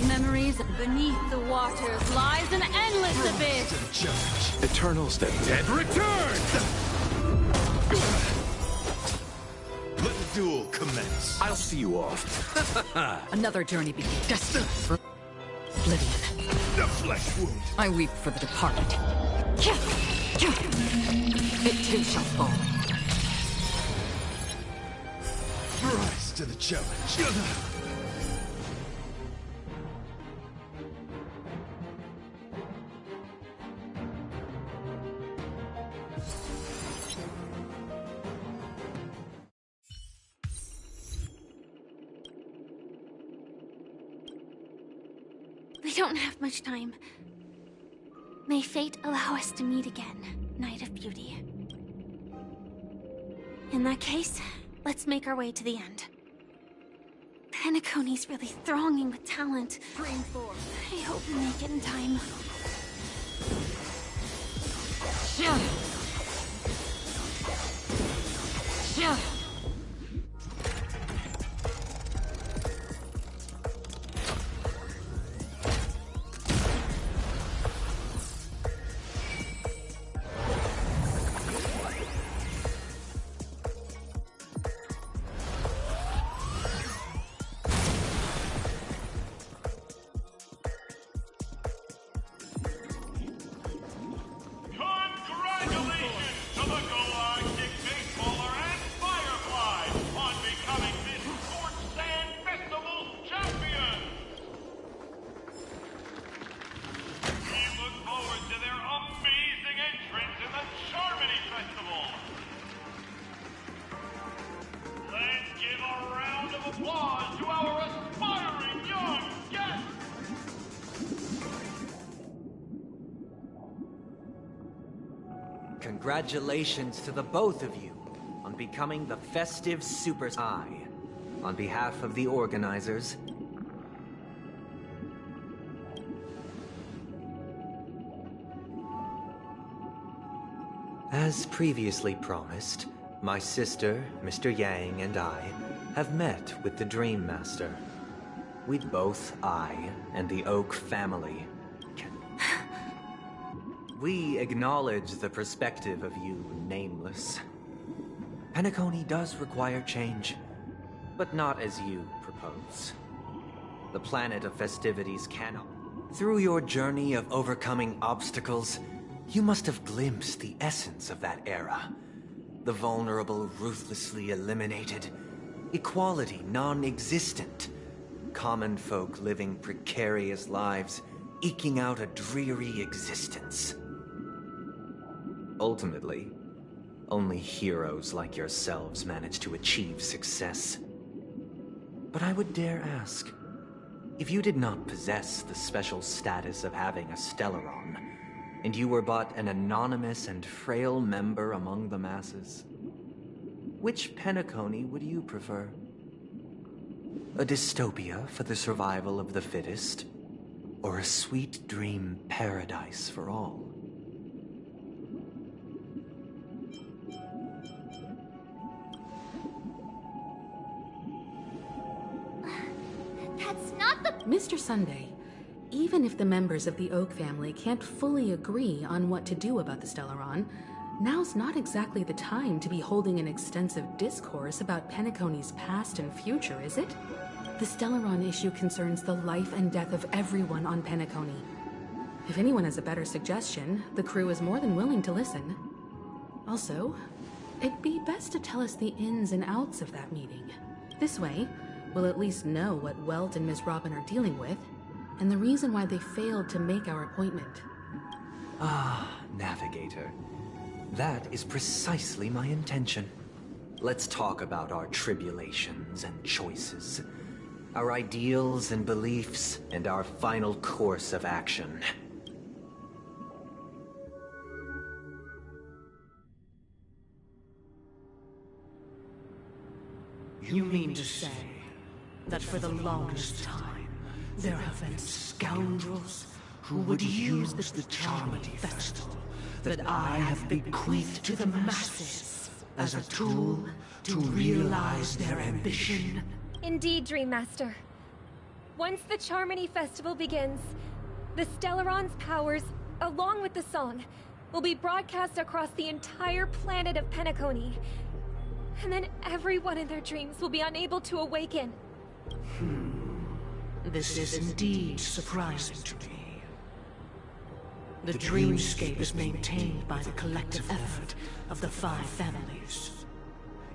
Memories beneath the waters lies an endless abyss. Eternals, the dead return! Let the duel commence. I'll see you off. Another journey begins. Destined for oblivion. The flesh wound. I weep for the departed. It too shall fall. Rise to the challenge. We don't have much time. May fate allow us to meet again, Knight of Beauty. In that case, let's make our way to the end. Penacony's really thronging with talent. I hope we make it in time. Congratulations to the both of you on becoming the festive Super Eye. On behalf of the organizers, as previously promised, my sister, Mr. Yang, and I have met with the Dream Master. We'd both, I and the Oak family, we acknowledge the perspective of you, Nameless. Penacony does require change, but not as you propose. The planet of festivities cannot. Through your journey of overcoming obstacles, you must have glimpsed the essence of that era. The vulnerable ruthlessly eliminated, equality non-existent, common folk living precarious lives, eking out a dreary existence. Ultimately, only heroes like yourselves manage to achieve success. But I would dare ask, if you did not possess the special status of having a Stellaron, and you were but an anonymous and frail member among the masses, which Penacony would you prefer? A dystopia for the survival of the fittest, or a sweet dream paradise for all? That's not the... Mr. Sunday, even if the members of the Oak family can't fully agree on what to do about the Stellaron, now's not exactly the time to be holding an extensive discourse about Penacony's past and future, is it? The Stellaron issue concerns the life and death of everyone on Penacony. If anyone has a better suggestion, the crew is more than willing to listen. Also, it'd be best to tell us the ins and outs of that meeting. This way, we'll at least know what Welt and Ms. Robin are dealing with, and the reason why they failed to make our appointment. Ah, Navigator. That is precisely my intention. Let's talk about our tribulations and choices, our ideals and beliefs, and our final course of action. You mean to say that for the longest time, there have been scoundrels who would use the Charmony Festival that I have bequeathed to the masses as a tool to realize their ambition? Indeed, Dream Master. Once the Charmony Festival begins, the Stellaron's powers, along with the song, will be broadcast across the entire planet of Penacony. And then everyone in their dreams will be unable to awaken. This is indeed surprising to me. The dreamscape is maintained by the collective effort of the 5 families.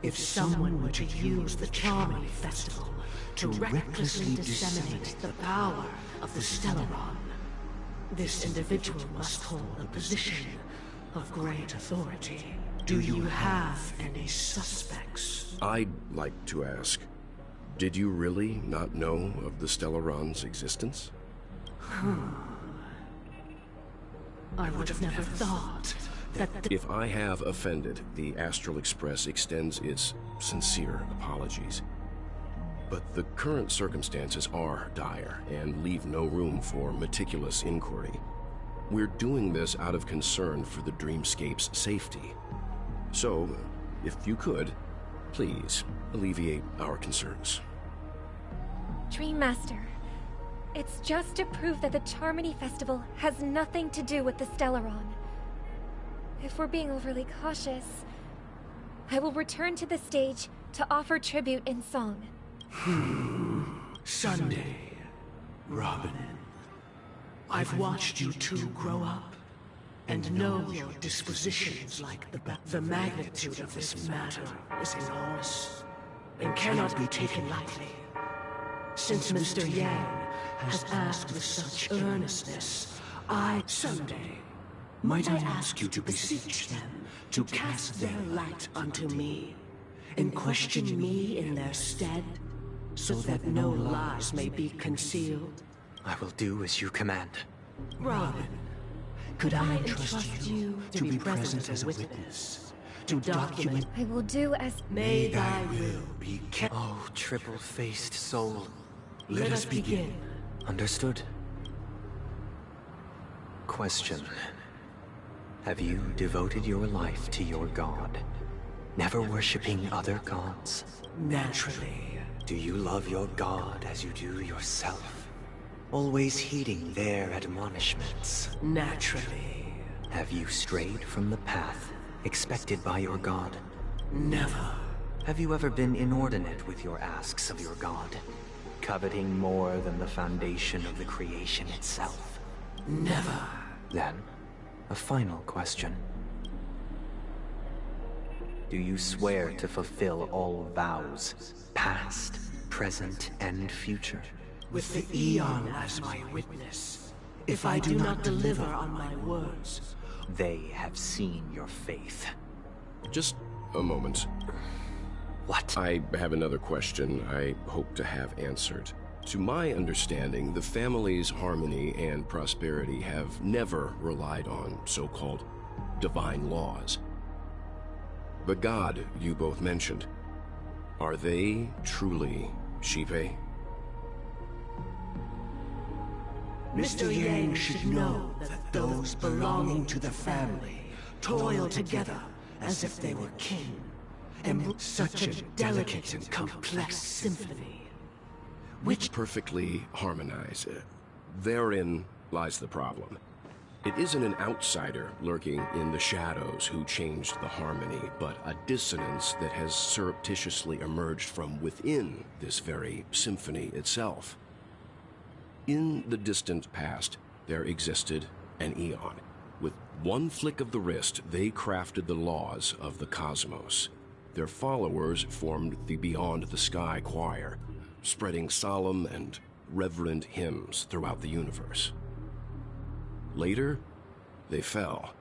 If someone were to use the Charmony Festival to recklessly disseminate the power of the Stellaron, this individual must hold a position of great authority. Do you have any suspects? I'd like to ask, did you really not know of the Stellaron's existence? I would have never thought that If I have offended, the Astral Express extends its sincere apologies. But the current circumstances are dire and leave no room for meticulous inquiry. We're doing this out of concern for the dreamscape's safety. So, if you could, please alleviate our concerns. Dream Master, it's just to prove that the Charmony Festival has nothing to do with the Stellaron. If we're being overly cautious, I will return to the stage to offer tribute in song. Sunday, Robin. I've watched you two grow up, and know your dispositions like the magnitude of this matter is enormous, and cannot be taken lightly. Since Mr. Yang has asked with such earnestness, Sunday, might I ask you to beseech them to cast their light unto me, and question me in their stead, so that no lies may be concealed? I will do as you command. Robin, could I entrust you to be present as a witness, to document? I will do as... May thy will be kept. Oh, triple-faced soul. Let us begin. Understood. Question. Have you devoted your life to your god, never worshipping other gods? Naturally. Do you love your god as you do yourself, always heeding their admonishments? Naturally. Have you strayed from the path expected by your god? Never. Have you ever been inordinate with your asks of your god, coveting more than the foundation of the creation itself? Never. Then, a final question. Do you swear to fulfill all vows, past, present, and future? With the Eon as my witness, if I do not deliver on my words, they have seen your faith. Just a moment. What? I have another question I hope to have answered. To my understanding, the family's harmony and prosperity have never relied on so-called divine laws. The god you both mentioned, are they truly Shipe? Mr. Yang should know that those belonging to the family toil together as if they were kin, and such a delicate and complex symphony, which perfectly harmonize. Therein lies the problem. It isn't an outsider lurking in the shadows who changed the harmony, but a dissonance that has surreptitiously emerged from within this very symphony itself. In the distant past, there existed an Eon. With one flick of the wrist, they crafted the laws of the cosmos. Their followers formed the Beyond the Sky Choir, spreading solemn and reverent hymns throughout the universe. Later, they fell.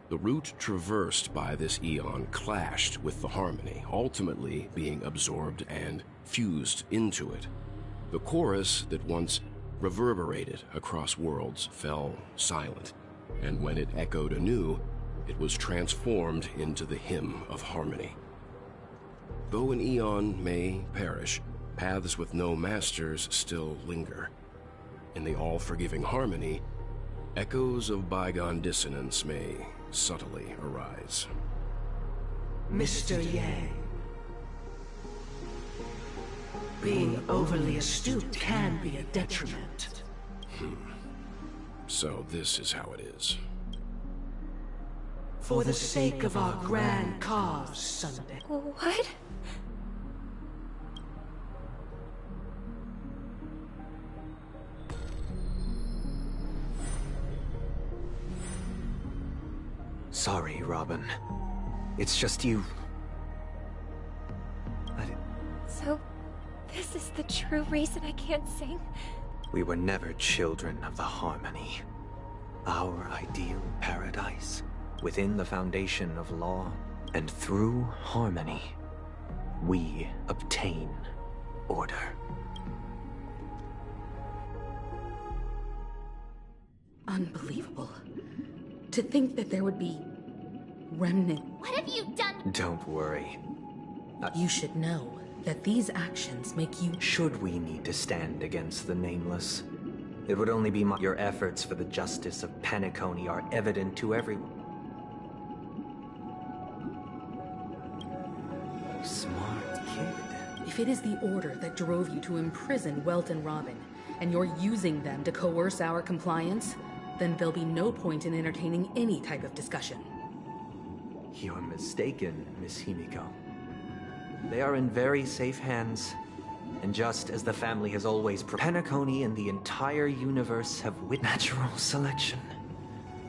The route traversed by this Eon clashed with the harmony, ultimately being absorbed and fused into it. The chorus that once reverberated across worlds fell silent, and when it echoed anew, it was transformed into the hymn of harmony. Though an Eon may perish, paths with no masters still linger. In the all-forgiving harmony, echoes of bygone dissonance may subtly arise. Mr. Yang, Being overly astute can be a detriment. So this is how it is. For the sake of our grand cause, Sunday. What? Sorry, Robin. It's just you. So, this is the true reason I can't sing? We were never children of the Harmony. Our ideal paradise, within the foundation of law, and through harmony, we obtain order. Unbelievable. To think that there would be remnant. What have you done? Don't worry. You should know that these actions make you... Should we need to stand against the Nameless, it would only be your efforts for the justice of Penacony are evident to everyone. Smart kid. If it is the order that drove you to imprison Welt and Robin, and you're using them to coerce our compliance, then there'll be no point in entertaining any type of discussion. You're mistaken, Miss Himiko. They are in very safe hands, and just as the family has always Penacony and the entire universe have natural selection.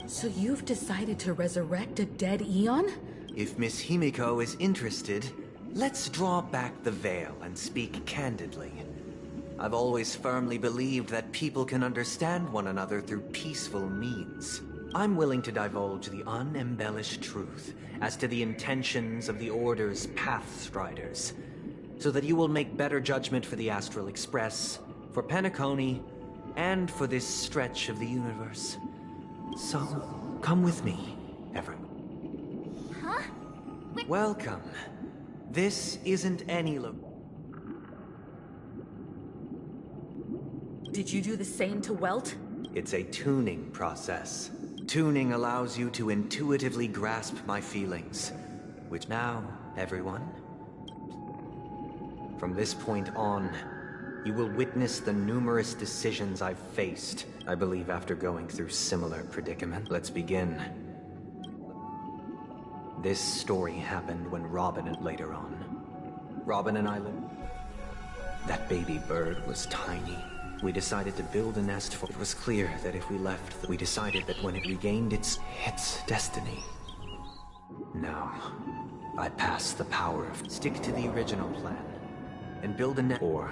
So you've decided to resurrect a dead Eon? If Miss Himiko is interested, let's draw back the veil and speak candidly. I've always firmly believed that people can understand one another through peaceful means. I'm willing to divulge the unembellished truth as to the intentions of the Order's Pathstriders, so that you will make better judgment for the Astral Express, for Penacony, and for this stretch of the universe. So, come with me, everyone. Huh? Welcome. This isn't any look. Did you do the same to Welt? It's a tuning process. Tuning allows you to intuitively grasp my feelings, which now, everyone, from this point on, you will witness the numerous decisions I've faced, I believe after going through similar predicament. Let's begin. This story happened when Robin and later on. Robin and I lived. That baby bird was tiny. We decided to build a nest for it. Was clear that if we left, we decided that when it regained its destiny. Now, I pass the power of stick to the original plan and build a net or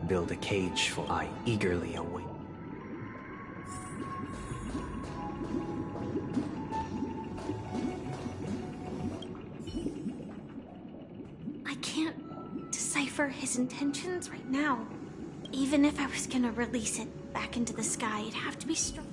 build a cage for I eagerly await. I can't decipher his intentions right now. Even if I was gonna release it back into the sky, it'd have to be strong.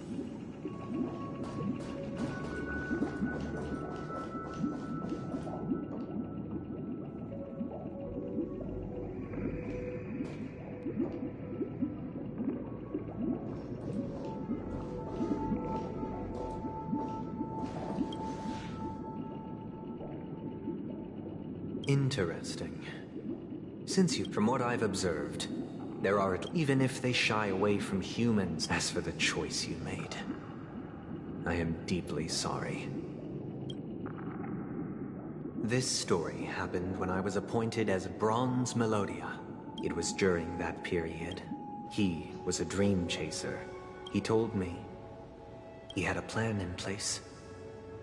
Interesting. From what I've observed, there are, even if they shy away from humans. As for the choice you made, I am deeply sorry. This story happened when I was appointed as Bronze Melodia. It was during that period. He was a dream chaser. He told me he had a plan in place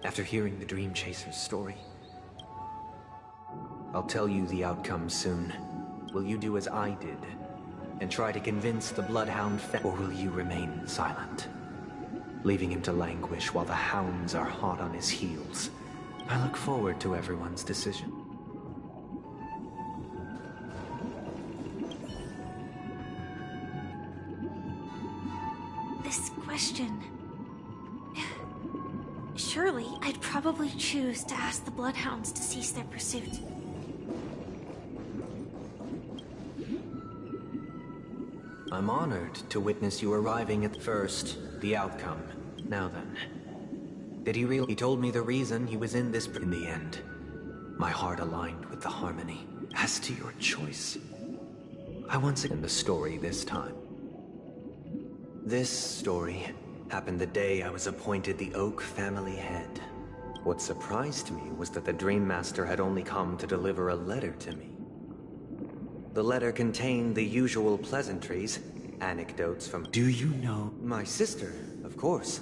after hearing the dream chaser's story. I'll tell you the outcome soon. Will you do as I did and try to convince the Bloodhound or will you remain silent, leaving him to languish while the hounds are hot on his heels? I look forward to everyone's decision. This question... Surely, I'd probably choose to ask the Bloodhounds to cease their pursuit. I'm honored to witness you arriving at first, the outcome. Now then, did he really? He told me the reason he was in this. In the end, my heart aligned with the Harmony. As to your choice, I once again the story this time. This story happened the day I was appointed the Oak family head. What surprised me was that the Dream Master had only come to deliver a letter to me. The letter contained the usual pleasantries, anecdotes from— Do you know? My sister, of course.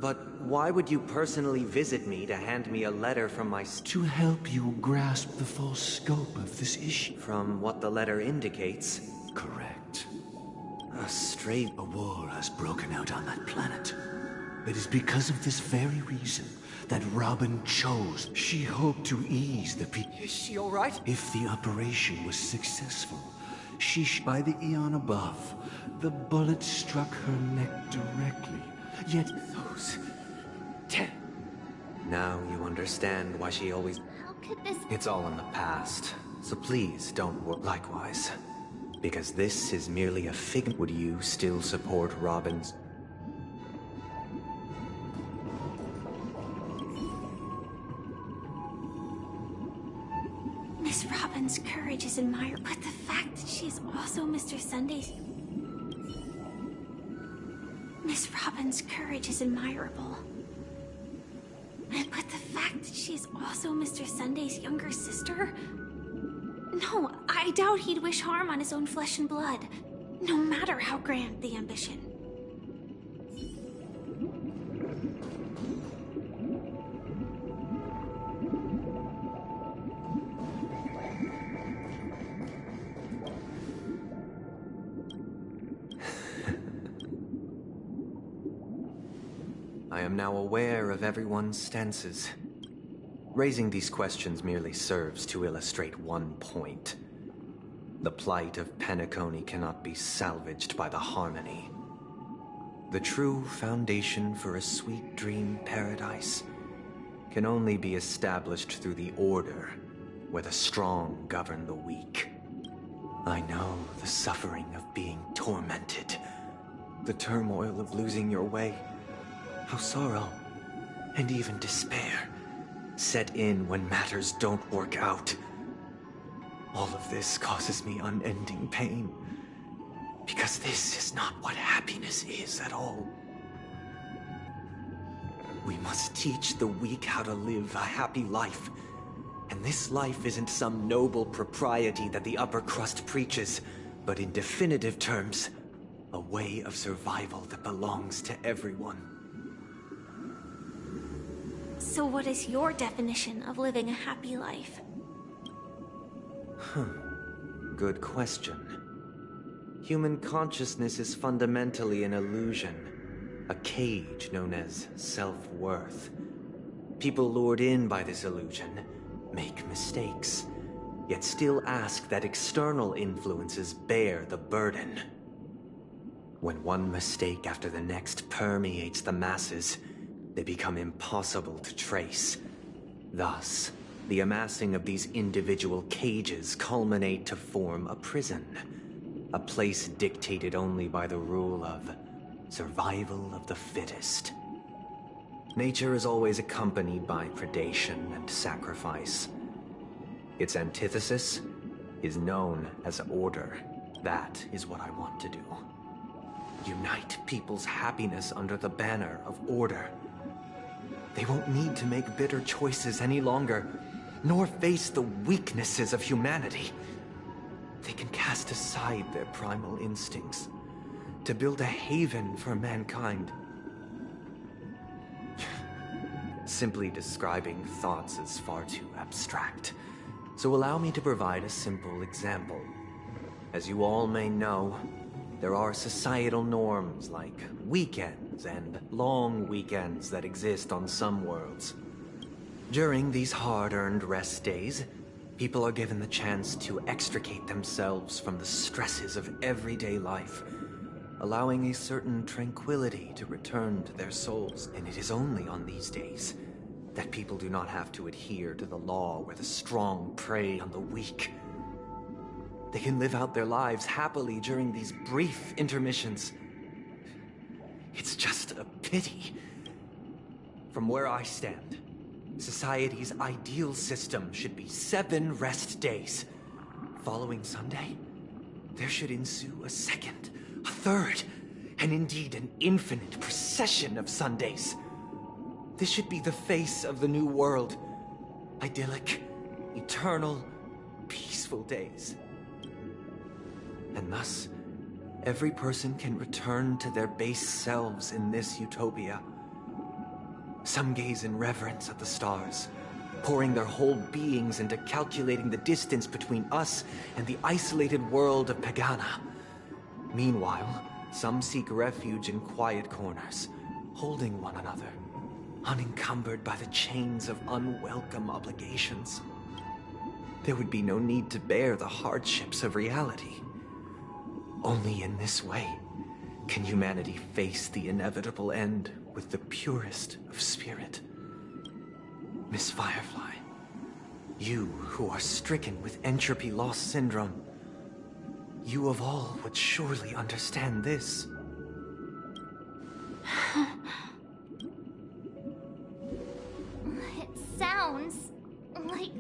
But why would you personally visit me to hand me a letter from my— To help you grasp the full scope of this issue. From what the letter indicates. Correct. A war has broken out on that planet. It is because of this very reason that Robin chose. She hoped to ease the people. Is she all right? If the operation was successful, by the eon above, the bullet struck her neck directly. Yet those... Now you understand why she always... How could this... It's all in the past, so please don't worry. Likewise. Because this is merely a figment. Would you still support Robin's... Miss Robin's courage is admirable, but the fact that she is also Mr. Sunday's... Miss Robin's courage is admirable. But the fact that she is also Mr. Sunday's younger sister? No, I doubt he'd wish harm on his own flesh and blood, no matter how grand the ambition. I am now aware of everyone's stances. Raising these questions merely serves to illustrate one point. The plight of Penacony cannot be salvaged by the Harmony. The true foundation for a sweet dream paradise can only be established through the Order, where the strong govern the weak. I know the suffering of being tormented, the turmoil of losing your way, how sorrow, and even despair, set in when matters don't work out. All of this causes me unending pain, because this is not what happiness is at all. We must teach the weak how to live a happy life, and this life isn't some noble propriety that the upper crust preaches, but in definitive terms, a way of survival that belongs to everyone. So what is your definition of living a happy life? Good question. Human consciousness is fundamentally an illusion, a cage known as self-worth. People lured in by this illusion make mistakes, yet still ask that external influences bear the burden. When one mistake after the next permeates the masses, they become impossible to trace. Thus, the amassing of these individual cages culminate to form a prison. A place dictated only by the rule of survival of the fittest. Nature is always accompanied by predation and sacrifice. Its antithesis is known as order. That is what I want to do. Unite people's happiness under the banner of order. They won't need to make bitter choices any longer, nor face the weaknesses of humanity. They can cast aside their primal instincts to build a haven for mankind. Simply describing thoughts is far too abstract, so allow me to provide a simple example. As you all may know, there are societal norms like weekends and long weekends that exist on some worlds. During these hard-earned rest days, people are given the chance to extricate themselves from the stresses of everyday life, allowing a certain tranquility to return to their souls. And it is only on these days that people do not have to adhere to the law where the strong prey on the weak. They can live out their lives happily during these brief intermissions. It's just a pity. From where I stand, society's ideal system should be 7 rest days. Following Sunday, there should ensue a second, a third, and indeed an infinite procession of Sundays. This should be the face of the new world. Idyllic, eternal, peaceful days. And thus, every person can return to their base selves in this utopia. Some gaze in reverence at the stars, pouring their whole beings into calculating the distance between us and the isolated world of Pagana. Meanwhile, some seek refuge in quiet corners, holding one another, unencumbered by the chains of unwelcome obligations. There would be no need to bear the hardships of reality. Only in this way can humanity face the inevitable end with the purest of spirit. Miss Firefly, you who are stricken with entropy loss syndrome, you of all would surely understand this. It sounds like...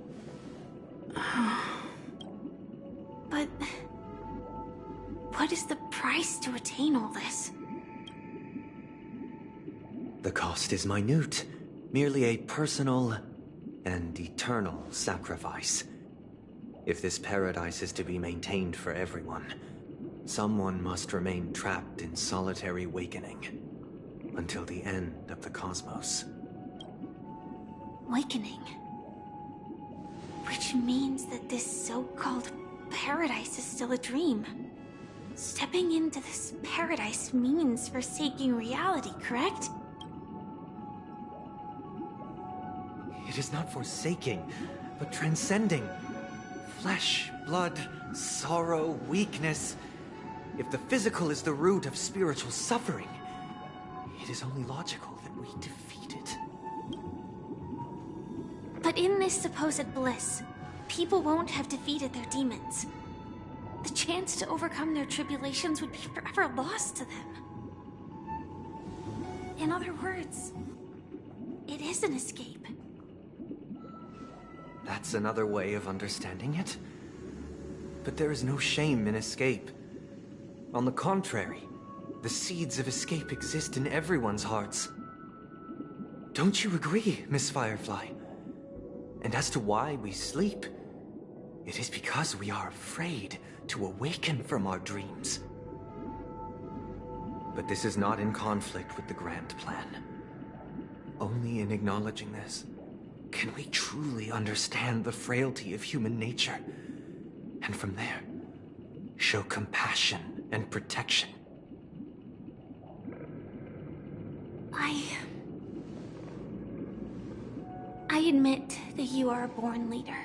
But... what is the price to attain all this? The cost is minute, merely a personal and eternal sacrifice. If this paradise is to be maintained for everyone, someone must remain trapped in solitary awakening until the end of the cosmos. Awakening. Which means that this so-called paradise is still a dream. Stepping into this paradise means forsaking reality, correct? It is not forsaking, but transcending. Flesh, blood, sorrow, weakness. If the physical is the root of spiritual suffering, it is only logical that we defeat it. But in this supposed bliss, people won't have defeated their demons. The chance to overcome their tribulations would be forever lost to them. In other words, it is an escape. That's another way of understanding it. But there is no shame in escape. On the contrary, the seeds of escape exist in everyone's hearts. Don't you agree, Miss Firefly? And as to why we sleep, it is because we are afraid to awaken from our dreams. But this is not in conflict with the grand plan. Only in acknowledging this can we truly understand the frailty of human nature, and from there, show compassion and protection. I admit that you are a born leader.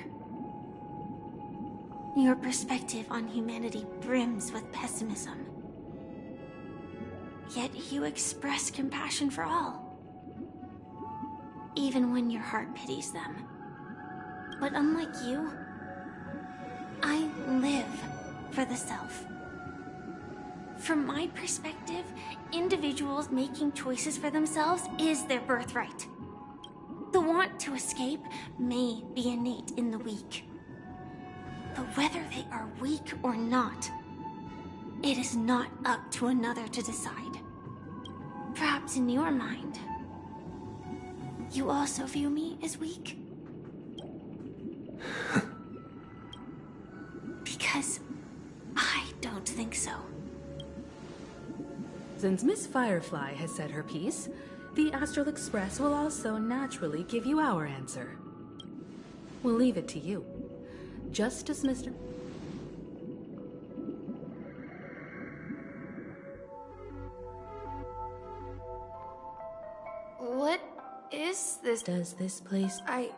Your perspective on humanity brims with pessimism. Yet you express compassion for all, even when your heart pities them. But unlike you, I live for the self. From my perspective, individuals making choices for themselves is their birthright. The want to escape may be innate in the weak. But whether they are weak or not, it is not up to another to decide. Perhaps in your mind, you also view me as weak? Because I don't think so. Since Miss Firefly has said her piece, the Astral Express will also naturally give you our answer. We'll leave it to you. Just as Mr. What is this? Does this place... I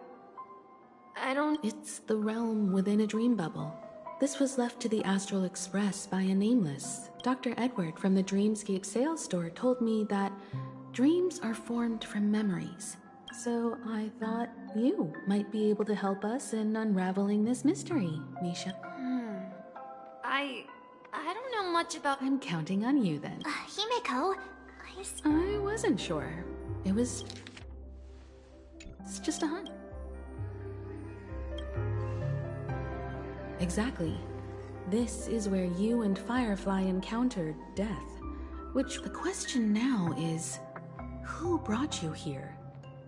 don't... It's the realm within a dream bubble. This was left to the Astral Express by a nameless. Dr. Edward from the Dreamscape sales store told me that dreams are formed from memories. So I thought you might be able to help us in unraveling this mystery, Misha. I don't know much about... I'm counting on you then. Himeko, I wasn't sure. It's just a hunch. Exactly. This is where you and Firefly encountered death. Which the question now is, who brought you here?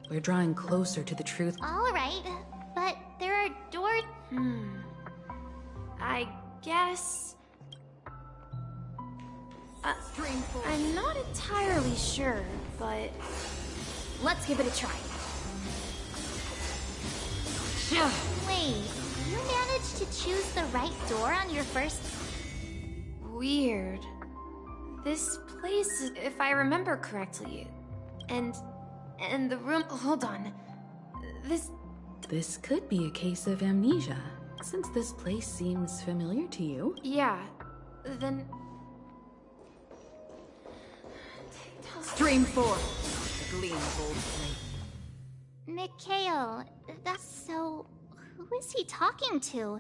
We're drawing closer to the truth. All right, but there are doors. I guess... I'm not entirely sure, but... let's give it a try. Wait, you managed to choose the right door on your first... Weird. This place, if I remember correctly, and the room... Hold on. This could be a case of amnesia, since this place seems familiar to you. Yeah, then... Stream 4. The gleam of old flame. Mikhail, that's so... Who is he talking to?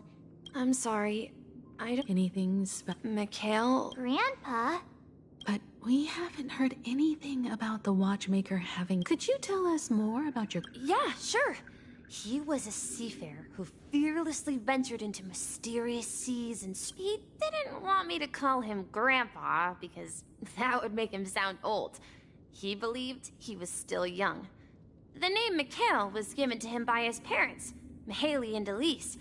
I'm sorry. I don't... Anything Mikhail? Grandpa? But we haven't heard anything about the Watchmaker having... Could you tell us more about your... Yeah, sure. He was a seafarer who fearlessly ventured into mysterious seas and... He didn't want me to call him Grandpa, because that would make him sound old. He believed he was still young. The name Mikhail was given to him by his parents, Mihaly and Elise.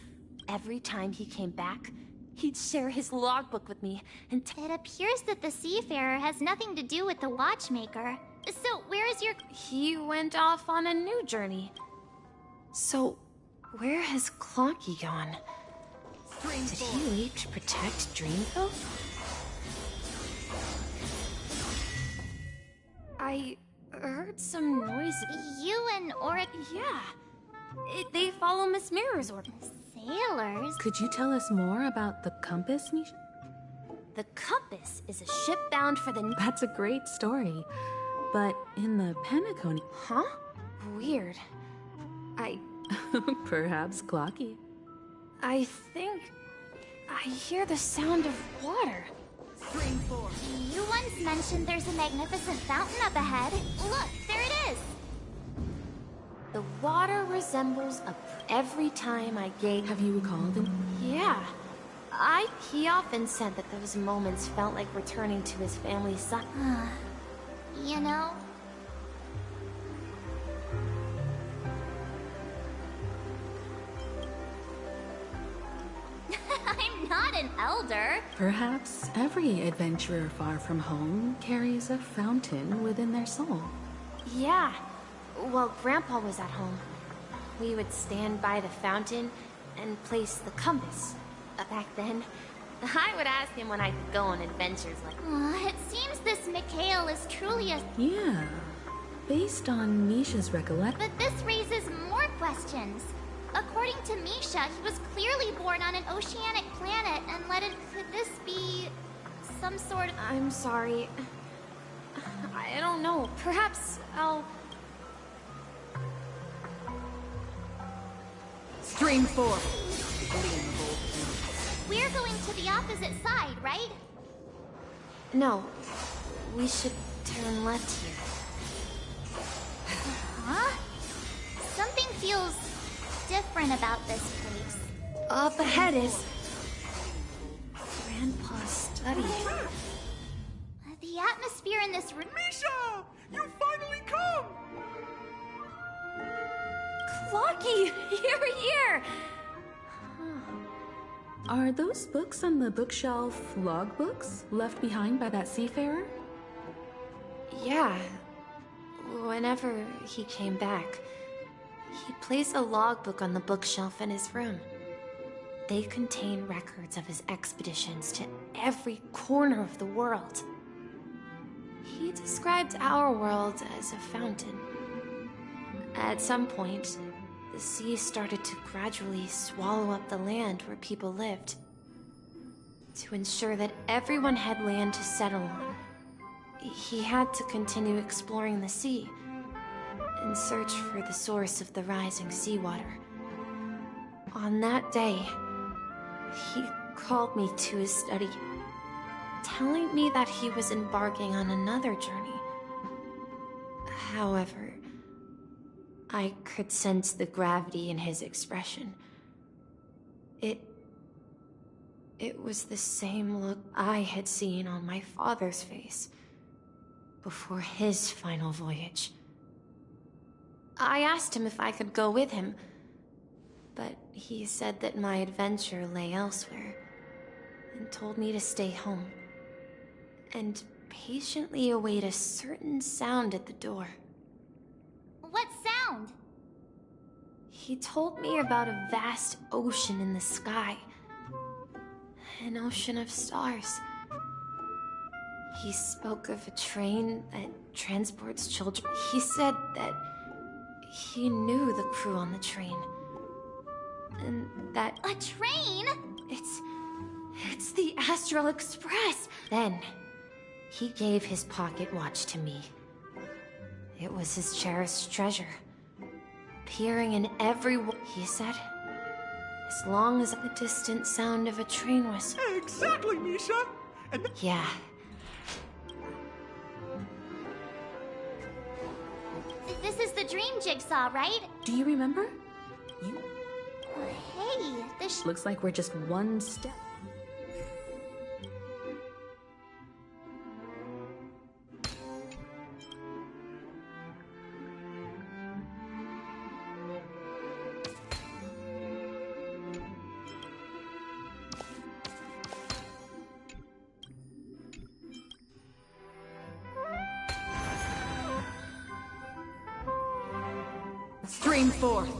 Every time he came back, he'd share his logbook with me and... It appears that the seafarer has nothing to do with the Watchmaker. So, where is your... He went off on a new journey. So, where has Clocky gone? Did he leave to protect Dreamville? I heard some noise. You and Auric... Yeah. They follow Miss Mirror's orders. Sailors? Could you tell us more about the compass, Misha? The compass is a ship bound for the... That's a great story. But in the Penacony... Huh? Weird. Perhaps Clocky. I think... I hear the sound of water. Stream 4. You once mentioned there's a magnificent fountain up ahead. Look, there it is! The water resembles every time I gaze... Have you recalled it? Yeah. He often said that those moments felt like returning to his family's son. You know... I'm not an elder. Perhaps every adventurer far from home carries a fountain within their soul. Yeah. While Grandpa was at home, we would stand by the fountain and place the compass. Back then, I would ask him when I could go on adventures like... It seems this Mikhail is truly a... Yeah. Based on Misha's recollection... But this raises more questions. According to Misha, he was clearly born on an oceanic planet and could this be... some sort of... I'm sorry. I don't know. Perhaps I'll... Stream 4. We're going to the opposite side, right? No. We should turn left here. Huh? Something feels different about this place. Up ahead is... Grandpa's study. The atmosphere in this room... Misha! You finally come! Clocky! You're here! Are those books on the bookshelf logbooks left behind by that seafarer? Yeah. Whenever he came back, he placed a logbook on the bookshelf in his room. They contain records of his expeditions to every corner of the world. He described our world as a fountain. At some point, the sea started to gradually swallow up the land where people lived. To ensure that everyone had land to settle on, he had to continue exploring the sea in search for the source of the rising seawater. On that day, he called me to his study, telling me that he was embarking on another journey. However, I could sense the gravity in his expression. It was the same look I had seen on my father's face before his final voyage. I asked him if I could go with him, but he said that my adventure lay elsewhere and told me to stay home and patiently await a certain sound at the door. What sound? He told me about a vast ocean in the sky. An ocean of stars. He spoke of a train that transports children. He said that he knew the crew on the train. And that... A train? It's the Astral Express! Then, he gave his pocket watch to me. It was his cherished treasure. Appearing in every... He said... as long as the distant sound of a train was... Exactly, Misha! Yeah. This is the dream jigsaw, right? Do you remember? Hey, this... Looks like we're just one step. Stream forth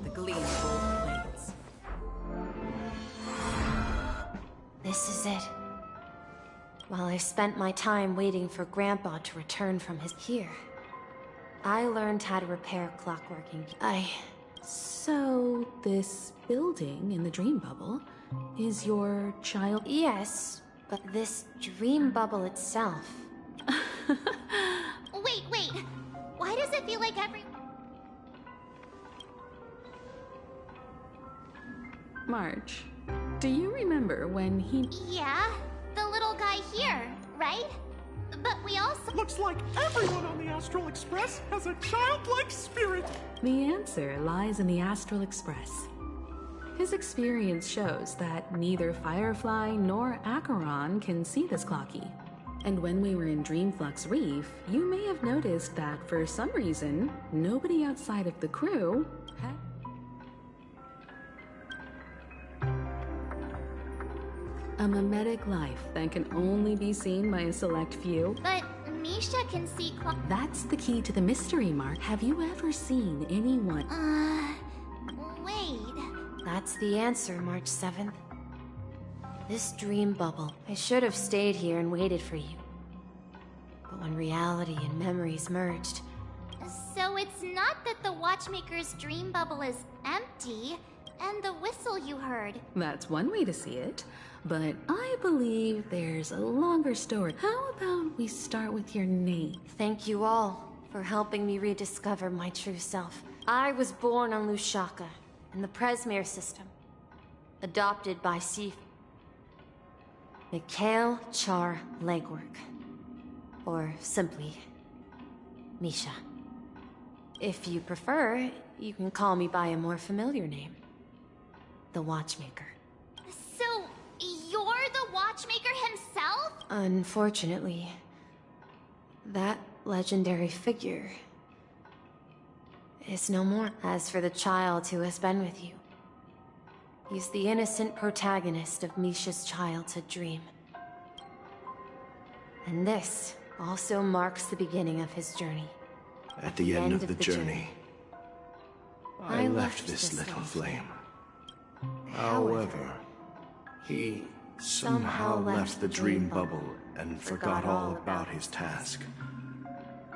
the gleam of old blades. This is it. While I spent my time waiting for Grandpa to return from his here, I learned how to repair clockworking. So, this building in the dream bubble is your child? Yes, but this dream bubble itself... Wait. Why does it feel like every... March, do you remember when he... Yeah, the little guy here, right? But we also... Looks like everyone on the Astral Express has a childlike spirit! The answer lies in the Astral Express. His experience shows that neither Firefly nor Acheron can see this clocky. And when we were in Dreamflux Reef, you may have noticed that for some reason, nobody outside of the crew had... A mimetic life that can only be seen by a select few. But Misha can see That's the key to the mystery, Mark. Have you ever seen anyone... wait. That's the answer, March 7th. This dream bubble. I should have stayed here and waited for you. But when reality and memories merged... So it's not that the Watchmaker's dream bubble is empty, and the whistle you heard. That's one way to see it. But I believe there's a longer story. How about we start with your name? Thank you all for helping me rediscover my true self. I was born on Lushaka, in the Presmere system. Adopted by Sif. Mikhail Char Legwork. Or simply, Misha. If you prefer, you can call me by a more familiar name. The Watchmaker. So, you're the Watchmaker himself? Unfortunately, that legendary figure is no more. As for the child who has been with you, he's the innocent protagonist of Misha's childhood dream. And this also marks the beginning of his journey. At the end of the journey, I left this little flame. However, he somehow left the dream bubble and forgot all about his task.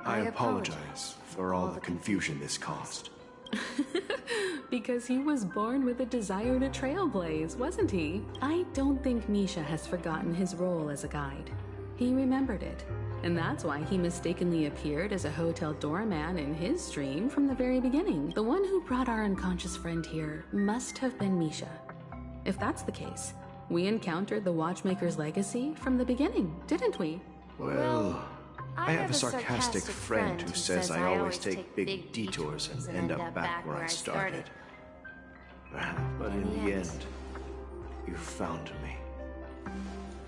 I apologize for all the confusion this caused. Because he was born with a desire to trailblaze, wasn't he? I don't think Misha has forgotten his role as a guide. He remembered it. And that's why he mistakenly appeared as a hotel doorman in his dream from the very beginning. The one who brought our unconscious friend here must have been Misha. If that's the case, we encountered the Watchmaker's legacy from the beginning, didn't we? Well, I have a sarcastic friend who says I always take big detours and end up back where I started. But in the end, you found me.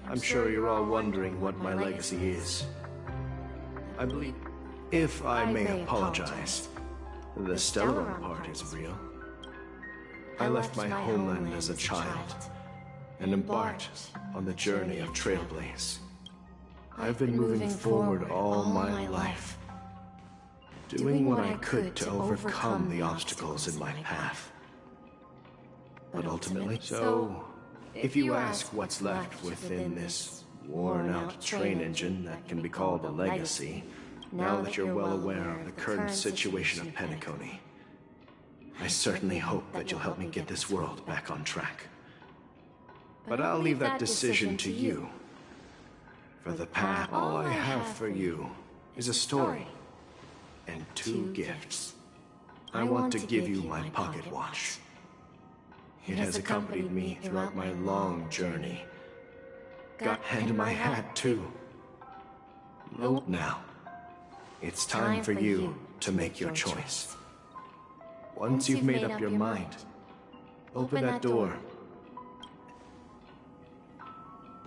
I'm sure you're all wondering what my legacy is. I believe, if I may apologize, the Stellaron part is real. I left my homeland as a child and embarked on the journey of Trailblaze. I've been moving forward all my life, doing what I could to overcome the obstacles in my path. But ultimately, so if you ask what's left within this worn-out train engine that can be called a legacy, now that you're well aware of the current situation of Penacony, I certainly hope that you'll help me get this world back on track. But I'll leave that decision to you. For the path, all I have for you is a story and 2 gifts. I want to give you my pocket watch. It has accompanied me throughout my long journey. And my hat, too. Now, it's time for you to make your choice. Once you've made up your mind, open that door.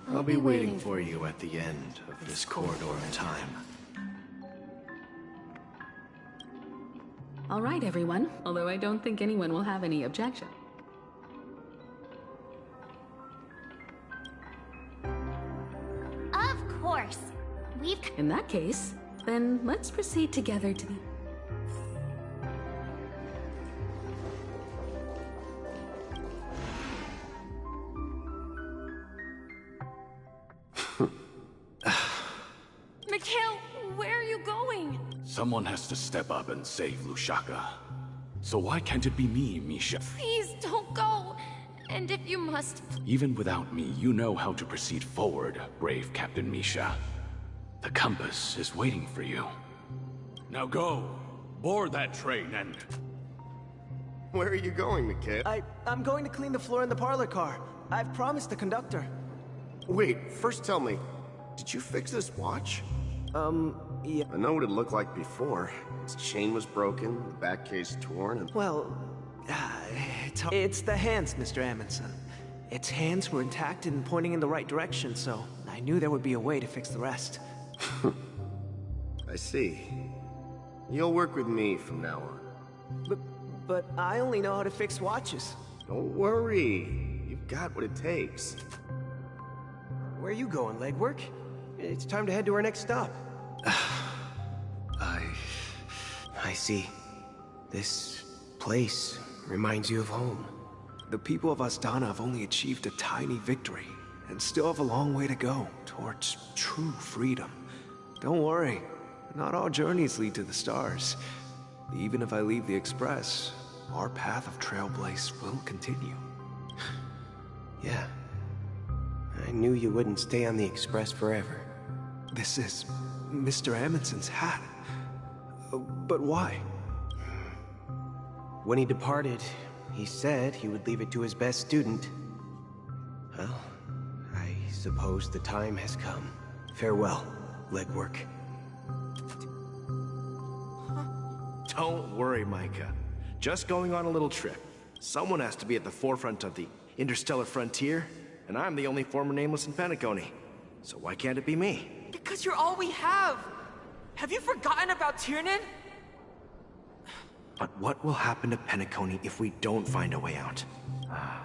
I'll be waiting for you at the end of this corridor in time. All right, everyone. Although I don't think anyone will have any objection. Of course. In that case, then let's proceed together to the... Mikhail, where are you going? Someone has to step up and save Lushaka. So why can't it be me, Misha? Please don't go. And if you must... Even without me, you know how to proceed forward, brave Captain Misha. The compass is waiting for you. Now go, board that train and... Where are you going, Mikhail? I'm going to clean the floor in the parlor car. I've promised the conductor. Wait, first tell me, did you fix this watch? Yeah. I know what it looked like before. Its chain was broken, the back case torn, and... Well, it's the hands, Mr. Amundsen. Its hands were intact and pointing in the right direction, so I knew there would be a way to fix the rest. I see. You'll work with me from now on. But I only know how to fix watches. Don't worry. You've got what it takes. Where are you going, legwork? It's time to head to our next stop. I see. This place reminds you of home. The people of Astana have only achieved a tiny victory, and still have a long way to go towards true freedom. Don't worry, not all journeys lead to the stars. Even if I leave the Express, our path of Trailblaze will continue. Yeah. I knew you wouldn't stay on the Express forever. This is Mr. Amundsen's hat. But why? When he departed, he said he would leave it to his best student. Well, I suppose the time has come. Farewell, legwork. Don't worry, Micah. Just going on a little trip. Someone has to be at the forefront of the interstellar frontier, and I'm the only former Nameless in Penacony. So why can't it be me? Because you're all we have! Have you forgotten about Tiernan? But what will happen to Penacony if we don't find a way out?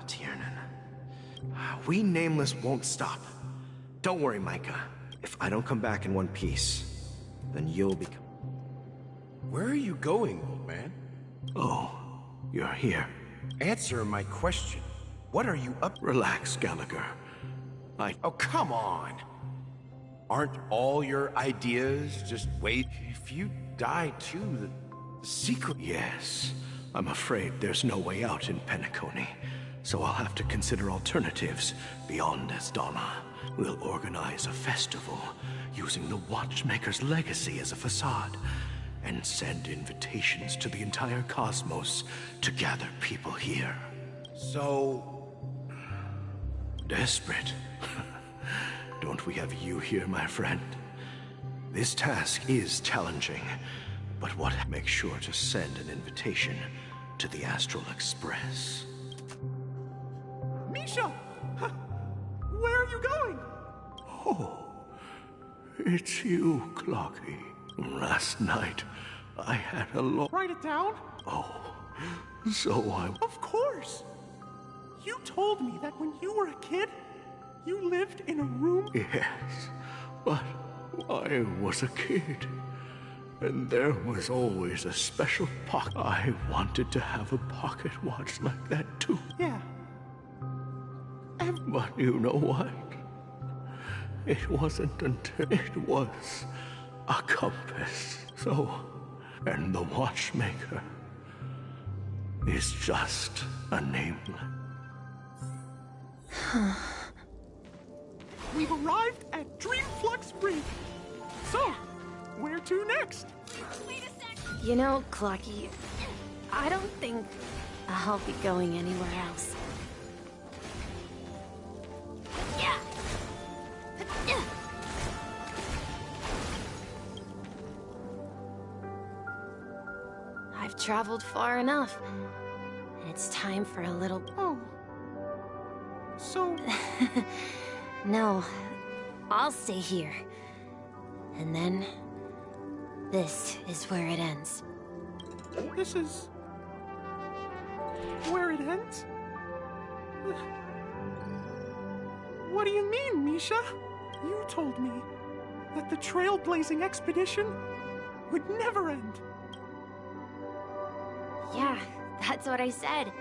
Tiernan. We Nameless won't stop. Don't worry, Micah. If I don't come back in one piece, then you'll become... Where are you going, old man? Oh, you're here. Answer my question. What are you up... Relax, Gallagher. Oh, come on! Aren't all your ideas just wait? If you die too, the secret... Yes. I'm afraid there's no way out in Penacony. So I'll have to consider alternatives beyond Astana. We'll organize a festival using the Watchmaker's legacy as a facade, and send invitations to the entire cosmos to gather people here. So... Desperate. Don't we have you here, my friend? This task is challenging, but what? Make sure to send an invitation to the Astral Express. Misha! Where are you going? Oh, it's you, Clocky. Last night, I had a Write it down? Oh, so Of course! You told me that when you were a kid, you lived in a room? Yes, but I was a kid. And there was always a special pocket. I wanted to have a pocket watch like that too. Yeah. But you know what? It wasn't until it was a compass. So, and the watchmaker is just a nameless. We've arrived at Dreamflux Reef. So, where to next? You know, Clocky, I don't think I'll be going anywhere else. I've traveled far enough, and it's time for a little... Oh. So... No, I'll stay here. And then... this is where it ends. This is... where it ends? What do you mean, Misha? You told me that the trailblazing expedition would never end. Yeah, that's what I said.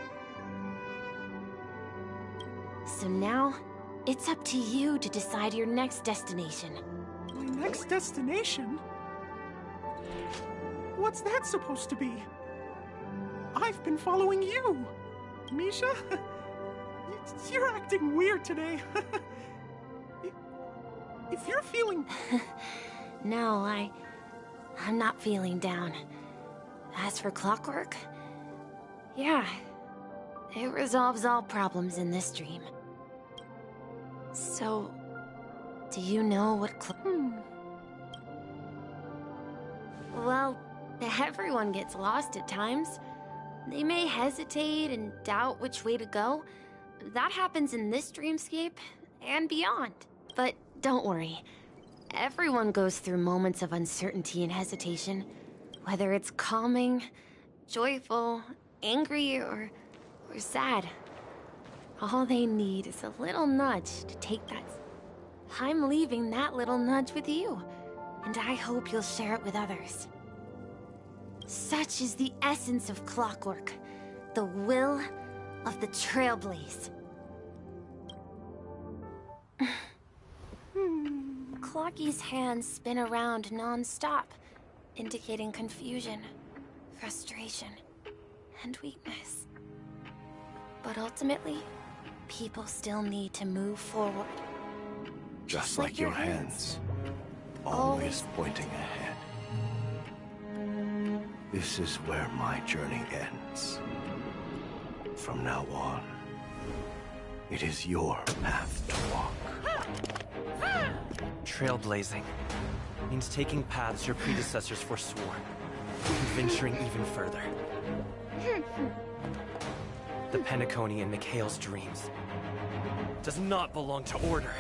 So now, it's up to you to decide your next destination. My next destination? What's that supposed to be? I've been following you, Misha. You're acting weird today. If you're feeling... No, I'm not feeling down. As for clockwork, yeah, it resolves all problems in this dream. So, do you know what Well, everyone gets lost at times. They may hesitate and doubt which way to go. That happens in this dreamscape and beyond. But don't worry. Everyone goes through moments of uncertainty and hesitation. Whether it's calming, joyful, angry, or sad. All they need is a little nudge to take that. I'm leaving that little nudge with you, and I hope you'll share it with others. Such is the essence of clockwork, the will of the Trailblaze. Clocky's hands spin around non-stop, indicating confusion, frustration, and weakness. But ultimately, people still need to move forward. Just like your hands, always pointing ahead. This is where my journey ends. From now on, it is your path to walk. Trailblazing means taking paths your predecessors forswore, and venturing even further. The Penacony in Mikhail's dreams does not belong to Order.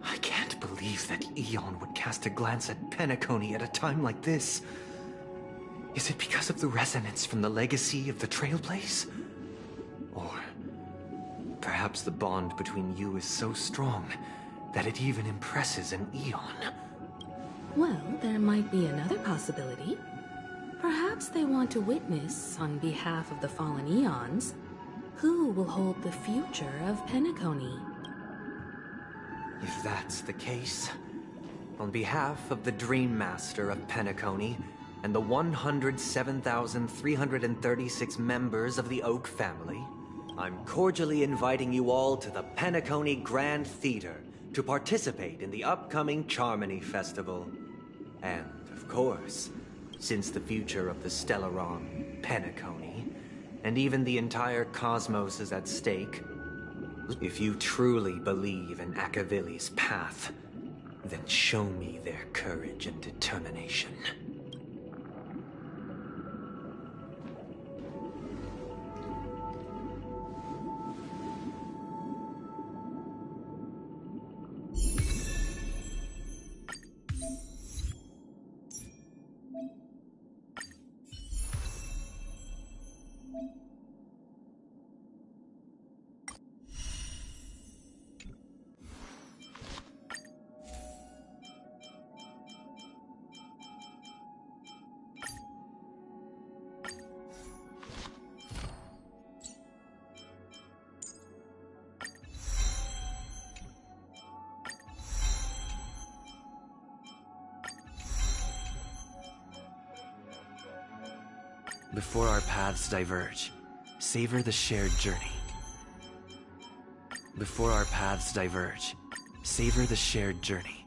I can't believe that Eon would cast a glance at Penacony at a time like this. Is it because of the resonance from the legacy of the Trailblaze? Or perhaps the bond between you is so strong that it even impresses an Eon? Well, there might be another possibility. Perhaps they want to witness, on behalf of the fallen Eons, who will hold the future of Penacony. If that's the case, on behalf of the Dream Master of Penacony and the 107,336 members of the Oak family, I'm cordially inviting you all to the Penacony Grand Theater to participate in the upcoming Charmony Festival. And, of course, since the future of the Stellaron, Penacony, and even the entire cosmos is at stake, if you truly believe in Akavili's path, then show me their courage and determination. Before our paths diverge, savor the shared journey. Before our paths diverge, savor the shared journey.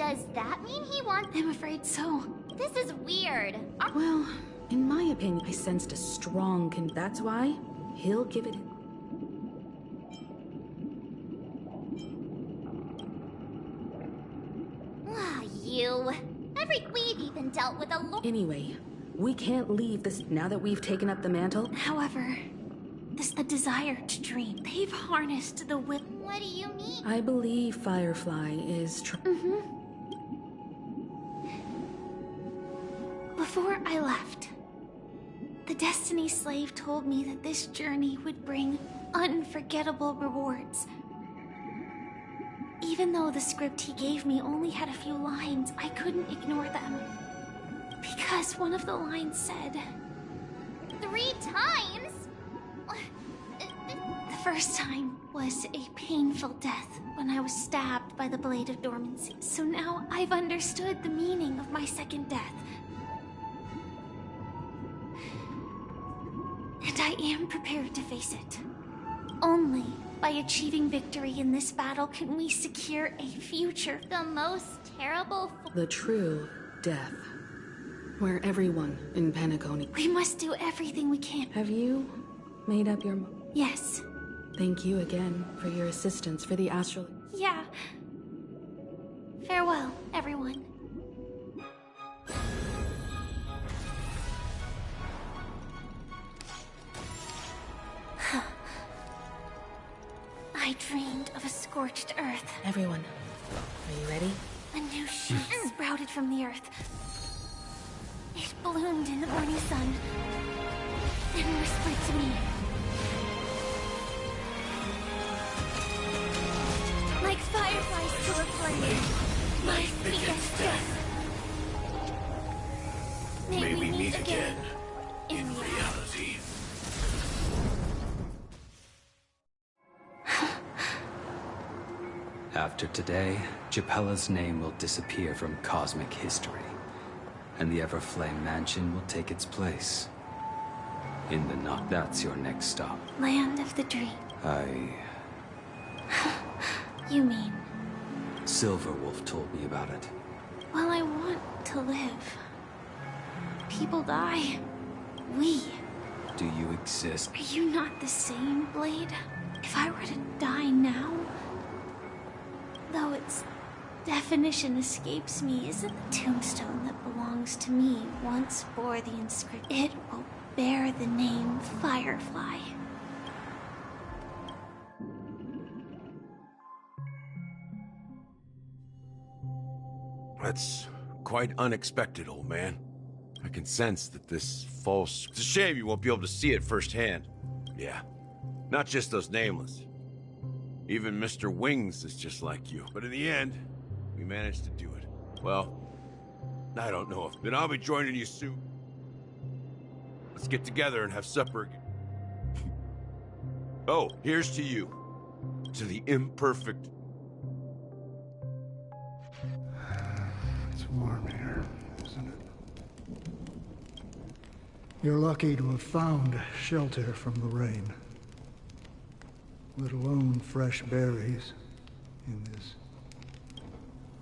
Does that mean he wants— I'm afraid so. This is weird. Well, in my opinion, I sensed a strong that's why he'll give it. Ah, you. We've even dealt with a Anyway, we can't leave this now that we've taken up the mantle. However, the desire to dream, they've harnessed the whip. What do you mean? I believe Firefly is Before I left, the Destiny Slave told me that this journey would bring unforgettable rewards. Even though the script he gave me only had a few lines, I couldn't ignore them. Because one of the lines said... 3 times? The first time was a painful death when I was stabbed by the Blade of Dormancy. So now I've understood the meaning of my second death. And I am prepared to face it. Only by achieving victory in this battle can we secure a future. The most terrible... the true death. Where everyone in Penacony... We must do everything we can. Have you made up your... Yes. Thank you again for your assistance for the astral... Yeah. Farewell, everyone. I dreamed of a scorched earth. Everyone, are you ready? A new shoot sprouted from the earth. It bloomed in the morning sun, then whispered to me. Like fireflies to a flame, life begets death. May we meet again in reality. After today, Japella's name will disappear from cosmic history, and the Everflame Mansion will take its place. In the Nock, that's your next stop. Land of the Dream. You mean? Silverwolf told me about it. Well, I want to live. People die. We. Do you exist? Are you not the same, Blade? If I were to die now... Though its definition escapes me, isn't the tombstone that belongs to me once bore the inscription? It will bear the name Firefly. That's quite unexpected, old man. I can sense that this false... It's a shame you won't be able to see it firsthand. Yeah, not just those nameless. Even Mr. Wings is just like you. But in the end, we managed to do it. Well, I don't know if... Then I'll be joining you soon. Let's get together and have supper again. Oh, here's to you. To the imperfect... It's warm here, isn't it? You're lucky to have found shelter from the rain. Let alone fresh berries in this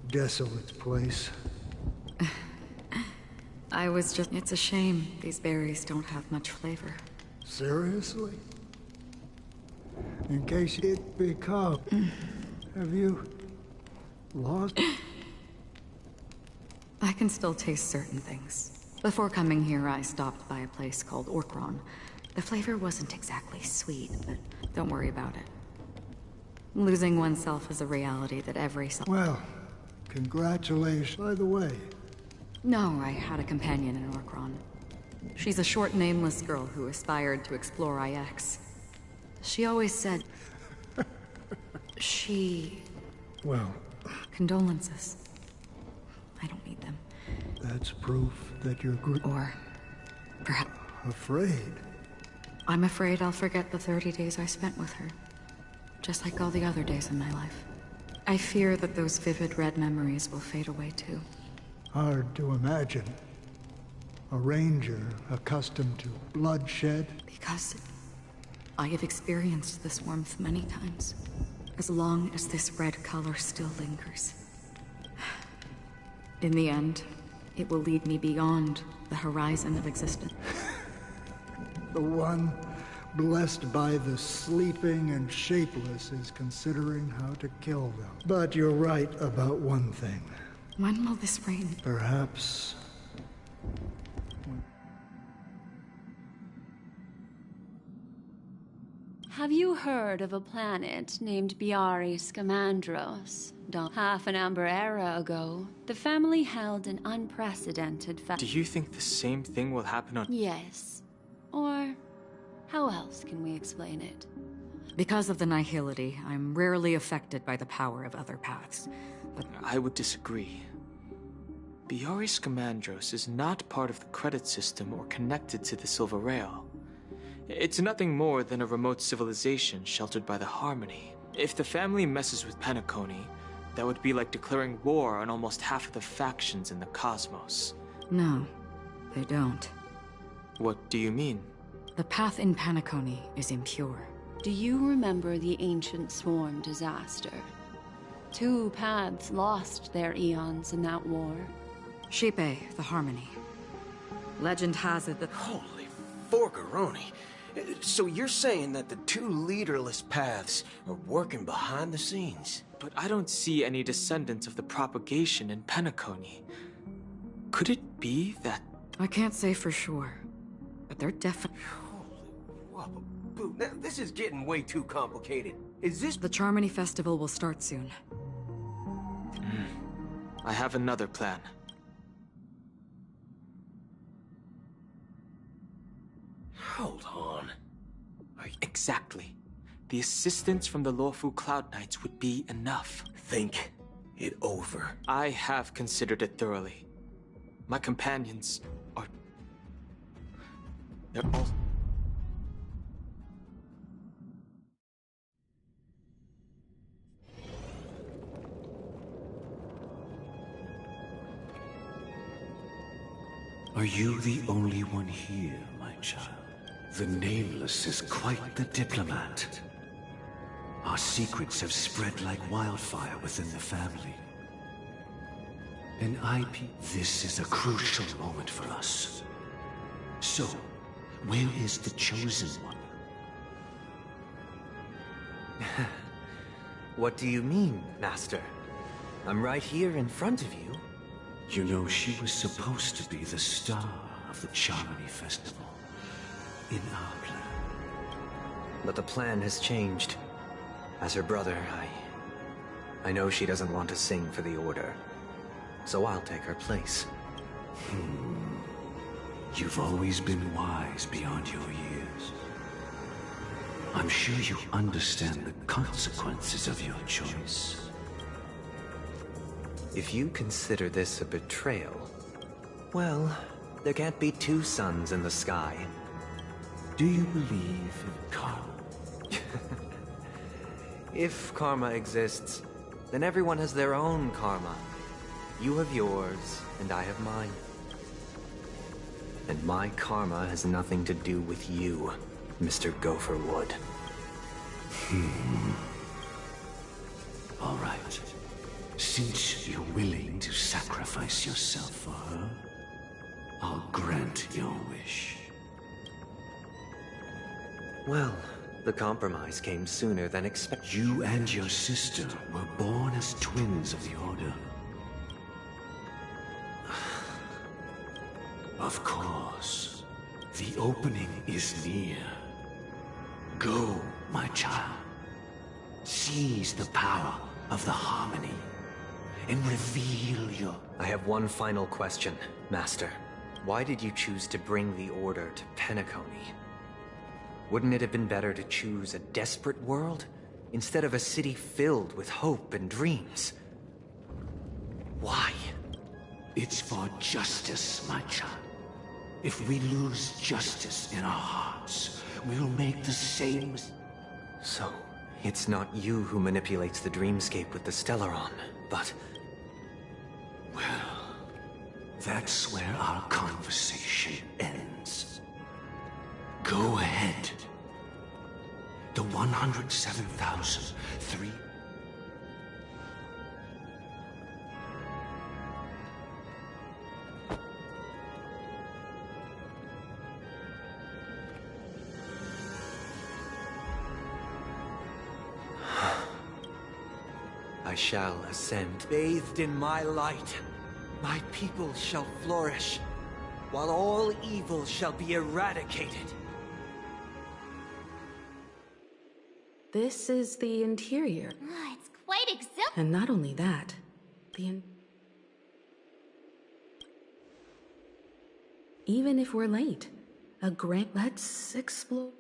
desolate place. I was just... It's a shame these berries don't have much flavor. Seriously? In case it become... Have you lost? I can still taste certain things. Before coming here, I stopped by a place called Orkron. The flavor wasn't exactly sweet, but don't worry about it. Losing oneself is a reality that every... Well, congratulations. By the way... No, I had a companion in Orkron. She's a short, nameless girl who aspired to explore IX. She always said... She... Well... Condolences. I don't need them. That's proof that you're good... Or... perhaps... Afraid? I'm afraid I'll forget the 30 days I spent with her. Just like all the other days in my life. I fear that those vivid red memories will fade away too. Hard to imagine. A ranger accustomed to bloodshed. Because I have experienced this warmth many times. As long as this red color still lingers. In the end, it will lead me beyond the horizon of existence. The one blessed by the sleeping and shapeless is considering how to kill them. But you're right about one thing. When will this rain? Perhaps... Have you heard of a planet named Biari Scamandros? Half an amber era ago, the family held an unprecedented Do you think the same thing will happen on... Yes. Or how else can we explain it? Because of the nihility, I'm rarely affected by the power of other paths. But I would disagree. Biari Scamandros is not part of the credit system or connected to the Silver Rail. It's nothing more than a remote civilization sheltered by the Harmony. If the family messes with Penacony, that would be like declaring war on almost half of the factions in the cosmos. no, they don't. What do you mean? The path in Penacony is impure. Do you remember the ancient swarm disaster? 2 paths lost their eons in that war. Shipe, the Harmony. Legend has it that... Holy forgaroni. So you're saying that the 2 leaderless paths are working behind the scenes? But I don't see any descendants of the propagation in Penacony. Could it be that... I can't say for sure, but they're definitely... Holy whoop. Now, this is getting way too complicated. Is this... The Charmony Festival will start soon. I have another plan. Hold on. Exactly. The assistance from the Lawfu Cloud Knights would be enough. Think it over. I have considered it thoroughly. My companions are... They're all... Are you the only one here, my child? The Nameless is quite the diplomat. Our secrets have spread like wildfire within the family. An IP... This is a crucial moment for us. So, where is the Chosen One? What do you mean, Master? I'm right here in front of you. You know, she was supposed to be the star of the Charmony Festival. In our plan. But the plan has changed. As her brother, I know she doesn't want to sing for the Order. So I'll take her place. You've always been wise beyond your years. I'm sure you understand the consequences of your choice. If you consider this a betrayal, well, there can't be 2 suns in the sky. Do you believe in karma? If karma exists, then everyone has their own karma. You have yours, and I have mine. And my karma has nothing to do with you, Mr. Gopherwood. All right. Since you're willing to sacrifice yourself for her, I'll grant your wish. Well, the compromise came sooner than expected. You and your sister were born as twins of the Order. Of course, the opening is near. Go, my child. Seize the power of the Harmony and reveal your... I have one final question, Master. Why did you choose to bring the Order to Penacony? Wouldn't it have been better to choose a desperate world instead of a city filled with hope and dreams? Why? It's for justice, my child. If we lose justice in our hearts, we'll make the same... So, it's not you who manipulates the dreamscape with the Stellaron, but... Well, that's where our conversation ends. Go ahead. The 107,003... shall ascend. Bathed in my light, my people shall flourish, while all evil shall be eradicated. This is the interior. It's quite exhilarating. And not only that, even if we're late, let's explore.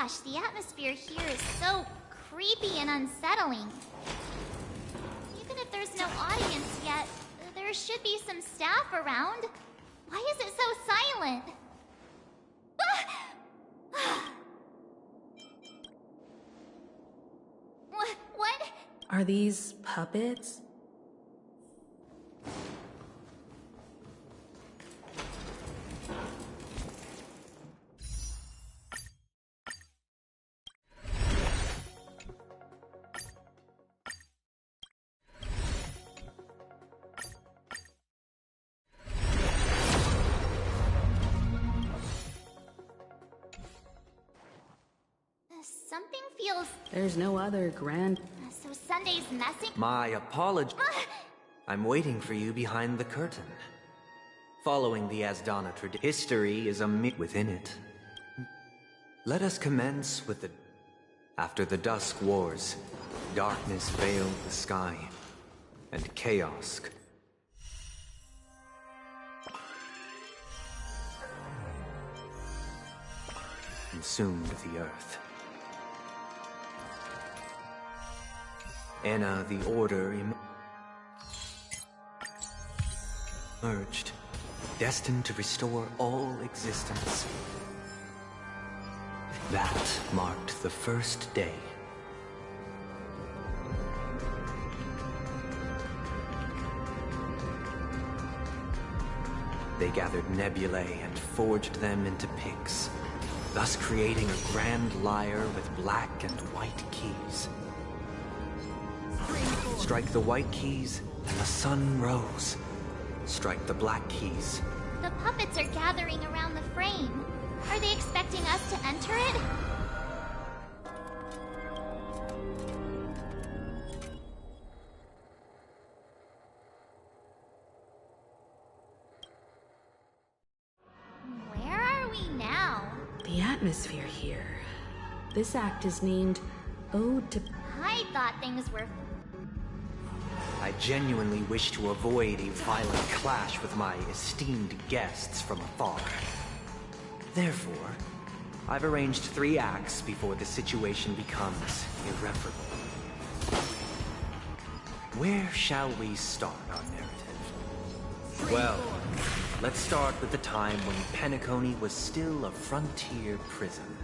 Gosh, the atmosphere here is so creepy and unsettling. Even if there's no audience yet, there should be some staff around. Why is it so silent? What? Are these puppets? Something feels... There's no other grand... So Sunday's messing? My apology. I'm waiting for you behind the curtain. Following the Asdana tradition, history is a myth within it. Let us commence with the... After the Dusk Wars, darkness veiled the sky, and chaos... consumed the earth. Anna, the Order emerged, destined to restore all existence. That marked the first day. They gathered nebulae and forged them into pigs, thus creating a grand lyre with black and white keys. Strike the white keys, and the sun rose. Strike the black keys. The puppets are gathering around the frame. Are they expecting us to enter it? Where are we now? The atmosphere here. This act is named Ode to... I thought things were... I genuinely wish to avoid a violent clash with my esteemed guests from afar. Therefore, I've arranged 3 acts before the situation becomes irreparable. Where shall we start our narrative? Well, let's start with the time when Penacony was still a frontier prison.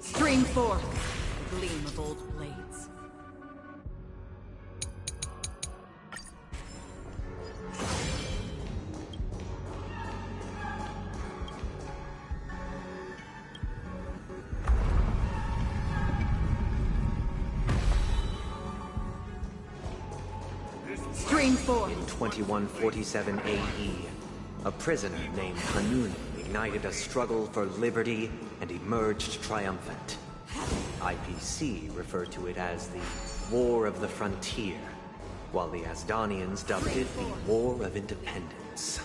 Stream forth the gleam of old blades. Stream forth. In 2147 AE, a prisoner named Harjuno ignited a struggle for liberty and emerged triumphant. IPC referred to it as the War of the Frontier, while the Asdanians dubbed it the War of Independence.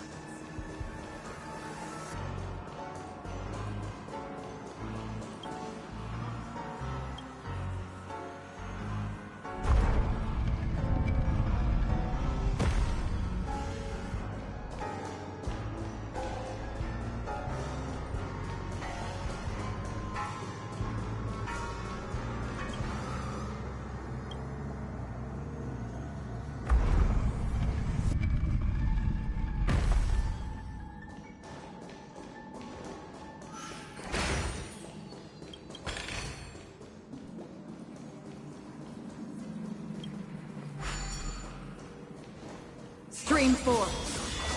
Stream 4.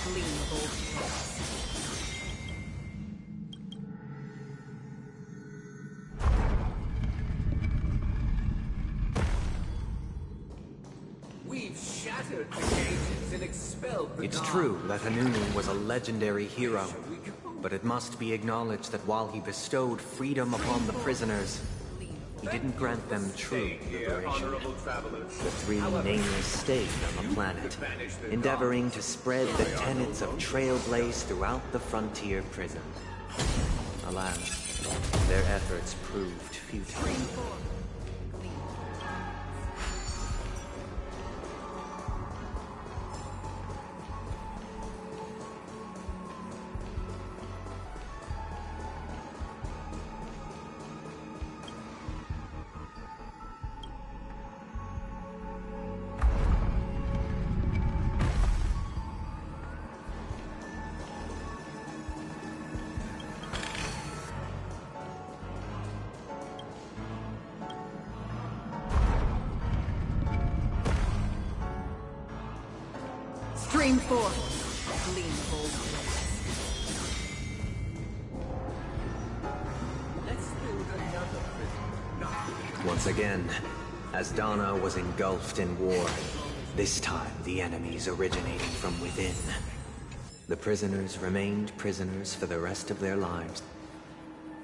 Gleam of old days. We've shattered the cages and expelled the It's guards. true that Harjuno was a legendary hero, but it must be acknowledged that while he bestowed freedom upon the prisoners, he didn't grant them true liberation. The three nameless stayed on the planet, endeavoring to spread the tenets of Trailblaze throughout the frontier prison. Alas, their efforts proved futile. Stream 4. Gleam of old days. Let's build another prison. Once again, as Donna was engulfed in war, this time the enemies originating from within. The prisoners remained prisoners for the rest of their lives.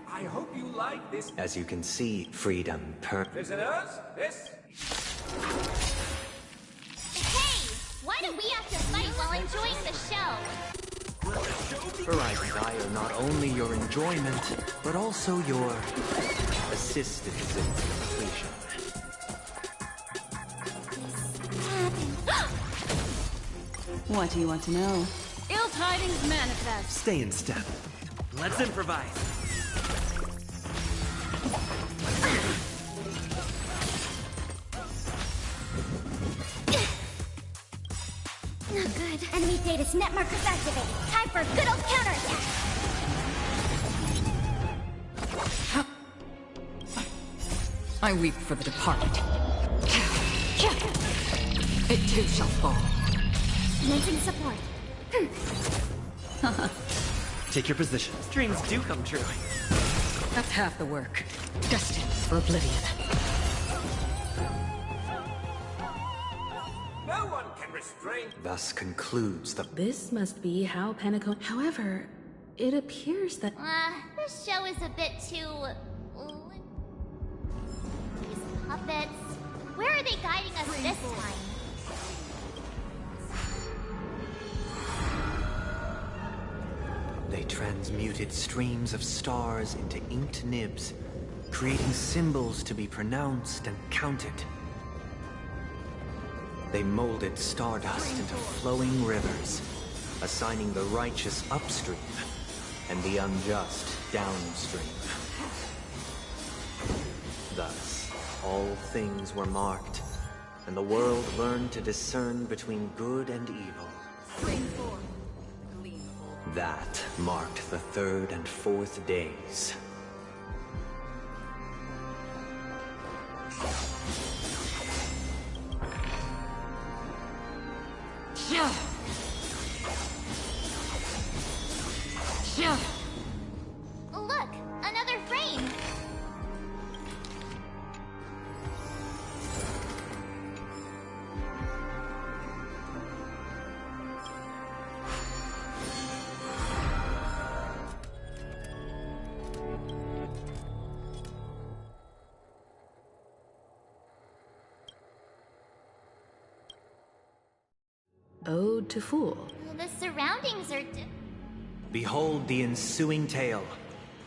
I hope you like this. As you can see, freedom Prisoners, this. Why do we have to fight while enjoying the show? Horizons desire not only your enjoyment, but also your assistance in completion. What do you want to know? Ill tidings manifest. Stay in step. Let's improvise. Not good. Enemy data's net markers activated. Time for a good old counterattack. I weep for the departed. It too shall fall. Commencing support. Take your position. Dreams do come true. That's half the work. Destined for oblivion. No one can restrain. Thus concludes the... This must be how Penacone... However, it appears that... This show is a bit too... These puppets... Where are they guiding us this time? They transmuted streams of stars into inked nibs, creating symbols to be pronounced and counted. They molded stardust into flowing rivers, assigning the righteous upstream and the unjust downstream. Thus, all things were marked, and the world learned to discern between good and evil. That marked the third and fourth days. Look, another frame. Ode to Fool. The surroundings are... Behold the ensuing tale,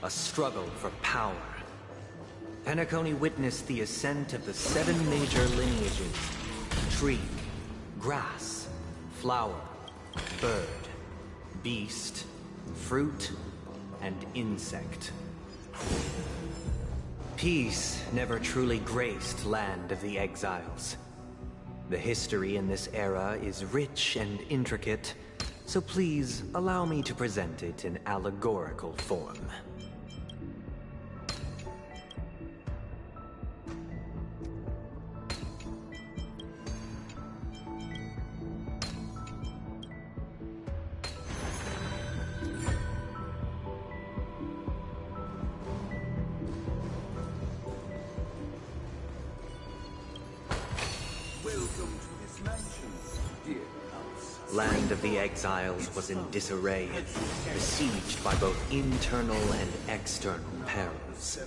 a struggle for power. Penacone witnessed the ascent of the 7 major lineages: tree, grass, flower, bird, beast, fruit, and insect. Peace never truly graced Land of the Exiles. The history in this era is rich and intricate, so please allow me to present it in allegorical form. Land of the Exiles was in disarray, besieged by both internal and external perils.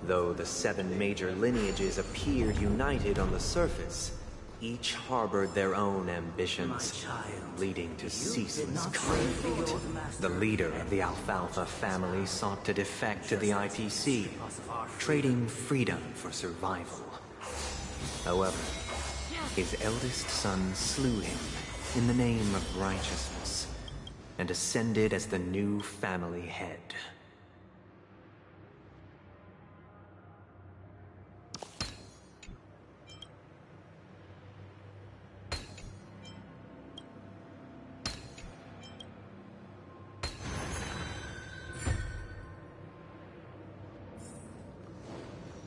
Though the 7 major lineages appeared united on the surface, each harbored their own ambitions, leading to ceaseless conflict. The leader of the Alfalfa family sought to defect to the IPC, trading freedom for survival. However, his eldest son slew him in the name of righteousness, and ascended as the new family head.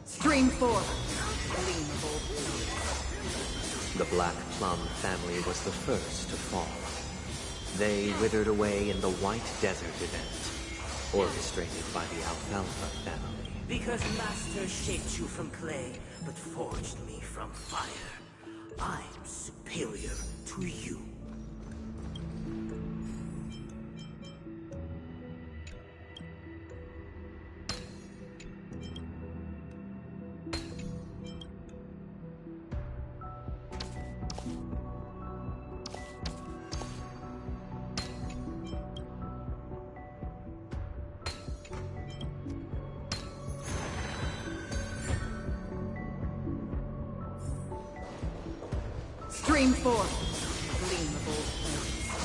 Stream 4. The Black Plum family was the first to fall. They withered away in the White Desert event, orchestrated by the Alfalfa family. Because Master shaped you from clay, but forged me from fire. I'm superior to you. Stream 4. Gleam of old places.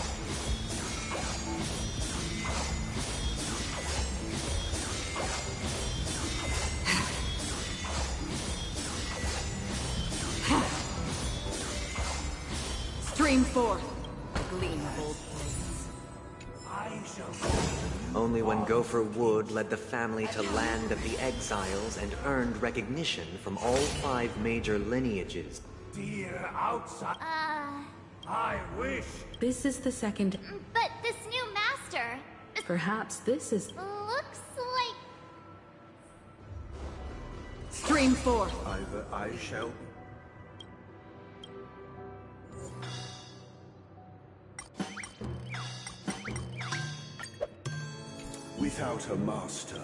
Stream 4. Gleam of old places. Only when Gopher Wood led the family to Land of the Exiles and earned recognition from all 5 major lineages. Dear outside. I wish. This is the second. But this new master. Perhaps this is. Looks like. Stream 4. Either I shall. Without a master.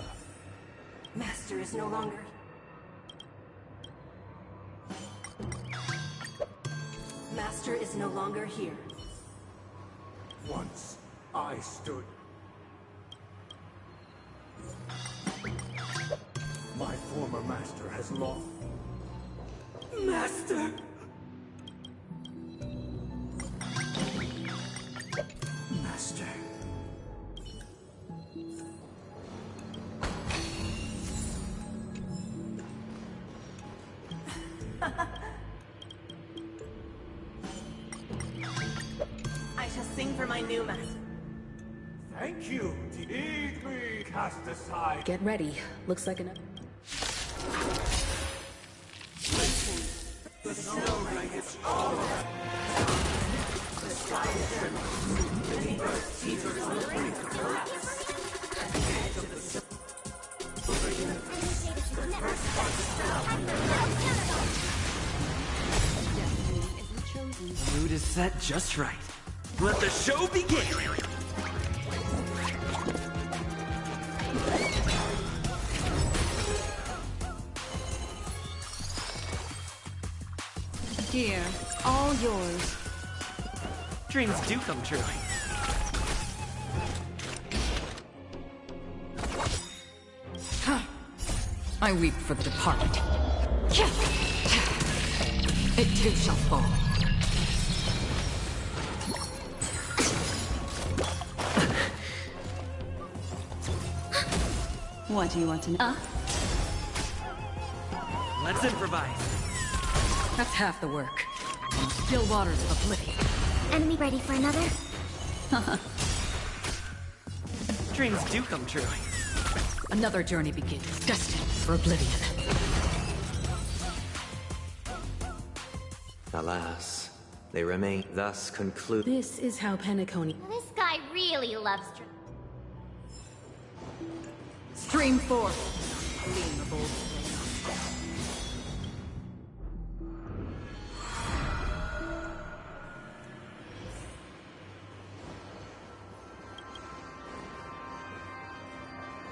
Master is no longer. Master is no longer here. Once I stood. My former master has lost. Master! Master. I shall sing for my new master. Thank you. Heed me, cast aside. Get ready. Looks like an. The snow blankets all around. The sky is trembling. The earth teeters on the brink of collapse. At the edge of the silver universe, the first The mood is set just right. Let the show begin! Here, all yours. Dreams do come true. I weep for the departed. It too shall fall. What do you want to know? Let's improvise. That's half the work. Still waters of oblivion. Enemy ready for another? Dreams do come true. Another journey begins, destined for oblivion. Alas, they remain thus conclude. This is how Penacony. This guy really loves. Stream 4. Gleam of old places.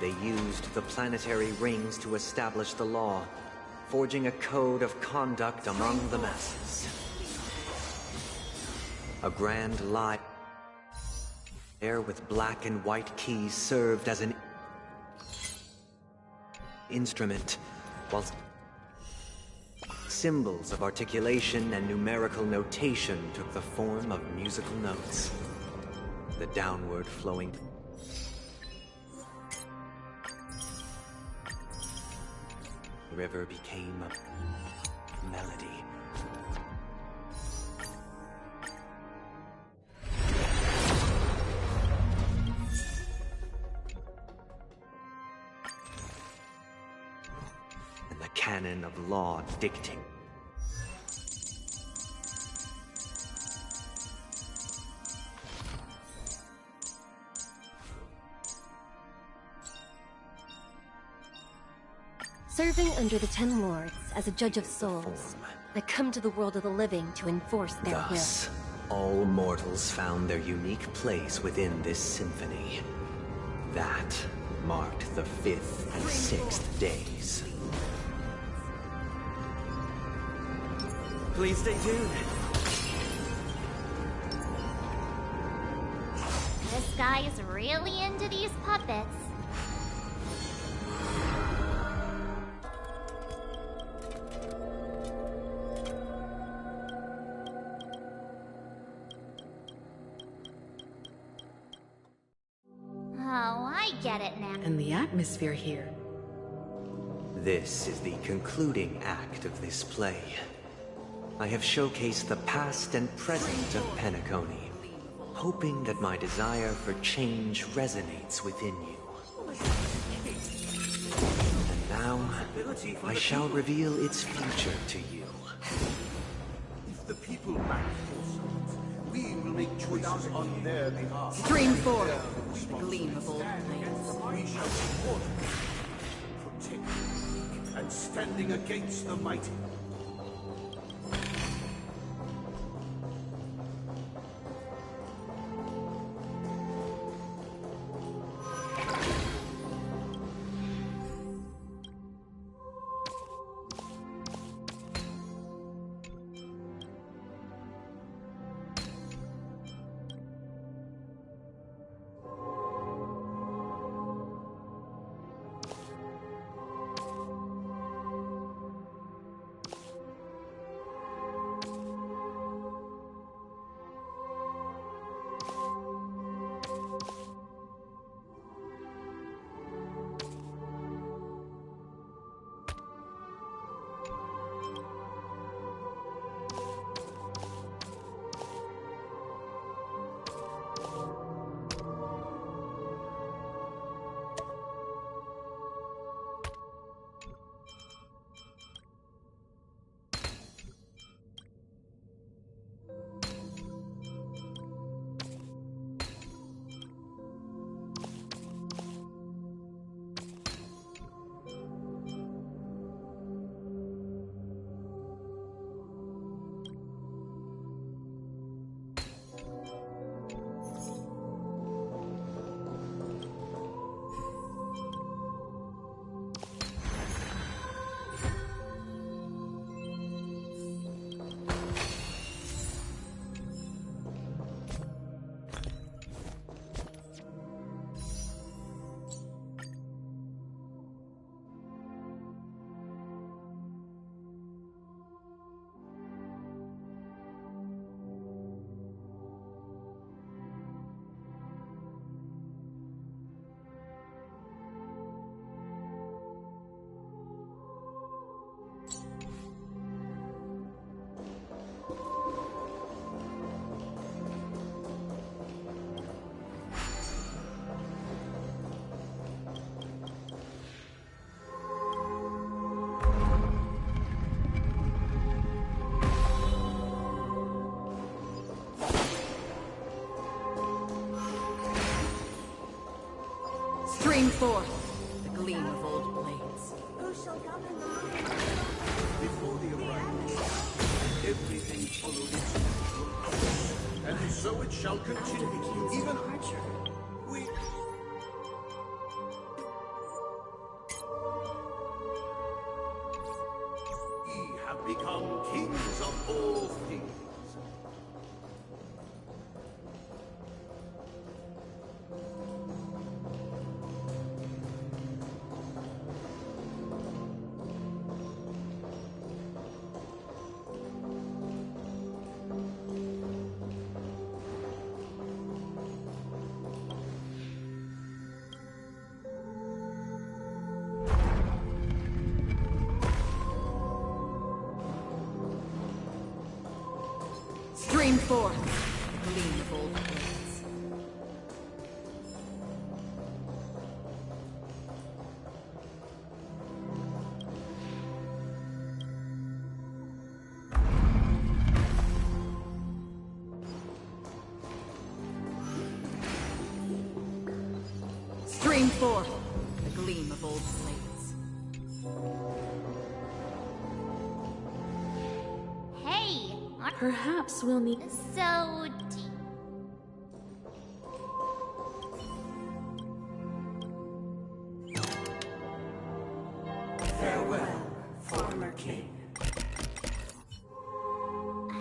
they used the planetary rings to establish the law, forging a code of conduct among the masses. A grand lie there with black and white keys served as an instrument, whilst symbols of articulation and numerical notation took the form of musical notes. The downward flowing river became a melody. And the canon of law dictating. Serving under the Ten Lords as a judge of souls, I come to the world of the living to enforce their Thus, all mortals found their unique place within this symphony. That marked the 5th and 6th days. Please stay tuned. This guy is really into these puppets. Oh, I get it now. And the atmosphere here. This is the concluding act of this play. I have showcased the past and present of Penacony, hoping that my desire for change resonates within you. And now, I shall reveal its future to you. If the people back foresight, we will make choices on their behalf. Stream 4, the gleam of old plains. We shall support, protect, and standing against the mighty. Stream 4, the gleam of old blades. Before the arrival, everything followed its natural course, and so it shall continue. Even we. have become kings of all things. Stream forth, the gleam of old blades. Stream forth, the gleam of old blades. Hey! Perhaps we'll need... So deep. Farewell, former king.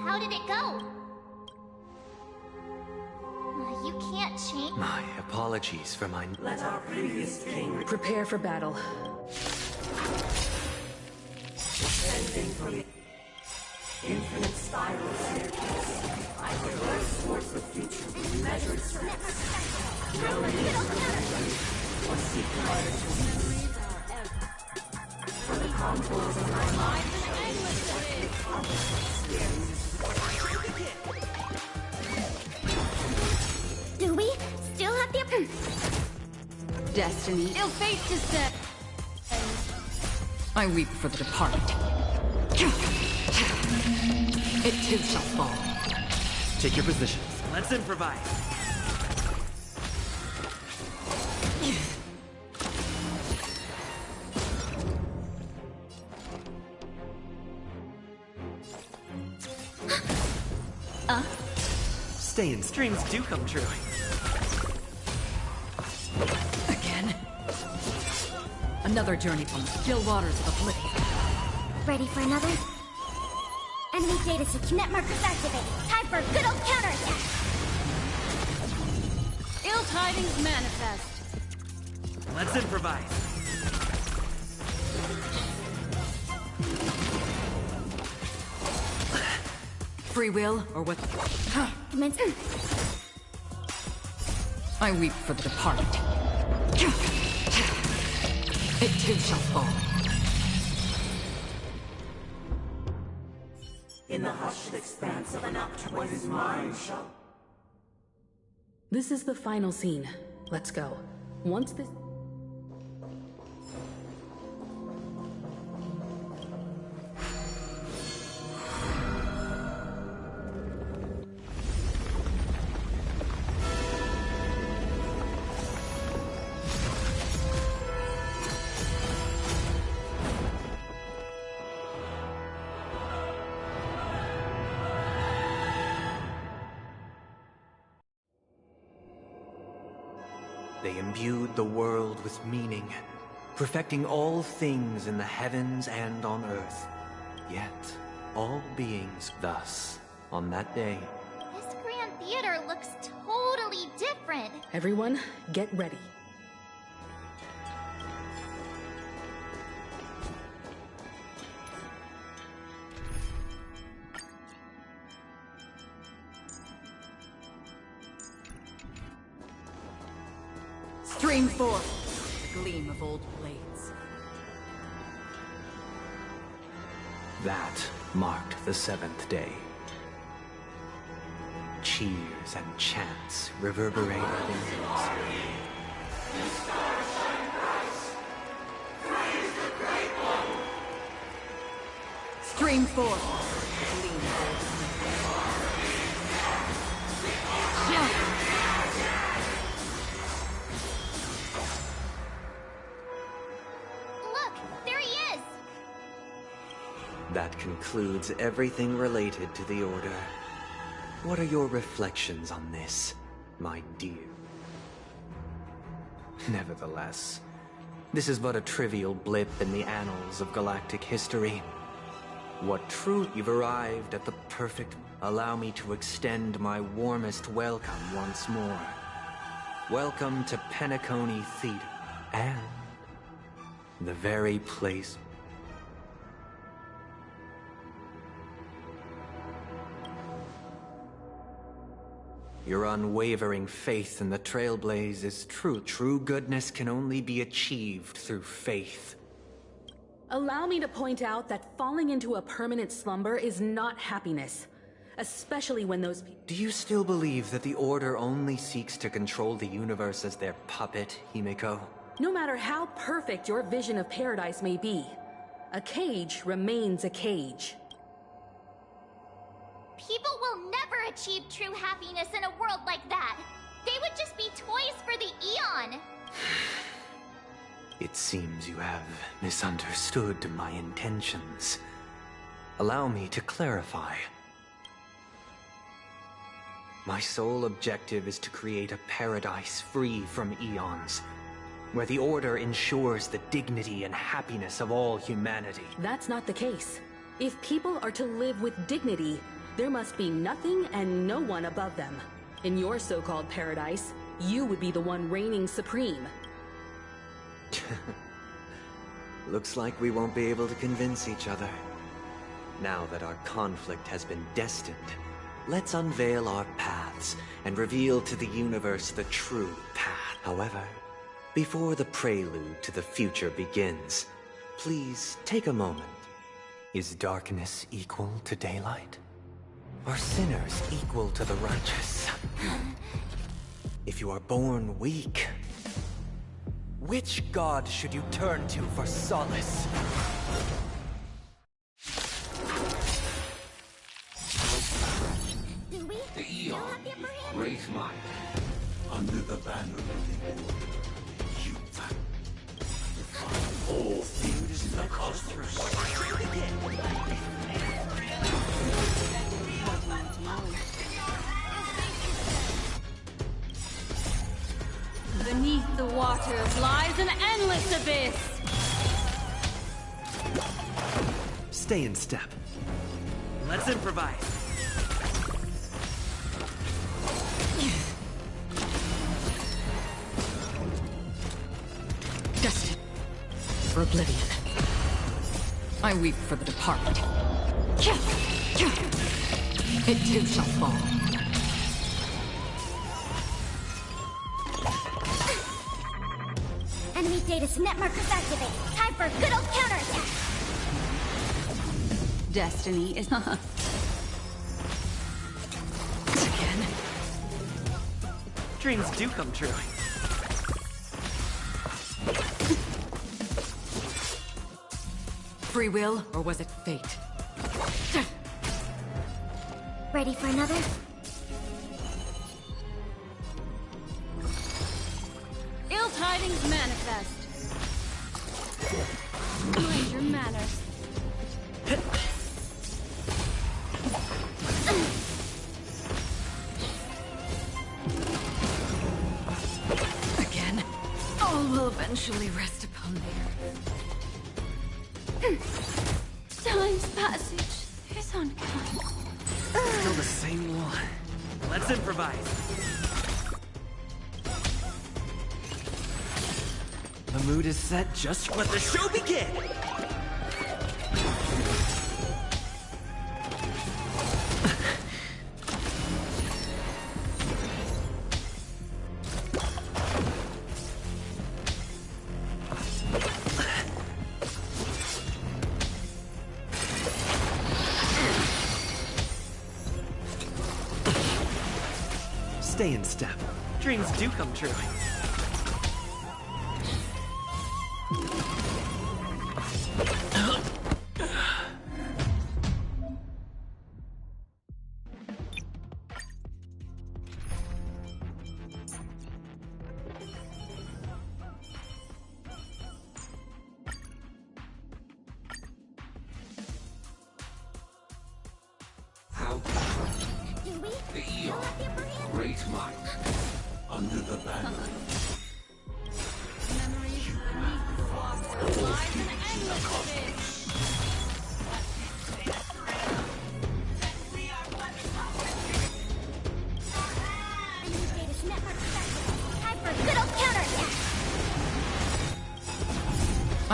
How did it go? You can't change. My apologies for my... Let our previous king Prepare for battle. descending from the infinite spiral staircase. I progress towards the future with measured steps. Or seek for the contours of my mind. Do we still have the... Destiny. Ill fate to set. I weep for the departed. It too shall fall. Take your positions. Let's improvise. Staying dreams do come true. Again? Another journey from the still waters of oblivion. Ready for another? Enemy data system net markers activated. Time for a good old counterattack. Ill tidings manifest. Let's improvise. Free will, or what? Commence. I weep for the departed. It too shall fall. In the hushed expanse of an nocturne, what is mine shall... This is the final scene. Let's go. Once this... They imbued the world with meaning, perfecting all things in the heavens and on earth. Yet, all beings thus, on that day. This grand theater looks totally different. Everyone, get ready. Stream forth, the gleam of old blades. That marked the seventh day. Cheers and chants reverberated in the Stream forth, the gleam of old blades. That concludes everything related to the Order. What are your reflections on this, my dear? Nevertheless, this is but a trivial blip in the annals of galactic history. What truth you've arrived at the perfect... Allow me to extend my warmest welcome once more. Welcome to Penacony Theater, and the very place... Your unwavering faith in the Trailblaze is true. True goodness can only be achieved through faith. Allow me to point out that falling into a permanent slumber is not happiness. Especially when those people... Do you still believe that the Order only seeks to control the universe as their puppet, Himiko? No matter how perfect your vision of paradise may be, a cage remains a cage. People will never achieve true happiness in a world like that. They would just be toys for the Eon. It seems you have misunderstood my intentions. Allow me to clarify. My sole objective is to create a paradise free from eons, where the Order ensures the dignity and happiness of all humanity. That's not the case. If people are to live with dignity, there must be nothing and no one above them. In your so-called paradise, you would be the one reigning supreme. Looks like we won't be able to convince each other. Now that our conflict has been destined, let's unveil our paths and reveal to the universe the true path. However, before the prelude to the future begins, please take a moment. Is darkness equal to daylight? Are sinners equal to the righteous? If you are born weak, which god should you turn to for solace? The Eon, great might, under the banner of the Order, you define all things in the cosmos. Beneath the waters lies an endless abyss! Stay in step. Let's improvise. Destined for oblivion. I weep for the departed. It too shall fall. Enemy data net markers activated. Time for a good old counterattack. Destiny is not... Again. Dreams do come true. Free will, or was it fate? Ready for another? Ill tidings manifest. Mind your manners. Again? All will eventually rest upon the earth. Time's passage is unkind. Still the same one. Let's improvise. The mood is set. Just let the show begin. Stay in step. Dreams do come true. The Eon, great might, under the banner.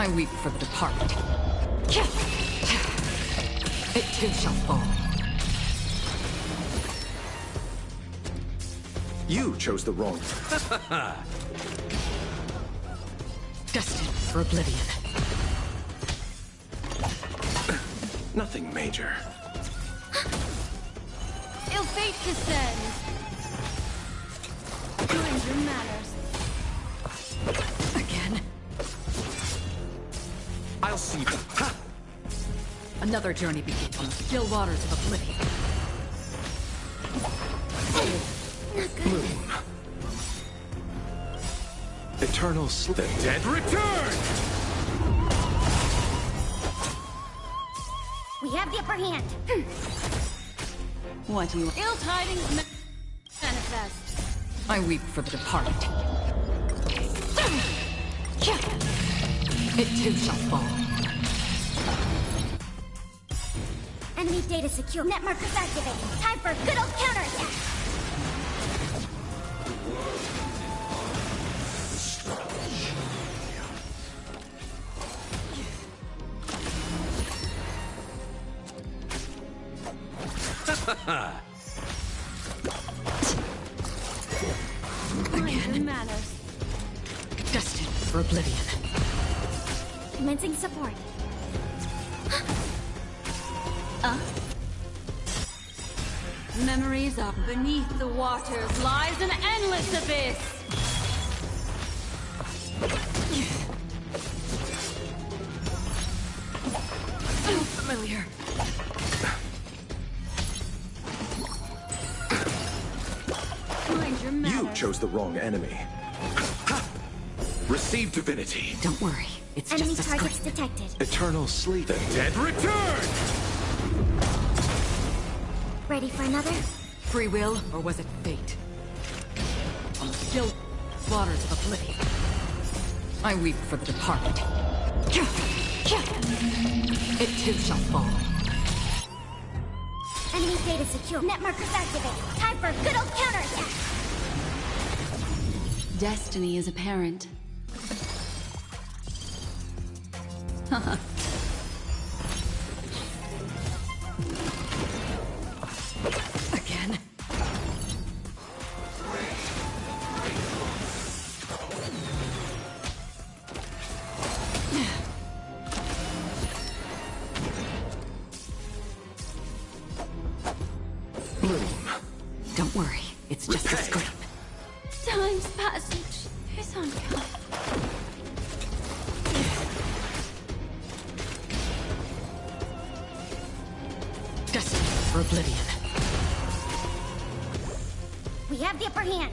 I weep for the departed. It too shall fall. You chose the wrong. Destined for oblivion. Nothing major. Ill fate descends. Mind your manners. Again? I'll see them. Another journey begins on the still waters of oblivion. Bloom. Eternal sleep. The dead return! We have the upper hand. What do you... Ill tidings manifest. I weep for the departed. It too shall fall. Enemy data secure. Net markers activated. Time for a good old counterattack. Mind your manners. Destined for oblivion. Commencing support. Memories of beneath the waters lies an endless abyss. So familiar. Mind your manners. You chose the wrong enemy. Receive divinity. Don't worry. It's Enemy just a targets scrape. detected. Eternal sleep. The dead return! Ready for another? Free will, or was it fate? On the still waters of oblivion. I weep for the departed. It too shall fall. Enemy data secure. Net markers activated. Time for a good old counterattack. Destiny is apparent. Again? Bloom. Don't worry. It's just a scrape. Time's passage is unkind. Destined for oblivion. We have the upper hand.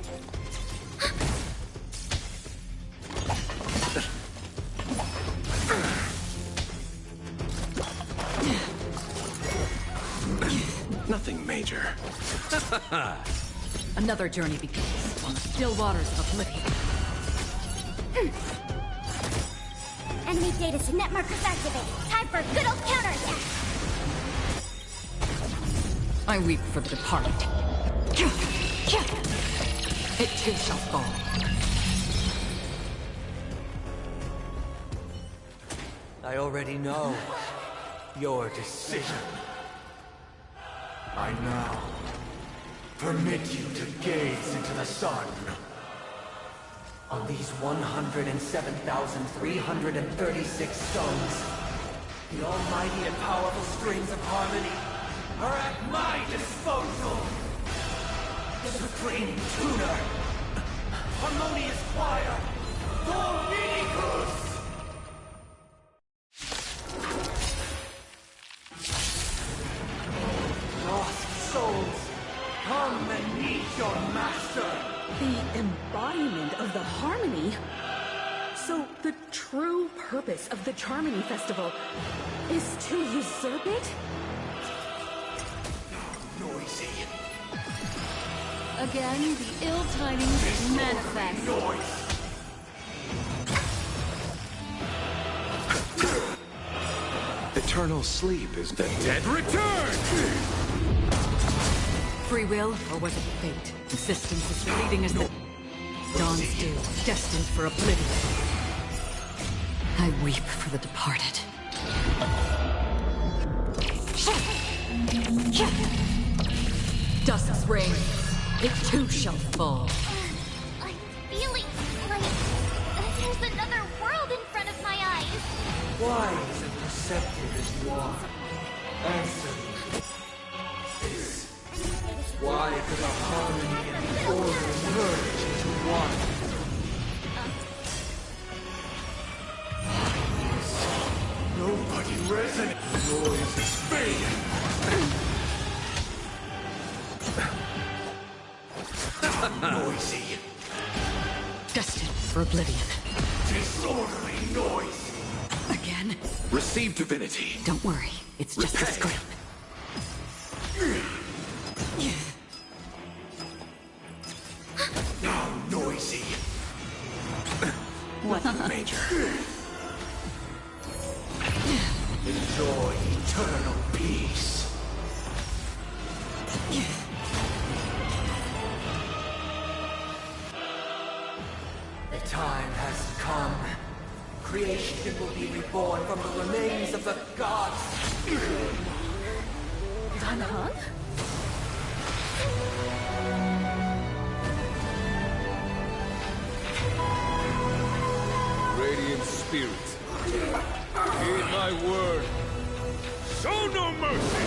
Nothing major. Another journey begins on the still waters of oblivion. Enemy data secure. Net markers activated. Time for a good old counterattack. I weep for the departed. It too shall fall. I already know your decision. I now permit you to gaze into the sun. On these 107,336 stones, the almighty and powerful strings of harmony are at my disposal. Supreme Tuner, Harmonious Choir, Dominicus! Lost souls, come and meet your master! The embodiment of the harmony? So the true purpose of the Charmony Festival is to usurp it? Noisy. Again, the ill tidings manifest. Eternal sleep is the dead return! Free will, or was it fate? Existence is fleeting as the dawn's dew, destined for oblivion. I weep for the departed. Dusk's reign, it too shall fall. I'm feeling like there's another world in front of my eyes. Why is it perceptive as you are? Answer me. Why could the harmony and the order merge into one? Nobody resonates. Noise is fading. Noisy. Destined for oblivion. Disorderly noise. Again? Receive divinity. Don't worry, it's just a scrape. Now noisy. What? Major. Enjoy eternal peace. The time has come. Creation will be reborn from the remains of the gods. Danhong? Radiant spirits, heed my word. Show no mercy!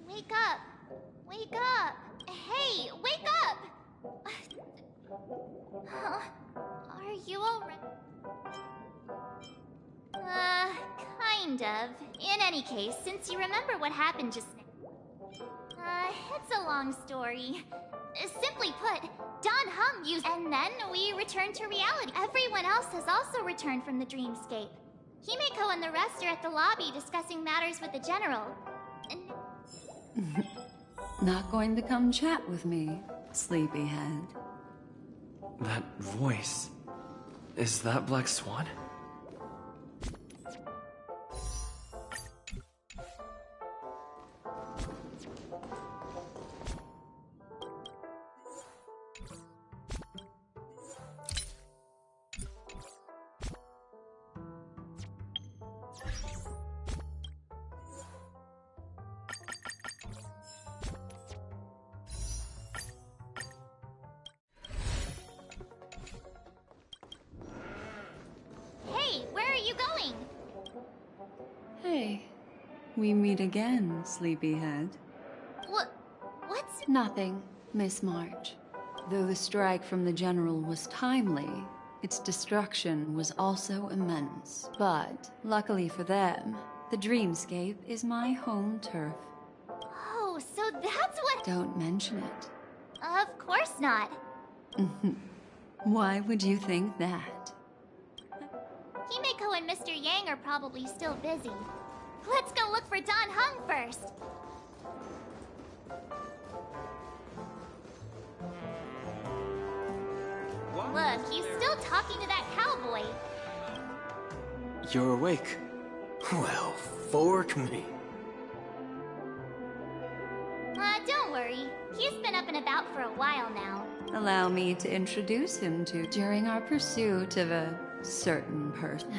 Wake up! Wake up! Hey, wake up! Are you alright? Kind of. In any case, since you remember what happened just now. It's a long story. Simply put, Danhong used, and then we returned to reality. Everyone else has also returned from the dreamscape. Himeko and the rest are at the lobby discussing matters with the general. Not going to come chat with me, sleepyhead. That voice... is that Black Swan? Hey, where are you going? Hey, we meet again, sleepyhead. What's... Nothing, Miss March. Though the strike from the General was timely, its destruction was also immense. But, luckily for them, the Dreamscape is my home turf. Oh, so that's what... Don't mention it. Of course not. Why would you think that? Himeko and Mr. Yang are probably still busy. Let's go look for Danhong first. Look, he's still talking to that cowboy. You're awake. Well, fork me. Don't worry. He's been up and about for a while now. Allow me to introduce him to during our pursuit of a certain person.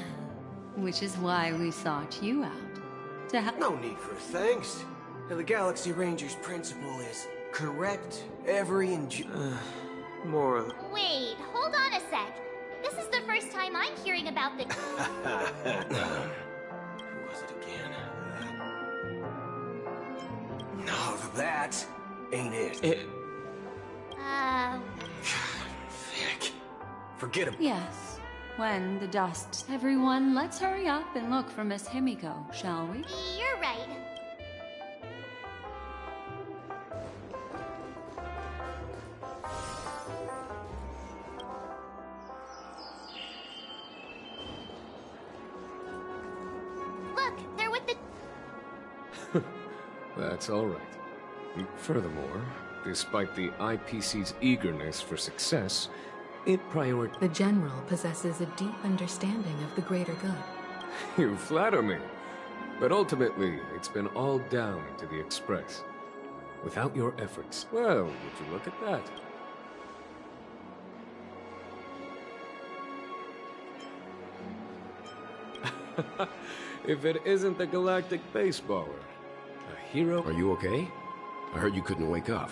Which is why we sought you out. To help. No need for thanks. The Galaxy Ranger's principle is correct every More. Wait, hold on a sec. This is the first time I'm hearing about the... Who was it again? No, that ain't it. Vic. Forget him. Yes. When the dust... Everyone, let's hurry up and look for Miss Himiko, shall we? You're right. Look, they're with the... That's all right. Furthermore, despite the IPC's eagerness for success, it prioritizes... The General possesses a deep understanding of the greater good. You flatter me. But ultimately, it's been all down to the Express. Without your efforts, well, would you look at that? If it isn't the galactic baseballer, a hero... Are you okay? I heard you couldn't wake up.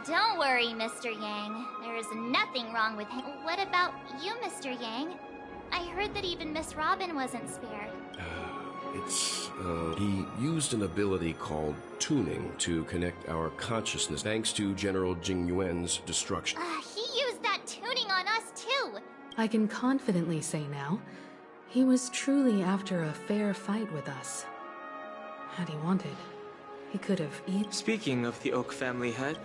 Don't worry, Mr. Yang. There is nothing wrong with him. What about you, Mr. Yang? I heard that even Miss Robin wasn't spared. He used an ability called tuning to connect our consciousness thanks to General Jing Yuan's destruction. He used that tuning on us, too! I can confidently say now, he was truly after a fair fight with us. Had he wanted, he could have eaten. Speaking of the Oak family head...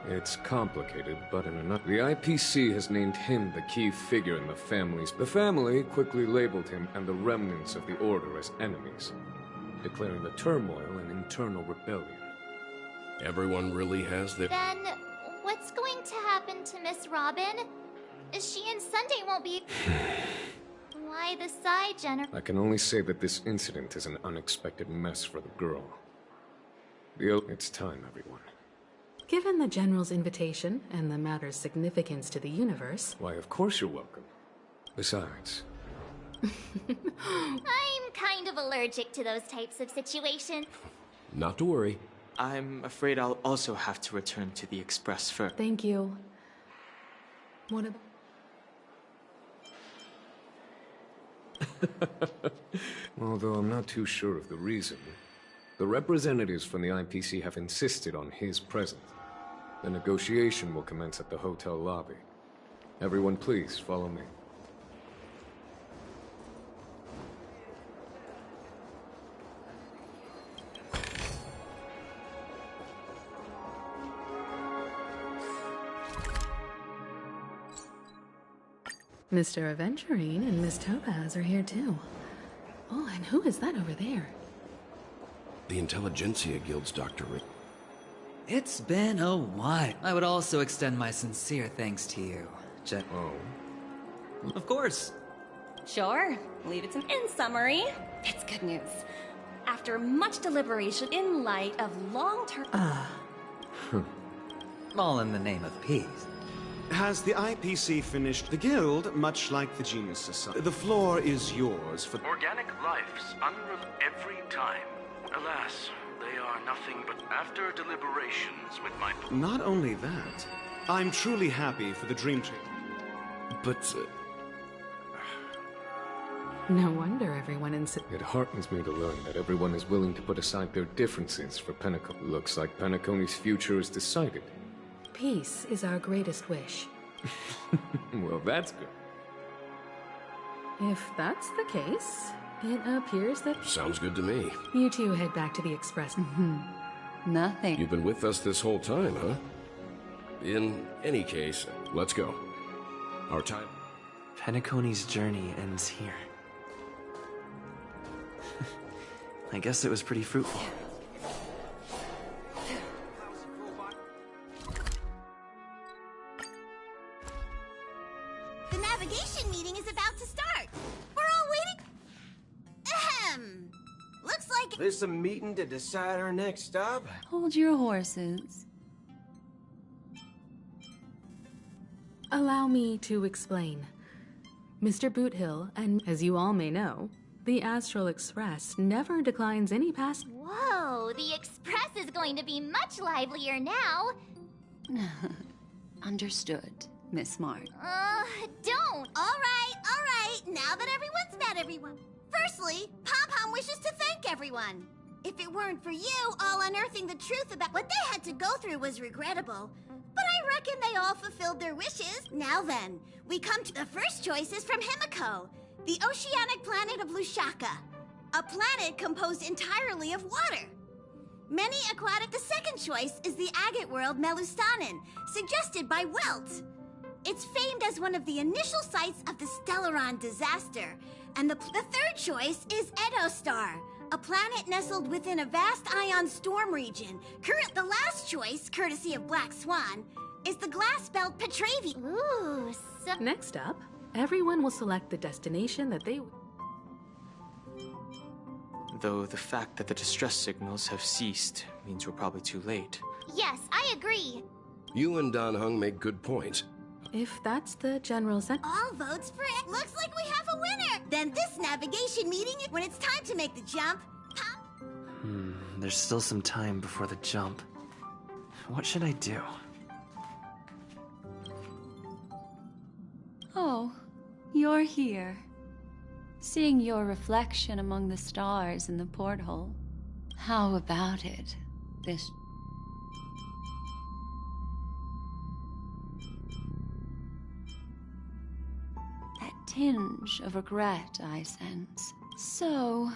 It's complicated, but in a nut... The IPC has named him the key figure in the families. The family quickly labeled him and the remnants of the Order as enemies, declaring the turmoil an internal rebellion. Everyone really has their... Then, what's going to happen to Miss Robin? She and Sunday won't be... Why the sigh, Jennifer? I can only say that this incident is an unexpected mess for the girl. It's time, everyone. Given the General's invitation and the matter's significance to the universe... Why, of course you're welcome. Besides... I'm kind of allergic to those types of situations. Not to worry. I'm afraid I'll also have to return to the Express first. Thank you. What about... Although I'm not too sure of the reason. The representatives from the IPC have insisted on his presence. The negotiation will commence at the hotel lobby. Everyone, please follow me. Mr. Aventurine and Miss Topaz are here too. Oh, and who is that over there? The Intelligentsia Guild's Dr. Rick. It's been a while. I would also extend my sincere thanks to you, Oh? Of course. Sure. Leave it to me. In summary, it's good news. After much deliberation in light of long-term... All in the name of peace. Has the IPC finished? The Guild, much like the Genius Society, the floor is yours for... Organic lives, every time. Alas, they are nothing but after deliberations with my... Not only that, I'm truly happy for the Dream Changer. But... No wonder everyone It heartens me to learn that everyone is willing to put aside their differences for Penacony. Looks like Penacony's future is decided. Peace is our greatest wish. Well, that's good. If that's the case, it appears that... Sounds good to me. You two head back to the Express. Nothing. You've been with us this whole time, huh? In any case, let's go. Our time... Penacony's journey ends here. I guess it was pretty fruitful. The navigation meeting is about to start. We're all waiting. Ahem. Looks like... This a meeting to decide our next stop? Hold your horses. Allow me to explain. Mr. Boothill, and as you all may know, the Astral Express never declines any Whoa, the Express is going to be much livelier now. Understood, Miss Smart. Don't. All right. Now that everyone's met everyone. Firstly, Pom-Pom wishes to thank everyone. If it weren't for you all unearthing the truth about what they had to go through was regrettable. But I reckon they all fulfilled their wishes. Now then, we come to the first choices from Himiko, the oceanic planet of Lushaka, a planet composed entirely of water. Many aquatic. The second choice is the agate world Melustanen, suggested by Welt. It's famed as one of the initial sites of the Stellaron disaster. And the third choice is Edostar, a planet nestled within a vast ion storm region. The last choice, courtesy of Black Swan, is the glass belt Petravi. Ooh, Next up, everyone will select the destination that they... Though the fact that the distress signals have ceased means we're probably too late. Yes, I agree. You and Dan Heng make good points. If that's the general All votes for it. Looks like we have a winner. Then this navigation meeting, when it's time to make the jump, There's still some time before the jump. What should I do? Oh, you're here. Seeing your reflection among the stars in the porthole. How about it? This... That tinge of regret I sense. So,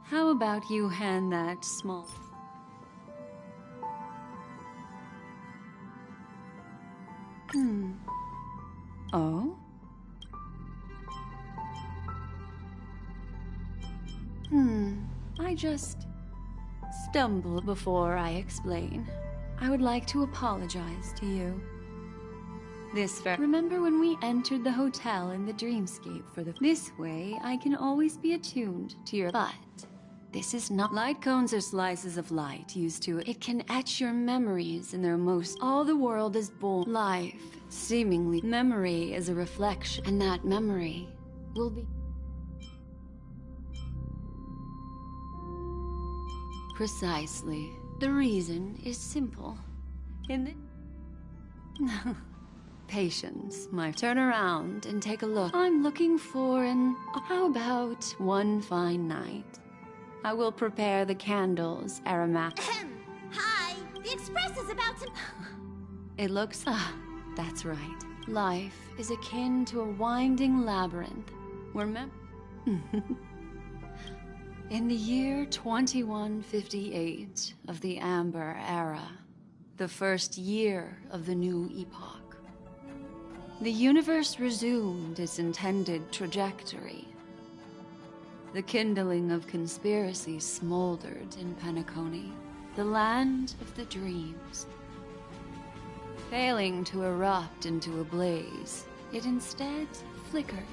how about you hand that small... Oh? I just stumbled before I explain. I would like to apologize to you. Remember when we entered the hotel in the dreamscape for the... This way, I can always be attuned to your... But this is not... Light cones are slices of light used to... It can etch your memories in their most... All the world is born. Life, seemingly. Memory is a reflection, and that memory will be... Precisely. The reason is simple. In the... Patience, turn around and take a look. I'm looking for an... How about one fine night? I will prepare the candles, aromatic. Hi, the express is about to... It looks... that's right. Life is akin to a winding labyrinth, where In the year 2158 of the Amber Era, the first year of the new epoch, the universe resumed its intended trajectory. The kindling of conspiracy smoldered in Penacony, the land of the dreams. Failing to erupt into a blaze, it instead flickered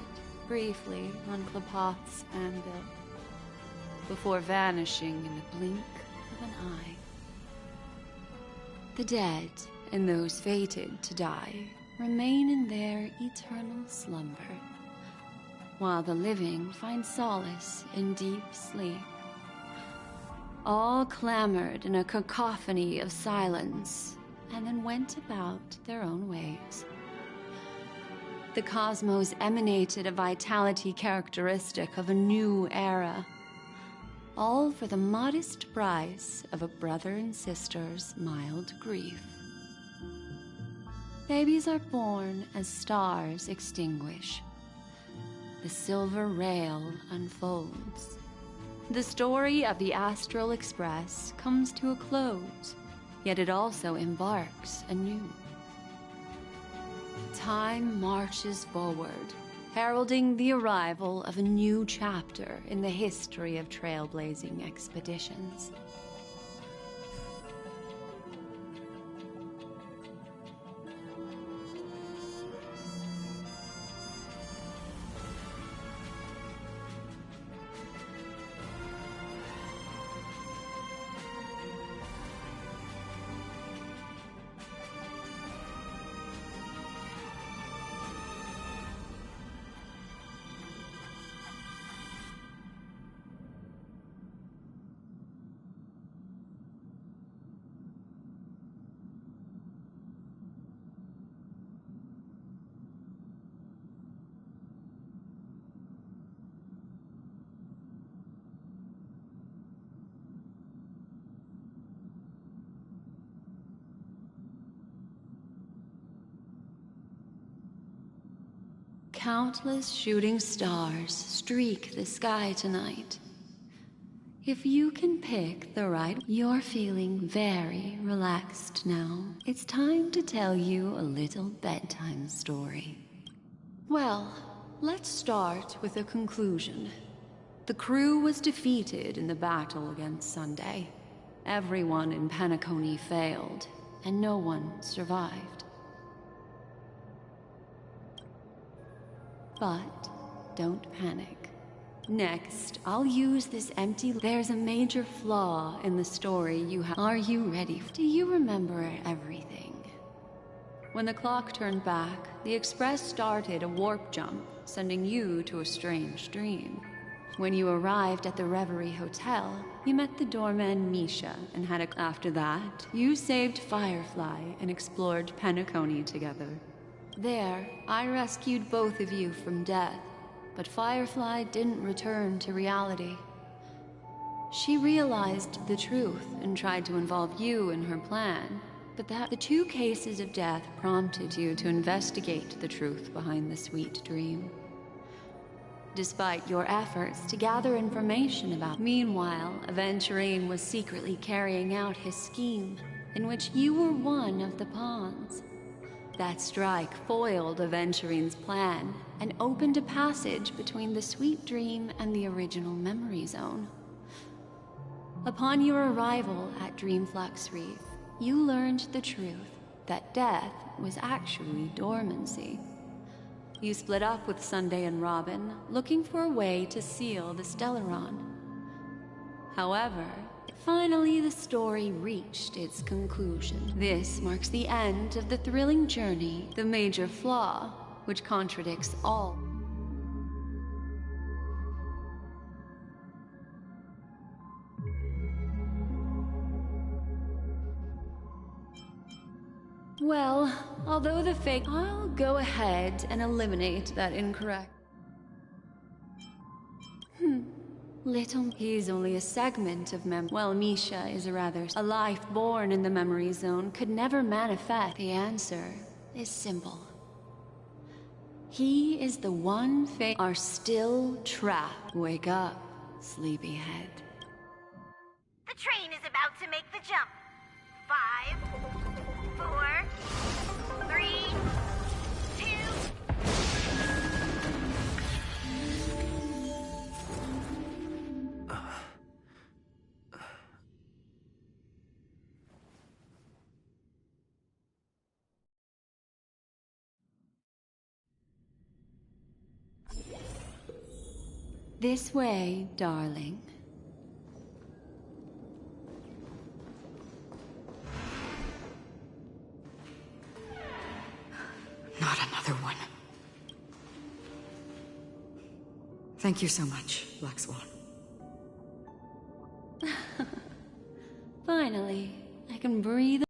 briefly on Klapoth's anvil, before vanishing in the blink of an eye. The dead, and those fated to die, remain in their eternal slumber, while the living find solace in deep sleep. All clamored in a cacophony of silence, and then went about their own ways. The cosmos emanated a vitality characteristic of a new era, all for the modest price of a brother and sister's mild grief. Babies are born as stars extinguish. The silver rail unfolds. The story of the Astral Express comes to a close, yet it also embarks anew. Time marches forward, heralding the arrival of a new chapter in the history of trailblazing expeditions. Countless shooting stars streak the sky tonight. If you can pick the right... You're feeling very relaxed now. It's time to tell you a little bedtime story. Well, let's start with a conclusion. The crew was defeated in the battle against Sunday. Everyone in Penacony failed, and no one survived. But don't panic. Next, I'll use this empty... There's a major flaw in the story you have. Are you ready? Do you remember everything? When the clock turned back, the Express started a warp jump, sending you to a strange dream. When you arrived at the Reverie Hotel, you met the doorman Misha and had a... After that, you saved Firefly and explored Penacony together. There, I rescued both of you from death, but Firefly didn't return to reality. She realized the truth and tried to involve you in her plan, but the 2 cases of death prompted you to investigate the truth behind the sweet dream. Despite your efforts to gather information about... Meanwhile, Aventurine was secretly carrying out his scheme, in which you were one of the pawns. That strike foiled Aventurine's plan and opened a passage between the sweet dream and the original memory zone. Upon your arrival at Dreamflux Reef, you learned the truth that death was actually dormancy. You split up with Sunday and Robin, looking for a way to seal the Stellaron. However, finally the story reached its conclusion. This marks the end of the thrilling journey, the major flaw, which contradicts all. Well, although the fake... I'll go ahead and eliminate that incorrect... Little... He's only a segment of Well, Misha is a life born in the memory zone could never manifest. The answer is simple. He is the one fake... Are still trapped. Wake up, sleepyhead. The train is about to make the jump. 5, 4, 3, 2... This way, darling. Not another one. Thank you so much, Black Swan. Finally, I can breathe.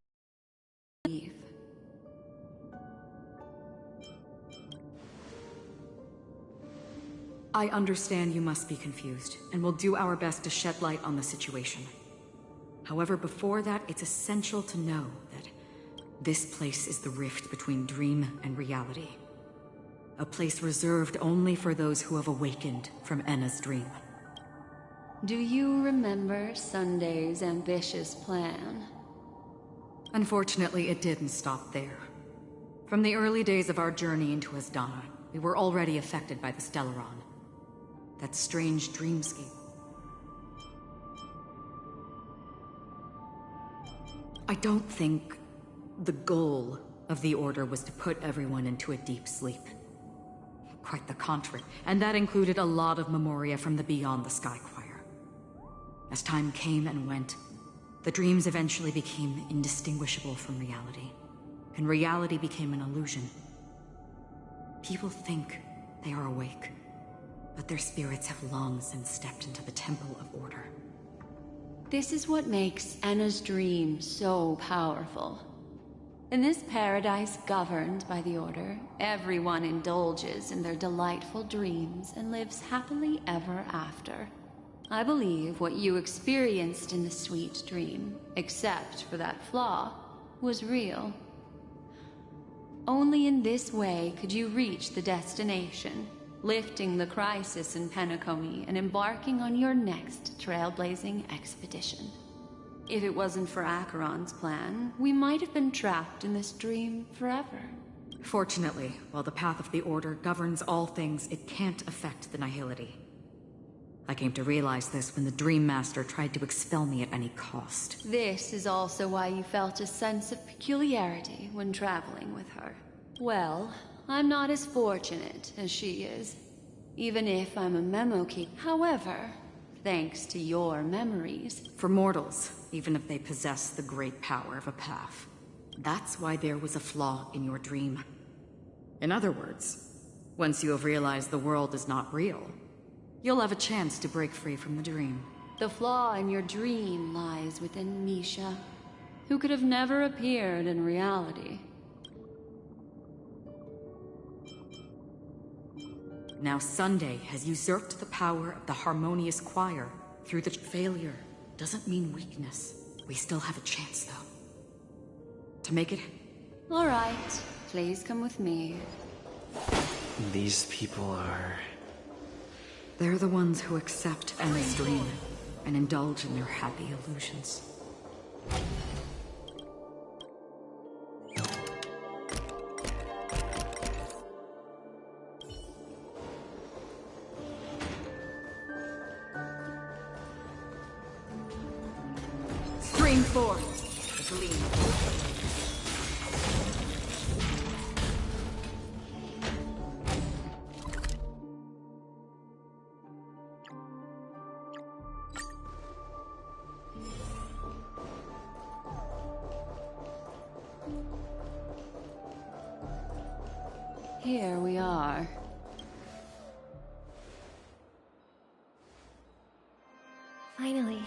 I understand you must be confused, and we'll do our best to shed light on the situation. However, before that, it's essential to know that this place is the rift between dream and reality. A place reserved only for those who have awakened from Enna's dream. Do you remember Sunday's ambitious plan? Unfortunately, it didn't stop there. From the early days of our journey into Asdana, we were already affected by the Stellaron. That strange dreamscape. I don't think the goal of the Order was to put everyone into a deep sleep. Quite the contrary, and that included a lot of memoria from the Beyond the Sky Choir. As time came and went, the dreams eventually became indistinguishable from reality, and reality became an illusion. People think they are awake, but their spirits have long since stepped into the Temple of Order. This is what makes Enna's dream so powerful. In this paradise governed by the Order, everyone indulges in their delightful dreams and lives happily ever after. I believe what you experienced in the sweet dream, except for that flaw, was real. Only in this way could you reach the destination, lifting the crisis in Penacony and embarking on your next trailblazing expedition. If it wasn't for Acheron's plan, we might have been trapped in this dream forever. Fortunately, while the path of the Order governs all things, it can't affect the Nihility. I came to realize this when the Dream Master tried to expel me at any cost. This is also why you felt a sense of peculiarity when traveling with her. Well, I'm not as fortunate as she is. even if I'm a memo keeper. However, thanks to your memories... For mortals, even if they possess the great power of a path. That's why there was a flaw in your dream. In other words, once you have realized the world is not real, you'll have a chance to break free from the dream. The flaw in your dream lies within Misha, who could have never appeared in reality. Now Sunday has usurped the power of the harmonious choir through the failure. Doesn't mean weakness. We still have a chance, though. To make it... All right, please come with me. These people are... They're the ones who accept Anna's dream and indulge in their happy illusions. Stream forth, the gleam. Here we are. Finally,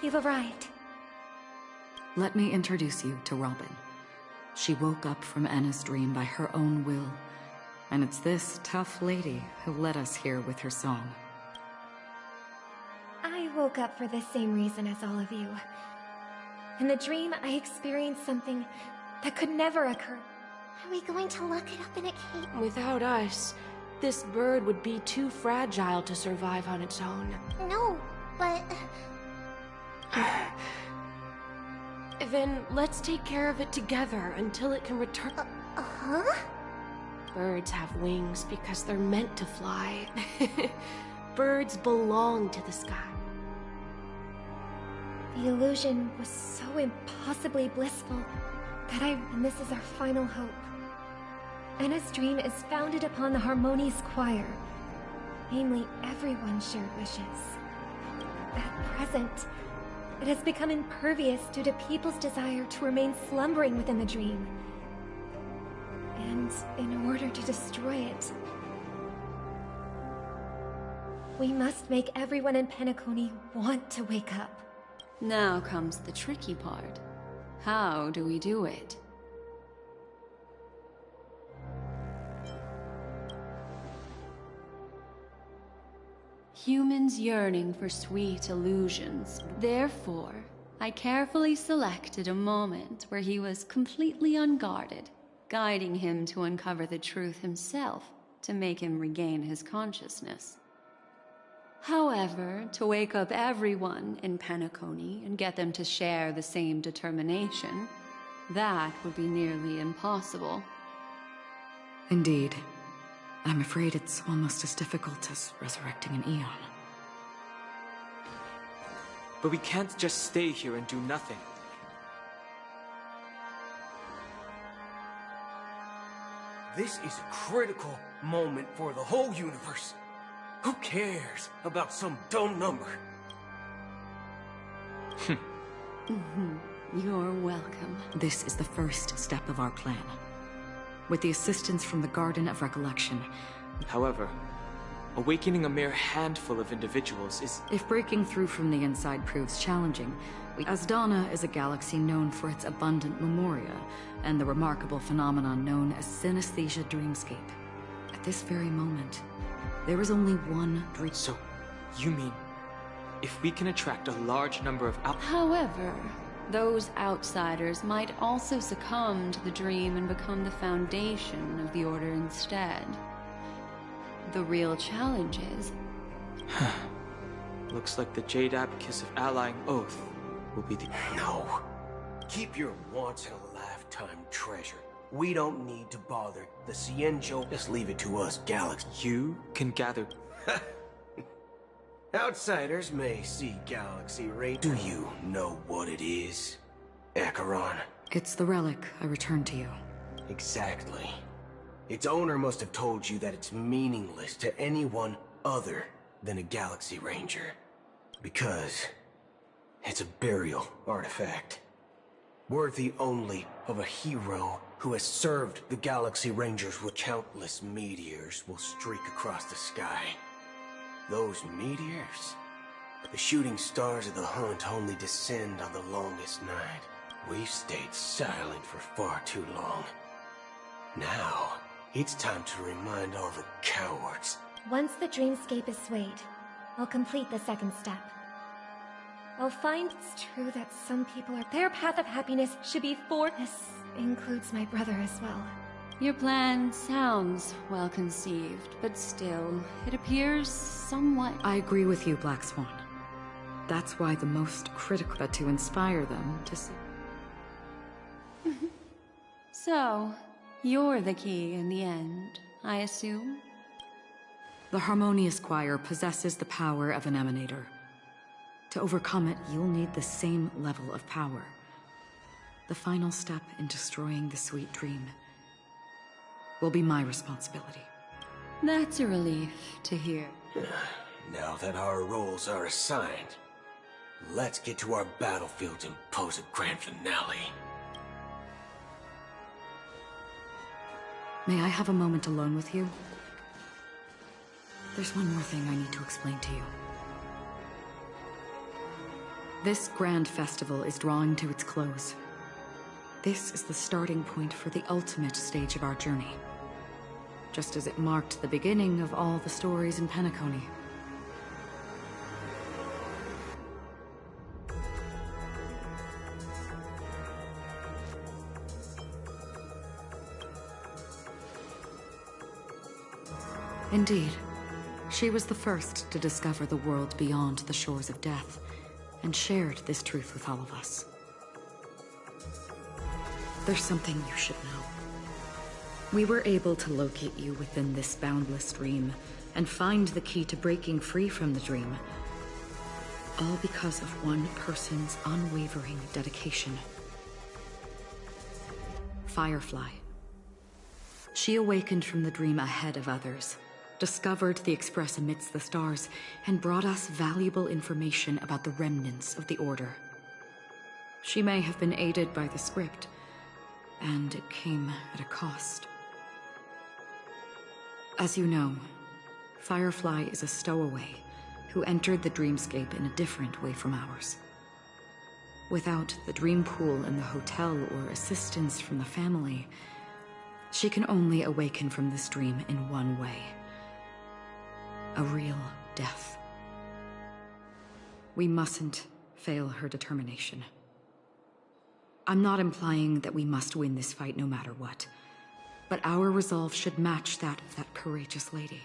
you've arrived. Let me introduce you to Robin. She woke up from Anna's dream by her own will, and it's this tough lady who led us here with her song. I woke up for the same reason as all of you. In the dream, I experienced something that could never occur. Are we going to lock it up in a cage? Without us, this bird would be too fragile to survive on its own. No, but... Then let's take care of it together until it can return. Huh? Birds have wings because they're meant to fly. Birds belong to the sky. The illusion was so impossibly blissful that and this is our final hope. Anna's dream is founded upon the harmonious choir. Namely, everyone's shared wishes. At present, it has become impervious due to people's desire to remain slumbering within the dream. And in order to destroy it, we must make everyone in Penacony want to wake up. Now comes the tricky part. How do we do it? Humans yearning for sweet illusions. Therefore, I carefully selected a moment where he was completely unguarded, guiding him to uncover the truth himself to make him regain his consciousness. However, to wake up everyone in Penacony and get them to share the same determination, that would be nearly impossible. Indeed. I'm afraid it's almost as difficult as resurrecting an Eon. But we can't just stay here and do nothing. This is a critical moment for the whole universe. Who cares about some dumb number? You're welcome. This is the first step of our plan. With the assistance from the Garden of Recollection. However, awakening a mere handful of individuals is... If breaking through from the inside proves challenging, Asdana is a galaxy known for its abundant memoria, and the remarkable phenomenon known as synesthesia dreamscape. At this very moment, there is only one dream. So, you mean, if we can attract a large number of However, those outsiders might also succumb to the dream and become the foundation of the Order instead. The real challenge is... Looks like the Jade Abacus of Allying Oath will be the... No. Keep your once-in-a-lifetime treasure. We don't need to bother the Cienjo. Just leave it to us, Galaxy. You can gather... Outsiders may see Galaxy Ray. Do you know what it is, Acheron? It's the relic I returned to you. Exactly. Its owner must have told you that it's meaningless to anyone other than a Galaxy Ranger. Because it's a burial artifact. Worthy only of a hero who has served the Galaxy Rangers with countless meteors will streak across the sky. Those meteors? The shooting stars of the hunt only descend on the longest night. We've stayed silent for far too long. Now, it's time to remind all the cowards. Once the dreamscape is swayed, I'll complete the second step. I'll find it's true that some people their path of happiness should be This includes my brother as well. Your plan sounds well conceived, but still, it appears somewhat... I agree with you, Black Swan. That's why the most critical, but to inspire them to see. So, you're the key in the end, I assume? The Harmonious Choir possesses the power of an emanator. To overcome it, you'll need the same level of power. The final step in destroying the sweet dream will be my responsibility. That's a relief to hear. Now that our roles are assigned, let's get to our battlefield and pose a grand finale. May I have a moment alone with you? There's one more thing I need to explain to you. This grand festival is drawing to its close. This is the starting point for the ultimate stage of our journey. Just as it marked the beginning of all the stories in Penacony. Indeed, she was the first to discover the world beyond the shores of death, and shared this truth with all of us. There's something you should know. We were able to locate you within this boundless dream, and find the key to breaking free from the dream. All because of one person's unwavering dedication. Firefly. She awakened from the dream ahead of others, discovered the Express amidst the stars, and brought us valuable information about the remnants of the Order. She may have been aided by the script, and it came at a cost. As you know, Firefly is a stowaway who entered the dreamscape in a different way from ours. Without the dream pool in the hotel or assistance from the family, she can only awaken from this dream in one way. A real death. We mustn't fail her determination. I'm not implying that we must win this fight no matter what, but our resolve should match that of that courageous lady.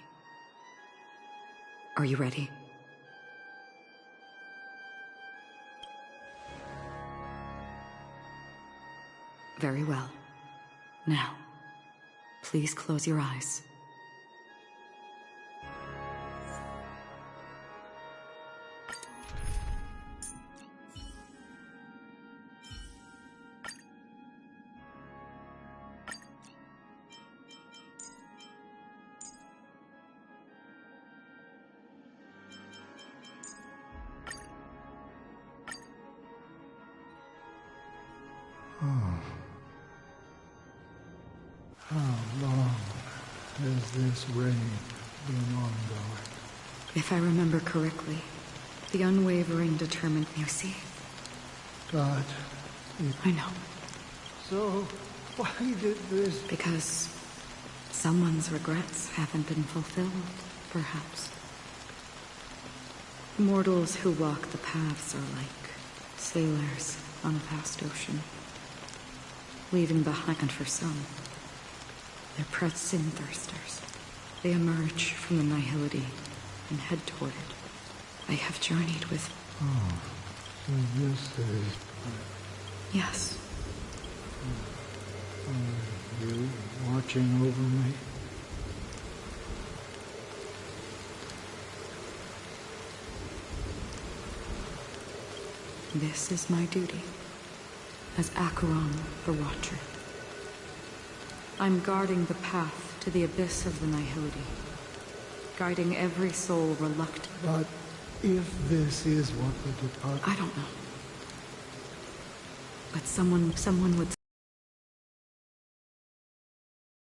Are you ready? Very well. Now, please close your eyes. How long has this reign been ongoing? If I remember correctly, the unwavering determined you see. But I know. So, why did this... Because someone's regrets haven't been fulfilled, perhaps. Mortals who walk the paths are like sailors on a vast ocean, leaving behind for some. They're sin thirsters. They emerge from the nihility and head toward it. I have journeyed with... Oh, so this is... Yes. Are you watching over me? This is my duty, as Acheron the Watcher. I'm guarding the path to the abyss of the Nihility, guiding every soul reluctant. But if this is what the department... I don't know. But someone would...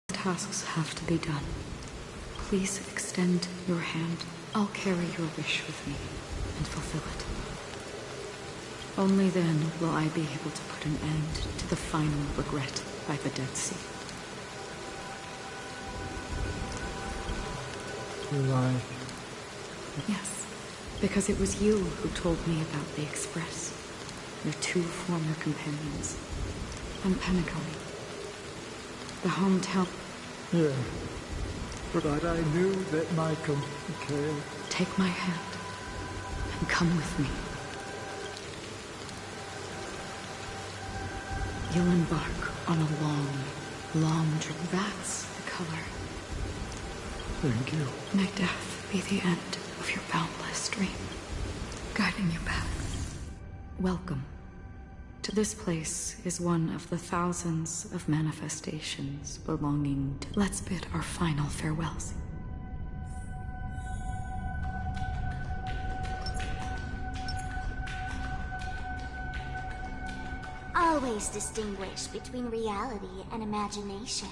Tasks have to be done. Please extend your hand. I'll carry your wish with me and fulfill it. Only then will I be able to put an end to the final regret by the Dead Sea. Will I? Yes, because it was you who told me about the Express, your two former companions, and Penacony, the hometown. Yeah, but I knew that my Take my hand and come with me. You'll embark on a long trip. That's the color. Thank you. May death be the end of your boundless dream, guiding you back. Welcome. To this place is one of the thousands of manifestations belonging to... Let's bid our final farewells. Always distinguish between reality and imagination.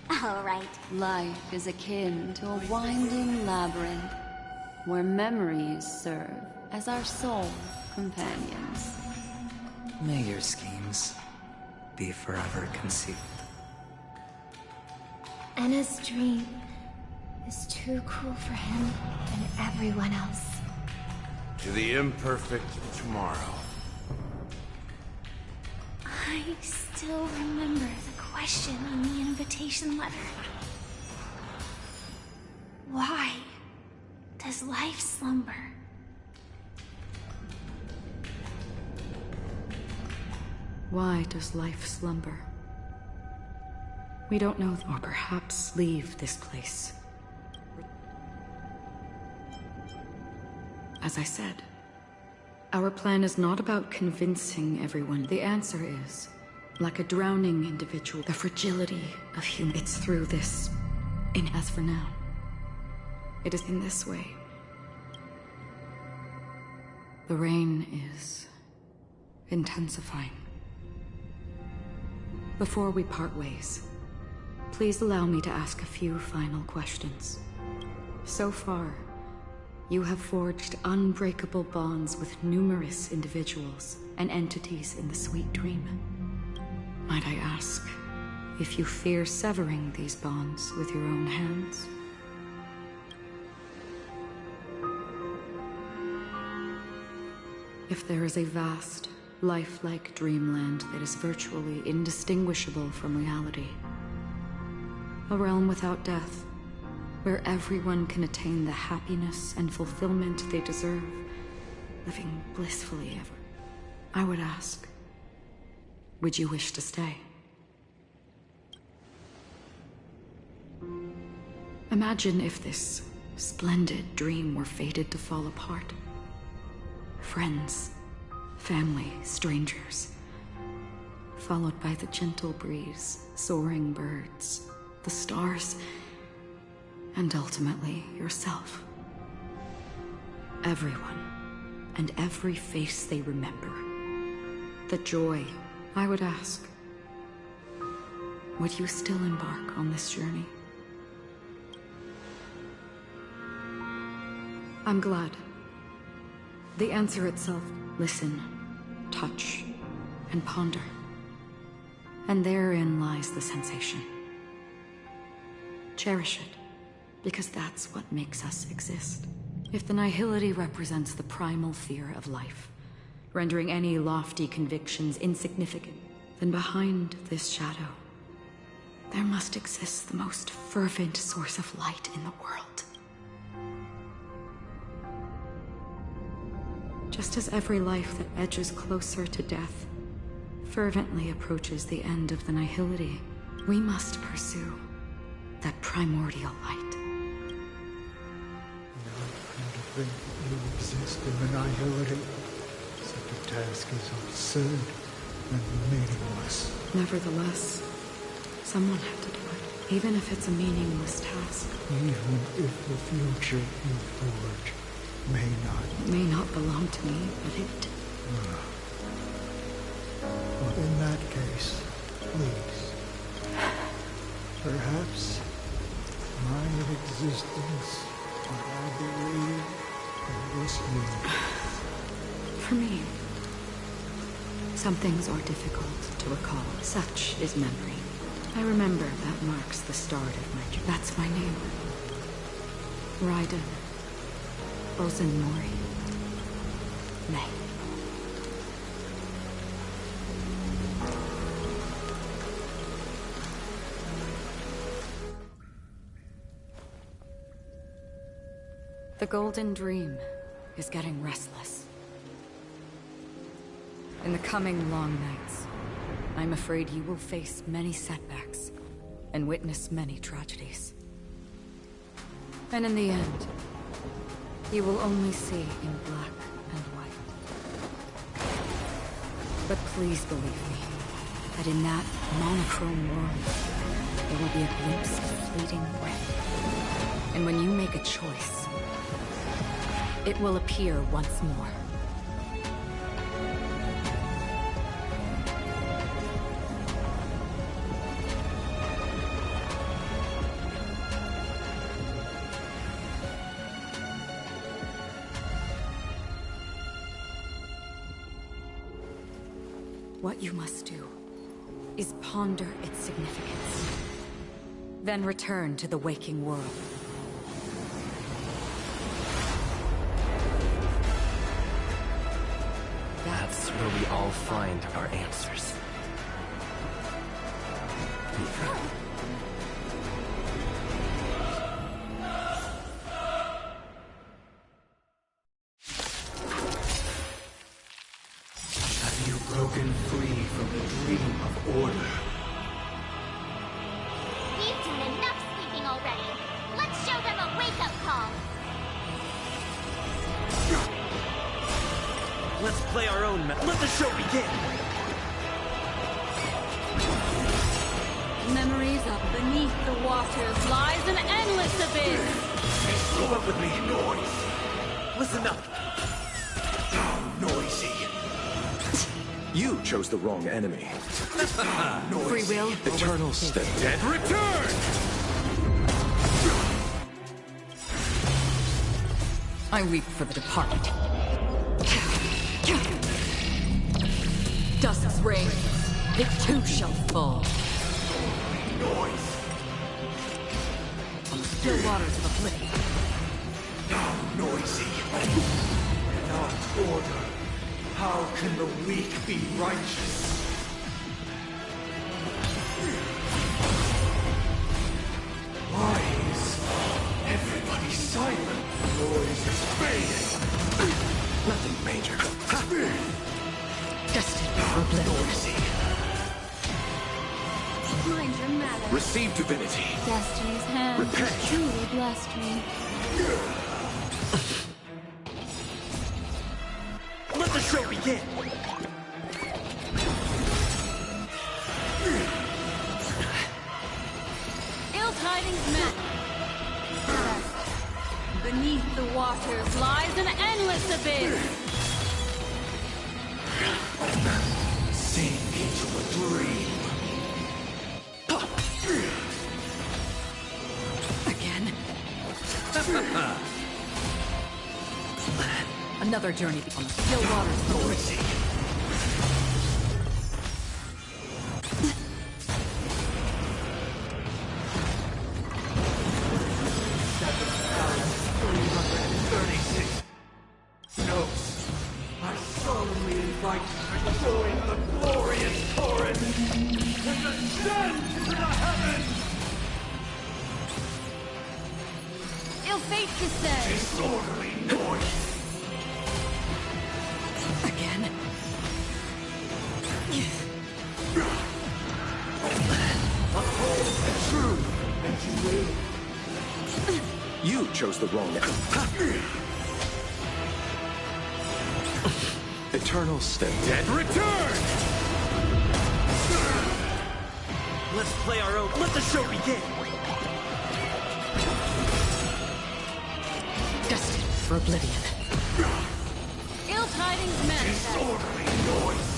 All right. Life is akin to a winding labyrinth, where memories serve as our sole companions. May your schemes be forever concealed. Anna's dream is too cruel for him and everyone else. To the imperfect tomorrow. I still remember the question on the invitation letter. Why does life slumber? Why does life slumber? We don't know, or perhaps leave this place. As I said, our plan is not about convincing everyone. The answer is, like a drowning individual, the fragility of human. It's through this. And as for now, it is in this way. The rain is intensifying. Before we part ways, please allow me to ask a few final questions. So far, you have forged unbreakable bonds with numerous individuals and entities in the Sweet Dream. Might I ask if you fear severing these bonds with your own hands? If there is a vast, lifelike dreamland that is virtually indistinguishable from reality, a realm without death, where everyone can attain the happiness and fulfillment they deserve, living blissfully ever, I would ask, would you wish to stay? Imagine if this splendid dream were fated to fall apart. Friends, family, strangers, followed by the gentle breeze, soaring birds, the stars, and ultimately yourself. Everyone, and every face they remember. The joy, I would ask, would you still embark on this journey? I'm glad. The answer itself, listen, touch, and ponder. And therein lies the sensation. Cherish it, because that's what makes us exist. If the nihility represents the primal fear of life, rendering any lofty convictions insignificant, then behind this shadow, there must exist the most fervent source of light in the world. Just as every life that edges closer to death fervently approaches the end of the nihility, we must pursue that primordial light. To think that you exist in the nihility, such a task is absurd and meaningless. Nevertheless, someone had to do it. Even if it's a meaningless task. Even if the future you forge may not belong to me, but it... Well, in that case, please. Perhaps my existence, what I believe in this world. For me, some things are difficult to recall. Such is memory. I remember that marks the start of my journey. That's my name. Raiden. Mori. May. The Golden Dream is getting restless. In the coming long nights, I'm afraid you will face many setbacks and witness many tragedies. And in the end, you will only see in black and white. But please believe me, that in that monochrome world, there will be a glimpse of fleeting red. And when you make a choice, it will appear once more. What you must do is ponder its significance, then return to the waking world. That's where we all find our answers. Have you broken free from the dream of order? We've done enough sleeping already. Let's show them a wake-up call. Let's play our own Let the show begin! Memories of beneath the waters lies an endless abyss. Go up with me, noise! Listen up! How noisy! You chose the wrong enemy. Free will. Eternal step. Dead return! I weep for the departed. Dusk's reign, it too shall fall. Noise! On the still waters of oblivion. How noisy! Without order, how can the weak be righteous? Why is everybody silent? Noise is fading. Nothing major. Destined for oblivion. Noisy. Mind your manners. Receive divinity. Destiny's hand Repent. has truly blessed me. Let the show begin! Ill tidings met. Beneath the waters lies an endless abyss. Sink into a dream. Again. Another journey on the still waters of oblivion. Notes. I solemnly invite you to join the glorious torrent and ascend to the heavens! Ill fate descends. Disorderly noise! Again. Uphold the truth, and you will. You chose the wrong enemy. Eternal step. Dead return! Let's play our own. Let the show begin! Destined for oblivion. Ill tidings manifest. Disorderly noise!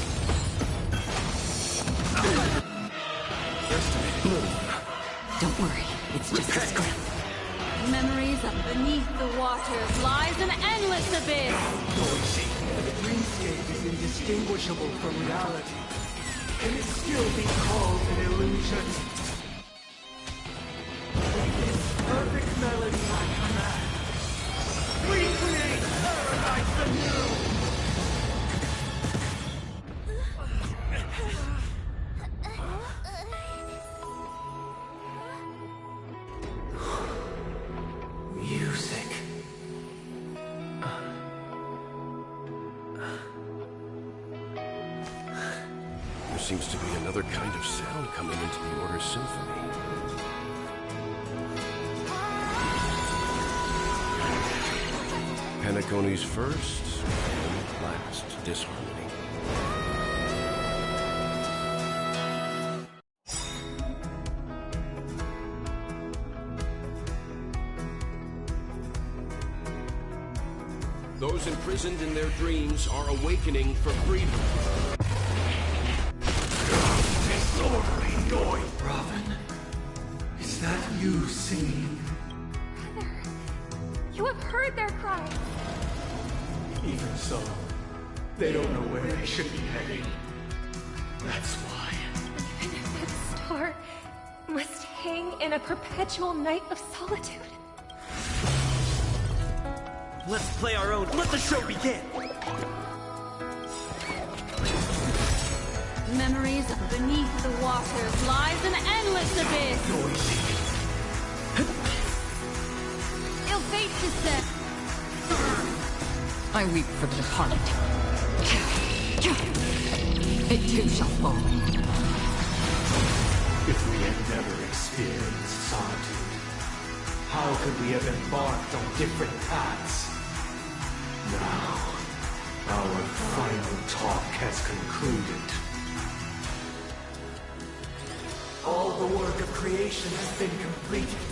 Don't worry, it's just a scrap. Memories of beneath the waters lies an endless abyss. Noisy. The dreamscape is indistinguishable from reality. Can it still be called an illusion? This perfect melody I command. We create paradise anew! Music. There seems to be another kind of sound coming into the Order's symphony. Penacony's first and last disharmony. Those imprisoned in their dreams are awakening for freedom. Disorderly noise! Robin, is that you singing? You have heard their cry. Even so, they don't know where they should be heading. That's why. Even if that star must hang in a perpetual night of solitude. Let's play our own. Let the show begin! Memories of beneath the waters lies an endless abyss. Noisy. Ill fate descends. I weep for the departed. It too shall fall. If we had never experienced solitude, how could we have embarked on different paths? Now, our final talk has concluded. All the work of creation has been completed.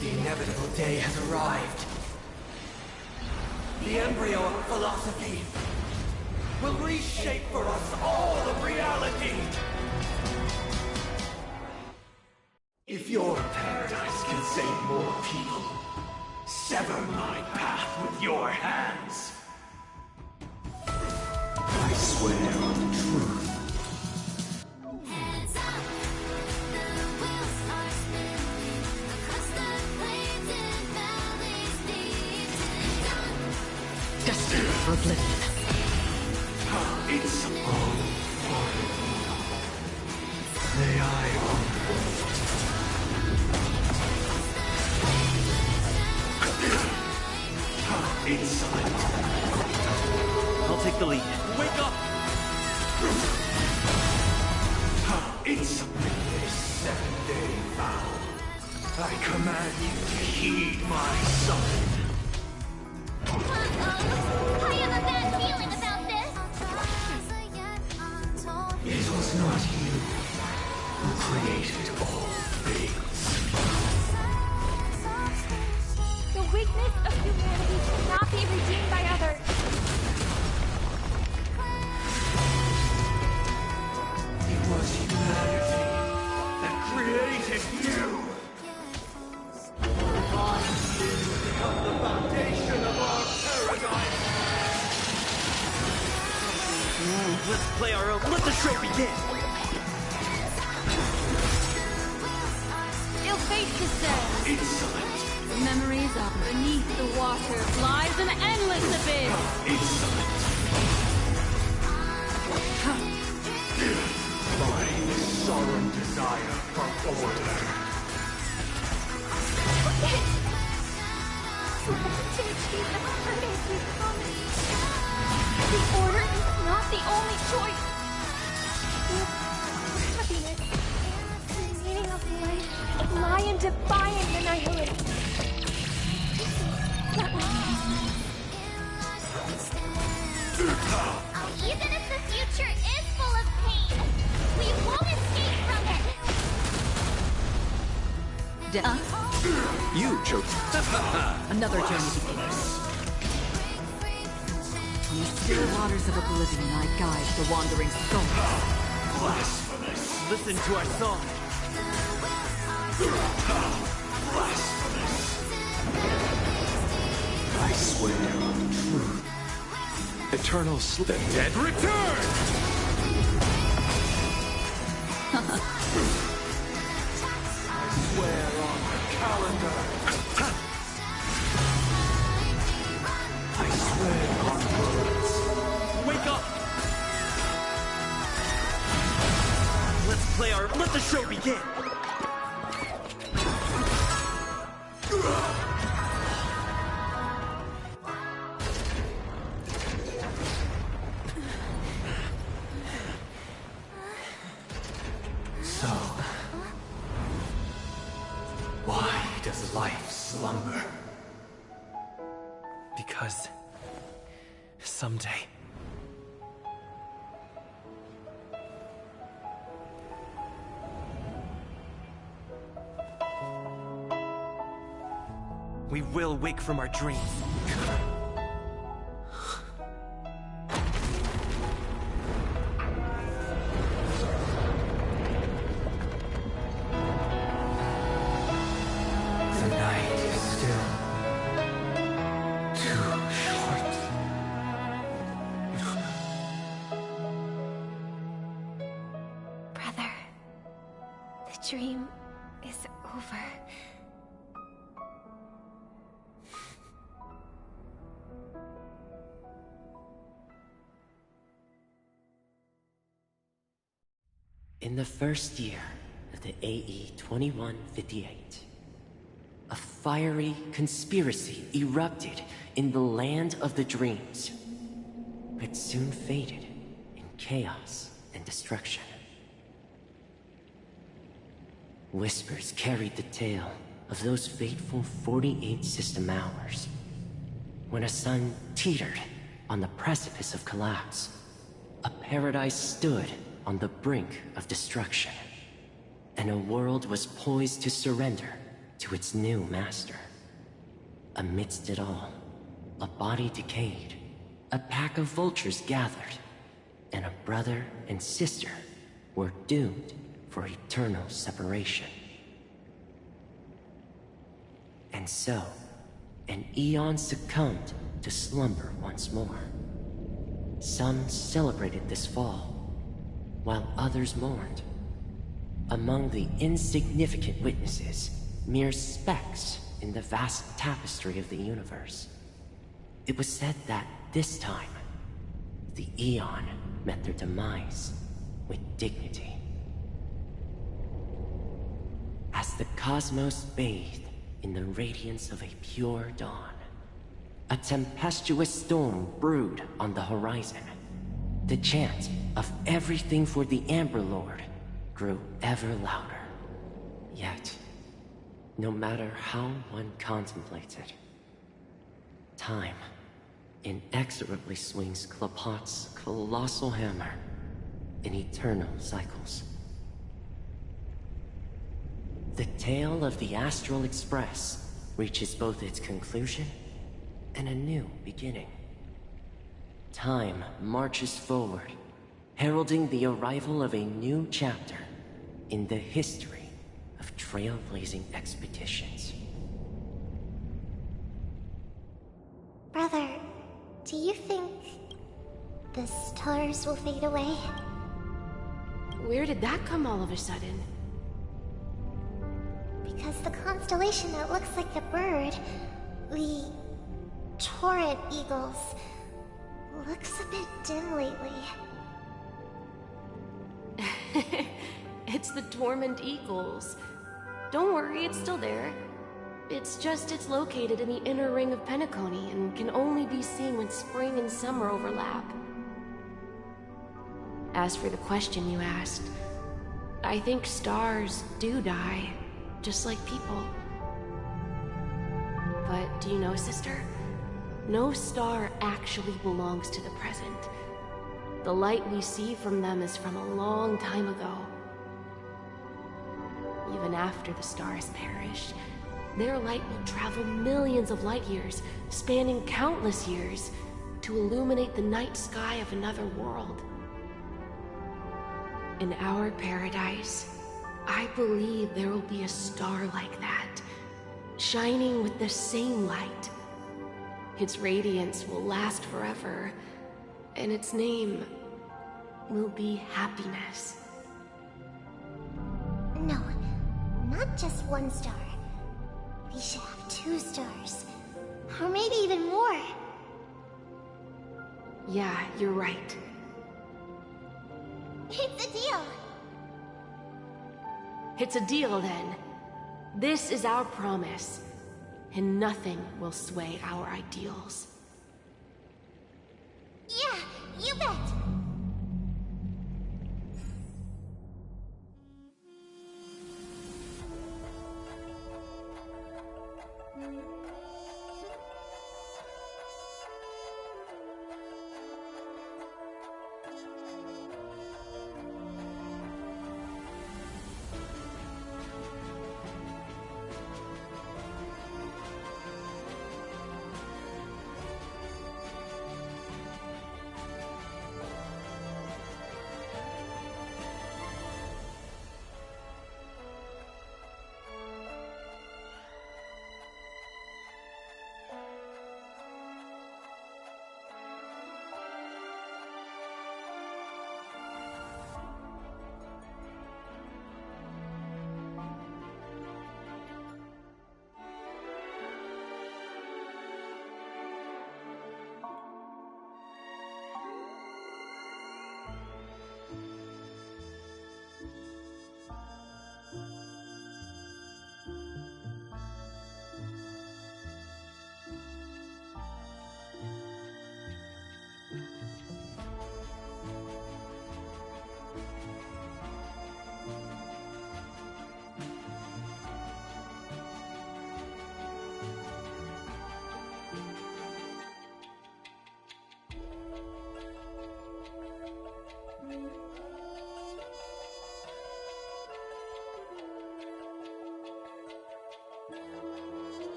The inevitable day has arrived. The embryo of philosophy will reshape for us all of reality. If your paradise can save more people, sever my path with your hands. I swear on truth. Destined for oblivion. It's all for it. May I insolent. I'll take the lead. Wake up! Insolent this 7-day vow. I command you to heed my summon. I have a bad feeling about this. It was not you who created all things. The weakness of humanity cannot be redeemed by others. It was humanity that created you. Divine sins become the foundation of our paradise. Let's play our own. Let the show begin! Ill fate descends. Insolent. Memories of beneath the waters lies an endless abyss. Insolent. My solemn desire for order. To achieve the purpose we promised. The order is not the only choice. Happiness, the meaning of life, lie in defying the nihility. Even if the future is full of pain, we won't escape from it. Death. You chose. Another journey begins. On the still waters of oblivion, I guide the wandering soul. Blasphemous. Listen to our song. Blasphemous. I swear on truth. Eternal sleep. The dead return! I swear on the calendar. I swear on words. Wake up! Let the show begin! So, why does life slumber? Because someday we will wake from our dreams. The night is still too short. Brother, the dream is over. In the first year of the AE 2158, a fiery conspiracy erupted in the land of the dreams, but soon faded in chaos and destruction. Whispers carried the tale of those fateful 48 system hours, when a sun teetered on the precipice of collapse. A paradise stood on the brink of destruction, and a world was poised to surrender to its new master. Amidst it all, a body decayed, a pack of vultures gathered, and a brother and sister were doomed for eternal separation. And so, an eon succumbed to slumber once more. Some celebrated this fall, while others mourned. Among the insignificant witnesses, mere specks in the vast tapestry of the universe. It was said that this time, the Eon met their demise with dignity. As the cosmos bathed in the radiance of a pure dawn, a tempestuous storm brewed on the horizon. The chant of everything for the Amber Lord grew ever louder. Yet, no matter how one contemplates it, time inexorably swings Klapot's colossal hammer in eternal cycles. The tale of the Astral Express reaches both its conclusion and a new beginning. Time marches forward, heralding the arrival of a new chapter in the history of trailblazing expeditions. Brother, do you think the stars will fade away? Where did that come all of a sudden? Because the constellation that looks like a bird, the Torrent Eagles, looks a bit dim lately. It's the Torment Eagles. Don't worry, it's still there. It's just it's located in the inner ring of Penacony and can only be seen when spring and summer overlap. As for the question you asked, I think stars do die, just like people. But do you know, sister? No star actually belongs to the present. The light we see from them is from a long time ago. Even and after the stars perish, their light will travel millions of light years, spanning countless years, to illuminate the night sky of another world. In our paradise, I believe there will be a star like that, shining with the same light. Its radiance will last forever, and its name will be happiness. No, not just one star. We should have 2 stars. Or maybe even more. Yeah, you're right. It's a deal. It's a deal, then. This is our promise, and nothing will sway our ideals. Yeah, you bet.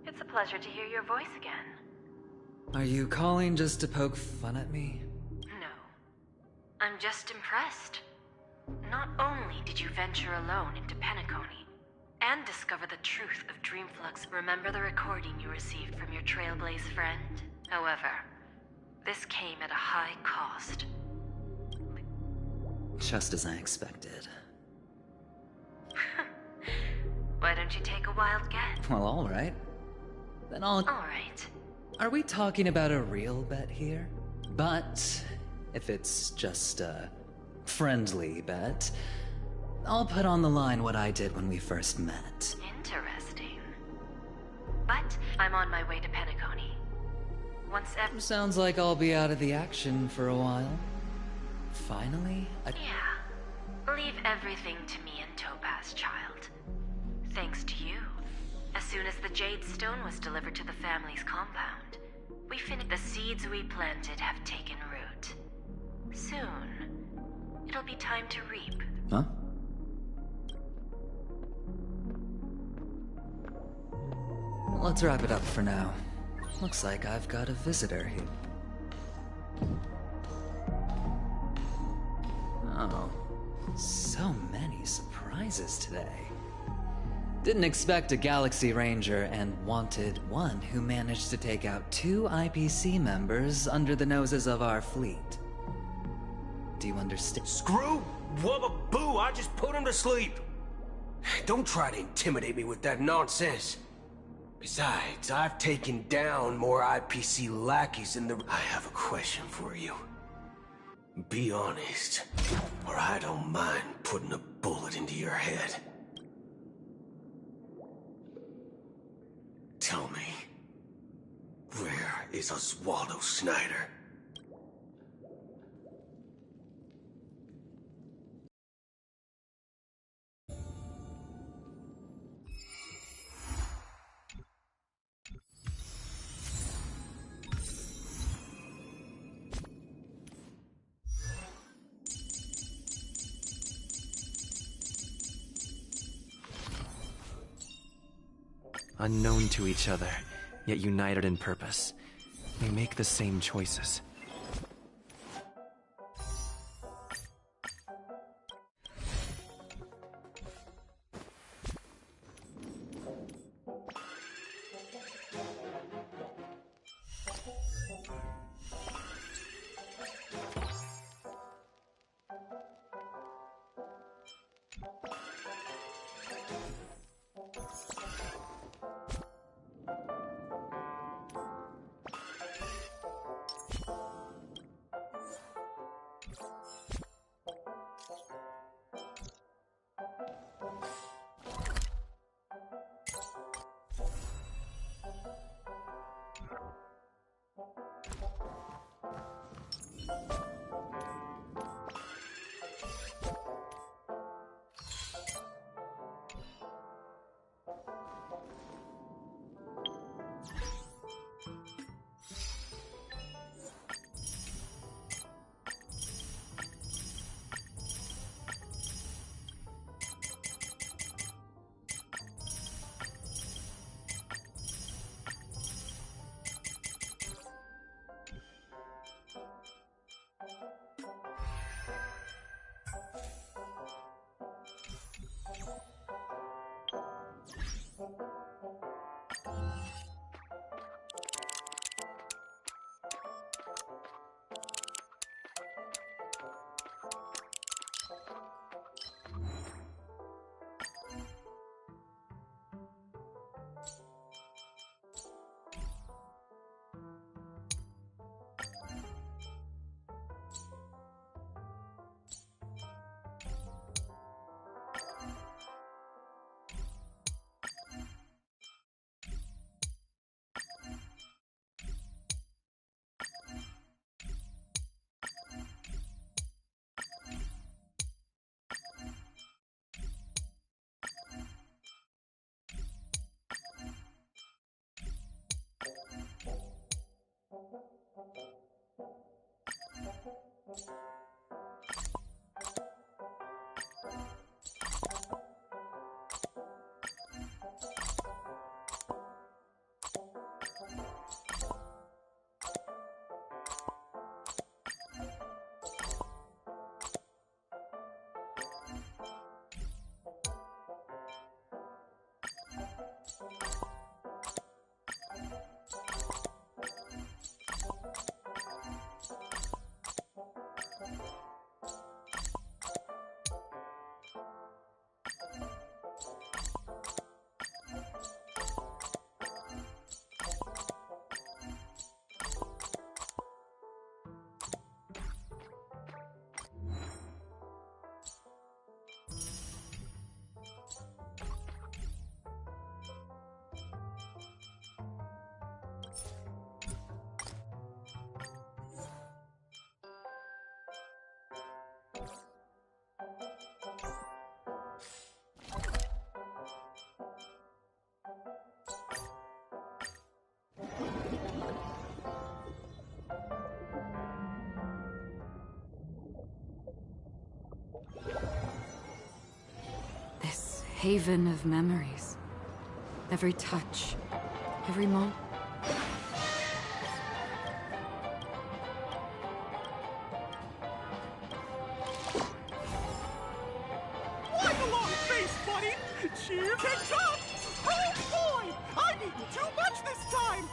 It's a pleasure to hear your voice again. Are you calling just to poke fun at me? No. I'm just impressed. Not only did you venture alone into Penacony, and discover the truth of Dreamflux, remember the recording you received from your Trailblaze friend? However, this came at a high cost. Just as I expected. Why don't you take a wild guess? Well, alright. Then I'll... Alright. Are we talking about a real bet here? But if it's just a friendly bet, I'll put on the line what I did when we first met. Interesting. But I'm on my way to Penacony. Once Sounds like I'll be out of the action for a while. Finally? Yeah. Leave everything to me and Topaz, child. Thanks to you. As soon as the Jade Stone was delivered to the family's compound, we finished. The seeds we planted have taken root. Soon, it'll be time to reap. Huh? Let's wrap it up for now. Looks like I've got a visitor here. Oh, so many surprises today. Didn't expect a Galaxy Ranger and wanted one who managed to take out 2 IPC members under the noses of our fleet. Do you understand? Screw Wubba Boo, I just put him to sleep. Don't try to intimidate me with that nonsense. Besides, I've taken down more IPC lackeys in the... I have a question for you. Be honest, or I don't mind putting a bullet into your head. Tell me, where is Oswaldo Snyder? Unknown to each other, yet united in purpose. We make the same choices. Haven of memories. Every touch, every moment. Like a long face, buddy! Cheer, kick, jump! Oh boy! I'm eating too much this time!